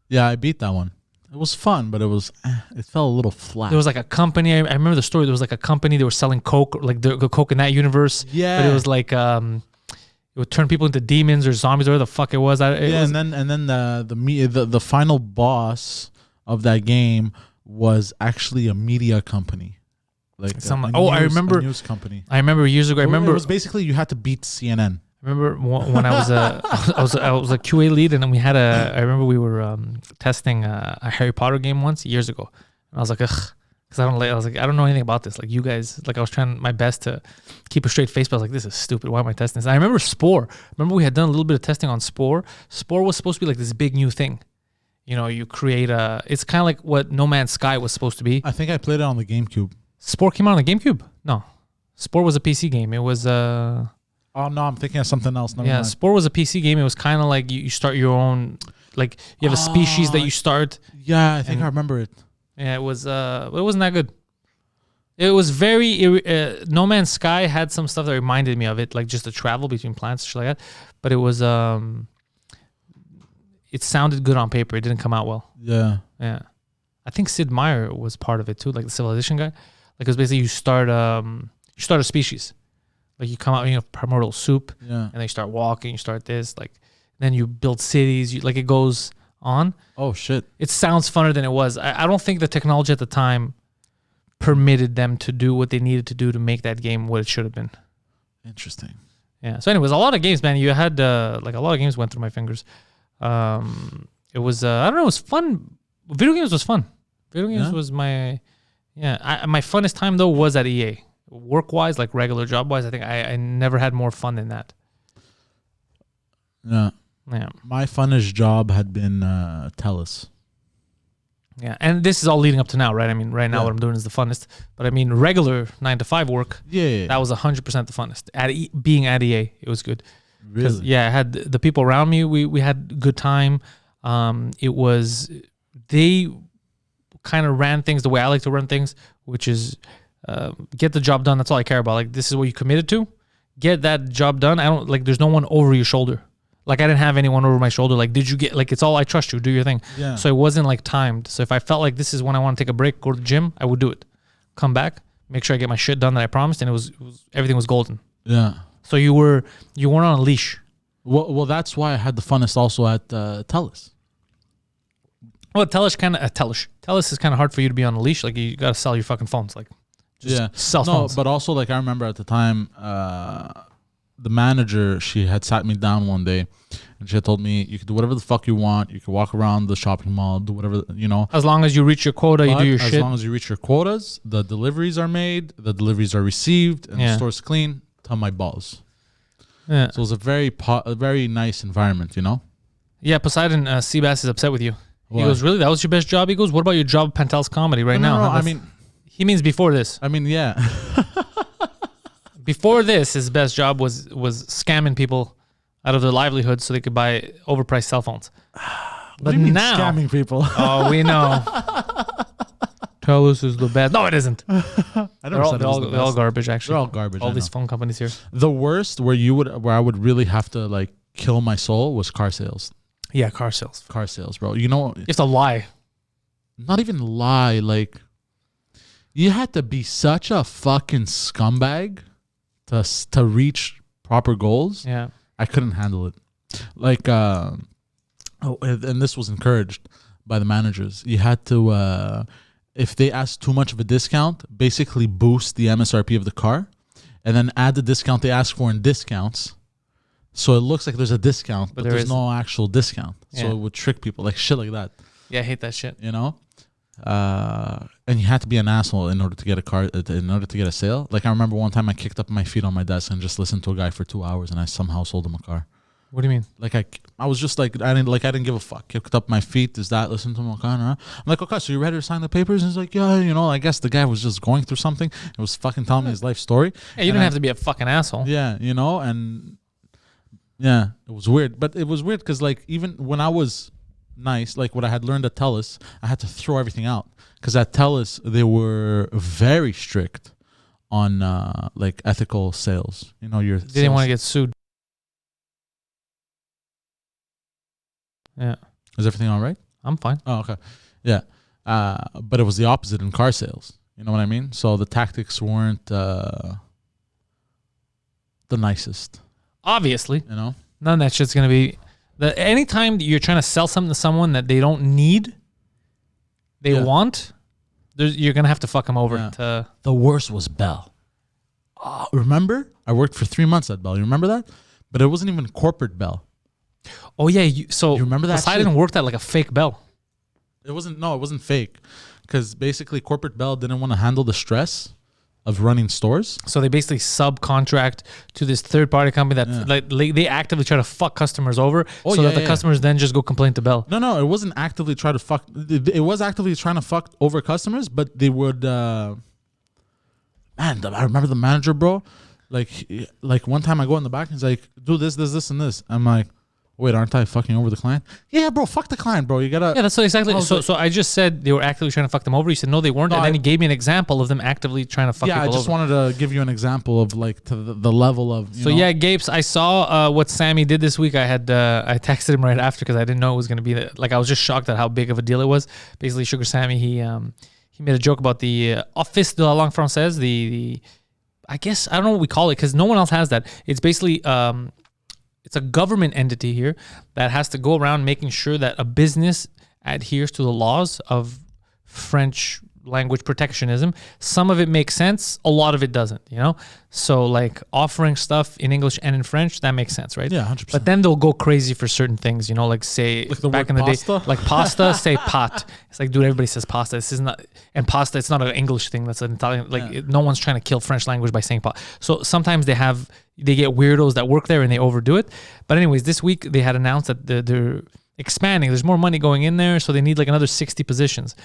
Yeah, I beat that one. It was fun, but it felt a little flat. There was like a company. I remember the story. There was like a company. They were selling Coke, like the Coke in that universe. Yeah. But it was like it would turn people into demons or zombies or whatever the fuck it was. And then the final boss of that game was actually a media company. Like I remember a news company. I remember years ago. It was basically you had to beat CNN. I remember when I was I was a QA lead, and then I remember we were testing a Harry Potter game once years ago, and I was like, ugh, because I was like, I don't know anything about this. Like you guys, like I was trying my best to keep a straight face, but I was like, this is stupid. Why am I testing this? And I remember Spore. Remember we had done a little bit of testing on Spore. Spore was supposed to be like this big new thing. You know, you create it's kind of like what No Man's Sky was supposed to be. I think I played it on the GameCube. Spore came out on the GameCube? No. Spore was a PC game. It was Oh no, I'm thinking of something else. Never mind. Spore was a PC game. It was kind of like you start your own, like you have a species that you start. Yeah, I think I remember it. Yeah, it wasn't that good. It was very No Man's Sky had some stuff that reminded me of it, like just the travel between planets, shit like that. But it was it sounded good on paper. It didn't come out well. Yeah. I think Sid Meier was part of it too, like the Civilization guy. Like it was basically you start a species. Like you come out, primordial soup, and then you start walking. You start this, like, then you build cities. Like it goes on. Oh shit! It sounds funner than it was. I don't think the technology at the time permitted them to do what they needed to do to make that game what it should have been. Interesting. Yeah. So, anyways, a lot of games, man. You had like a lot of games went through my fingers. It was I don't know. It was fun. Video games was fun. Video games was my my funnest time though was at EA. Work-wise, like regular job-wise, I think I never had more fun than that. Yeah. Yeah. My funnest job had been Pantelis. Yeah, and this is all leading up to now, right? I mean, right now what I'm doing is the funnest. But I mean, regular 9-to-5 work, that was 100% the funnest. Being at EA, it was good. Really? Yeah, I had the people around me. We had good time. They kind of ran things the way I like to run things, which is get the job done. That's all I care about. Like, this is what you committed to. Get that job done. I don't like. There's no one over your shoulder. Like, I didn't have anyone over my shoulder. Like, did you get, like, it's all, I trust you, do your thing. Yeah. So it wasn't like timed. So if I felt like this is when I want to take a break, go to the gym, I would do it. Come back, make sure I get my shit done that I promised, and it was everything was golden. Yeah. So you weren't on a leash. Well, that's why I had the funnest also at Pantelis. Well, Pantelis is kind of hard for you to be on a leash. Like, you got to sell your fucking phones. Like, just sell phones. But also, like, I remember at the time, the manager, she had sat me down one day and she had told me, you could do whatever the fuck you want. You could walk around the shopping mall, do whatever, you know. As long as you reach your quota, you do your shit. As long as you reach your quotas, the deliveries are made, the deliveries are received, and the store's clean, tell my balls. Yeah. So it was a very nice environment, you know? Yeah, Poseidon, Seabass is upset with you. He goes, really? That was your best job? He goes, what about your job at Pantelis Comedy now? No, I mean... He means before this. I mean, yeah. Before this, his best job was scamming people out of their livelihood so they could buy overpriced cell phones. But now, scamming people? Oh, we know. Telus is the best. No, it isn't. They're all garbage, actually. They're all garbage. All these phone companies here. The worst, where I would really have to like kill my soul, was car sales. Yeah, car sales. Car sales, bro. You know, you have to lie. Not even lie. Like, you had to be such a fucking scumbag to reach proper goals. Yeah. I couldn't handle it. Like, and this was encouraged by the managers. You had to, if they asked too much of a discount, basically boost the MSRP of the car and then add the discount they ask for in discounts. So it looks like there's a discount, but there's no actual discount. So it would trick people, like shit like that. Yeah, I hate that shit. You know? And you had to be an asshole in order to get a car, in order to get a sale. Like, I remember one time I kicked up my feet on my desk and just listened to a guy for 2 hours, and I somehow sold him a car. What do you mean? Like I was just like I didn't give a fuck. Kicked up my feet. Is that listen to him? I'm like, okay, so you ready to sign the papers? And he's like, yeah, I guess the guy was just going through something. He was fucking telling me his life story. Hey, you didn't have to be a fucking asshole. Yeah, and yeah, it was weird. But it was weird because like even when I was nice, like what I had learned at Telus, I had to throw everything out because at Telus they were very strict on like ethical sales. They didn't want to get sued. Yeah. Is everything all right? I'm fine. Oh, okay. Yeah. But it was the opposite in car sales. You know what I mean? So the tactics weren't the nicest. Obviously. None of that shit's going to be... Anytime you're trying to sell something to someone that they don't need, they want, you're going to have to fuck them over. Yeah. The worst was Bell. Remember? I worked for 3 months at Bell. You remember that? But it wasn't even corporate Bell. Oh, yeah. So you remember that Poseidon worked at like a fake Bell. It wasn't fake. Because basically corporate Bell didn't want to handle the stress of running stores. So they basically subcontract to this third-party company that they actively try to fuck customers over that the customers then just go complain to Bell. No, it wasn't actively try to fuck. It was actively trying to fuck over customers, but they would... man, I remember the manager, bro. Like one time I go in the back and he's like, do this, and this. I'm like, wait, aren't I fucking over the client? Yeah, bro, fuck the client, bro. You gotta... Yeah, that's what exactly... So I just said they were actively trying to fuck them over. You said, no, they weren't. And then he gave me an example of them actively trying to fuck people over. Yeah, I just wanted to give you an example of like to the level of... Yeah, Gapes, I saw what Sammy did this week. I texted him right after because I didn't know it was going to be... I was just shocked at how big of a deal it was. Basically, Sugar Sammy, he made a joke about the Office de la Langue Française, the I guess, I don't know what we call it because no one else has that. It's basically... it's a government entity here that has to go around making sure that a business adheres to the laws of French language protectionism. Some of it makes sense, a lot of it doesn't, So like offering stuff in English and in French, that makes sense, right? Yeah, 100%. But then they'll go crazy for certain things, like say back in the pasta? day, like pasta, say pat. It's like, dude, everybody says pasta. This is not, and pasta, it's not an English thing. That's an Italian, no one's trying to kill French language by saying pasta. So sometimes they get weirdos that work there and they overdo it. But anyways, this week they had announced that they're expanding. There's more money going in there, so they need like another 60 positions.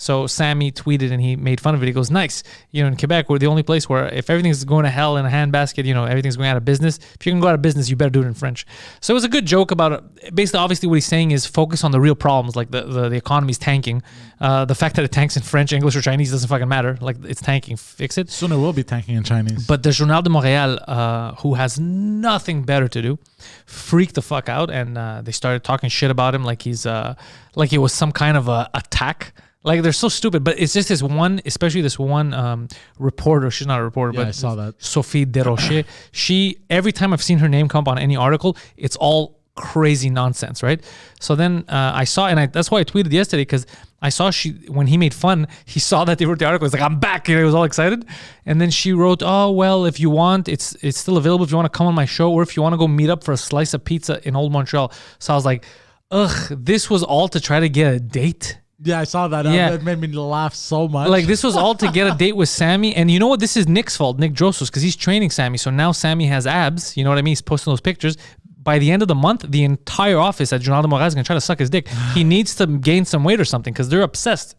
So Sammy tweeted and he made fun of it. He goes, nice. In Quebec, we're the only place where if everything's going to hell in a handbasket, everything's going out of business. If you can go out of business, you better do it in French. So it was a good joke about it. Basically, obviously what he's saying is focus on the real problems, like the economy's tanking. The fact that it tanks in French, English, or Chinese doesn't fucking matter. Like it's tanking, fix it. Soon it will be tanking in Chinese. But the Journal de Montréal, who has nothing better to do, freaked the fuck out and they started talking shit about him like he's like it was some kind of a attack. Like they're so stupid, but it's just this one, especially this one reporter. She's not a reporter, but I saw that. Sophie Desrochers. She, every time I've seen her name come up on any article, it's all crazy nonsense, right? So then I saw, and that's why I tweeted yesterday because I saw when he made fun, he saw that they wrote the article. He's like, I'm back. He was all excited, and then she wrote, oh well, if you want, it's still available. If you want to come on my show, or if you want to go meet up for a slice of pizza in Old Montreal. So I was like, ugh, this was all to try to get a date. Yeah, I saw that. Yeah. It made me laugh so much. Like, this was all to get a date with Sammy. And you know what? This is Nick's fault, Nick Drosos, because he's training Sammy. So now Sammy has abs. You know what I mean? He's posting those pictures. By the end of the month, the entire office at Journal de Montréal is going to try to suck his dick. He needs to gain some weight or something because they're obsessed.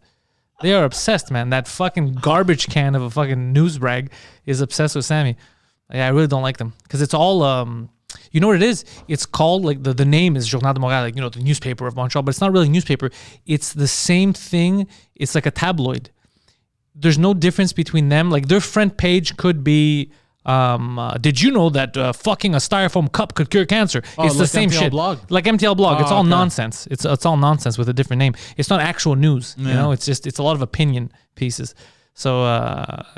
They are obsessed, man. That fucking garbage can of a fucking news brag is obsessed with Sammy. Yeah, I really don't like them because it's all... you know what it is? It's called, like, the name is Journal de Montréal, like, the newspaper of Montreal, but it's not really a newspaper. It's the same thing. It's like a tabloid. There's no difference between them. Like, their front page could be, did you know that fucking a styrofoam cup could cure cancer? Oh, it's the like same MTL shit. Blog. Like MTL Blog. Oh, it's all okay. nonsense. It's all nonsense with a different name. It's not actual news. Yeah. It's a lot of opinion pieces. So,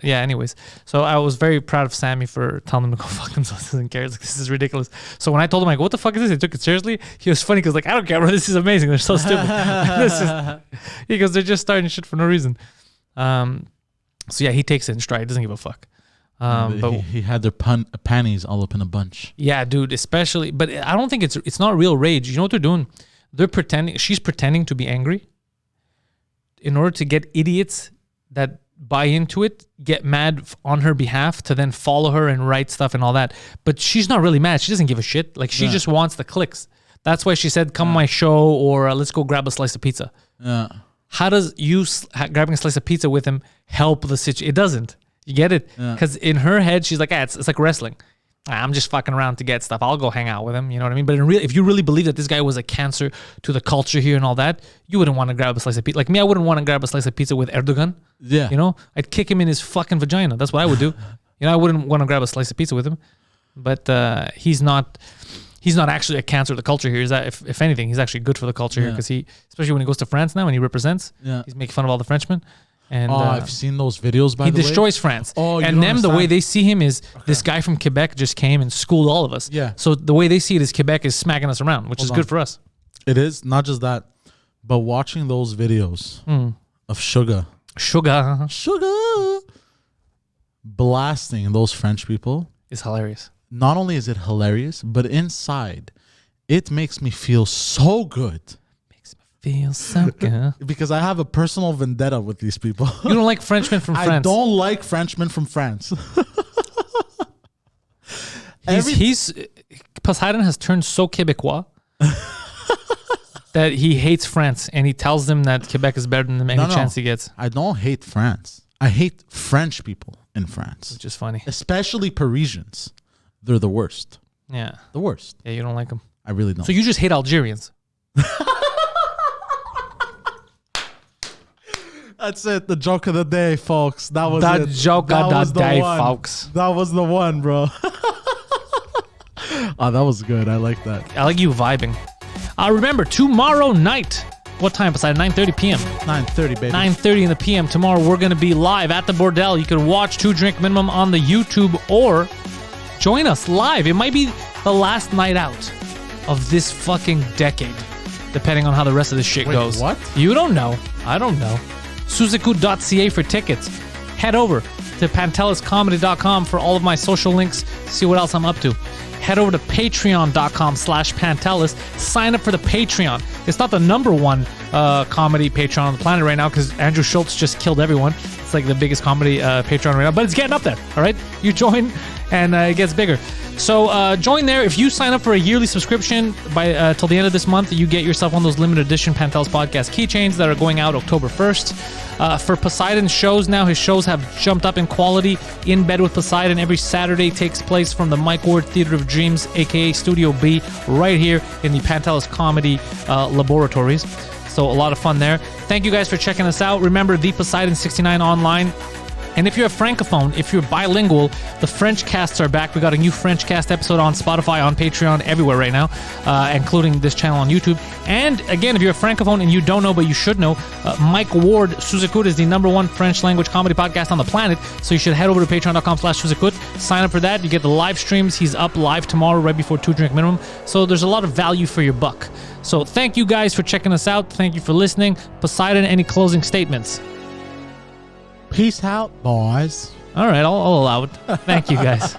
anyways. So I was very proud of Sammy for telling him to go fuck himself. He doesn't care. Like, this is ridiculous. So when I told him, like, what the fuck is this? He took it seriously. He was funny because, like, I don't care, bro. This is amazing. They're so stupid. He goes, they're just starting shit for no reason. So, yeah, he takes it in stride. He doesn't give a fuck. But he had their panties all up in a bunch. Yeah, dude, especially. But I don't think it's not real rage. You know what they're doing? They're pretending. She's pretending to be angry in order to get idiots that buy into it, get mad on her behalf to then follow her and write stuff and all that. But she's not really mad. She doesn't give a shit. Like she just wants the clicks. That's why she said, come on my show or let's go grab a slice of pizza. Yeah. How does you grabbing a slice of pizza with him help the situation? It doesn't. You get it? Because in her head, she's like, it's like wrestling. I'm just fucking around to get stuff. I'll go hang out with him. You know what I mean? But if you really believe that this guy was a cancer to the culture here and all that, you wouldn't want to grab a slice of pizza. Like me, I wouldn't want to grab a slice of pizza with Erdogan. Yeah. You know, I'd kick him in his fucking vagina. That's what I would do. You know, I wouldn't want to grab a slice of pizza with him. But he's not actually a cancer to the culture here. Is that if anything, he's actually good for the culture here because especially when he goes to France now and he represents, he's making fun of all the Frenchmen. And I've seen those videos. By the way, he destroys France. And them, the way they see him is this guy from Quebec just came and schooled all of us. Yeah. So the way they see it is Quebec is smacking us around, which is good for us. It is not just that, but watching those videos of Sugar blasting those French people is hilarious. Not only is it hilarious, but inside, it makes me feel so good. Feels so good. Because I have a personal vendetta with these people. You don't like Frenchmen from France? I don't like Frenchmen from France. Poseidon has turned so Quebecois that he hates France and he tells them that Quebec is better than them any chance he gets. I don't hate France. I hate French people in France. Which is funny. Especially Parisians. They're the worst. Yeah. The worst. Yeah, you don't like them. I really don't. So you just hate Algerians. That's it. The joke of the day, folks. That was the it. joke of the day, folks. That was the one, bro. Oh, that was good. I like that. I like you vibing. Remember, tomorrow night. What time? Beside 9:30 p.m. 9:30, baby. 9:30 in the p.m. Tomorrow, we're going to be live at the Bordel. You can watch 2 Drink Minimum on the YouTube or join us live. It might be the last night out of this fucking decade, depending on how the rest of this shit goes. What? You don't know. I don't know. Suzaku.ca for tickets. Head over to panteliscomedy.com for all of my social links to see what else I'm up to. Head over to patreon.com/Pantelis. Sign up for the Patreon. It's not the #1 comedy Patreon on the planet right now because Andrew Schultz just killed everyone. It's like the biggest comedy Patreon right now, but it's getting up there, all right? You join and it gets bigger. So join there. If you sign up for a yearly subscription by till the end of this month, you get yourself one of those limited edition Pantelis podcast keychains that are going out October 1st. For Poseidon's shows now, his shows have jumped up in quality. In Bed with Poseidon every Saturday takes place from the Mike Ward Theater of Dreams, aka Studio B, right here in the Pantelis Comedy Laboratories. So a lot of fun there. Thank you guys for checking us out. Remember, the Poseidon 69 online. And if you're a francophone, if you're bilingual, the French casts are back. We got a new French cast episode on Spotify, on Patreon, everywhere right now, including this channel on YouTube. And again, if you're a francophone and you don't know, but you should know, Mike Ward, Sous-Écoute is the #1 French language comedy podcast on the planet. So you should head over to patreon.com/Sous-Écoute, sign up for that. You get the live streams. He's up live tomorrow, right before 2 Drink Minimum. So there's a lot of value for your buck. So thank you guys for checking us out. Thank you for listening. Poseidon, any closing statements? Peace out, boys. All right, I'll allow it. Thank you, guys.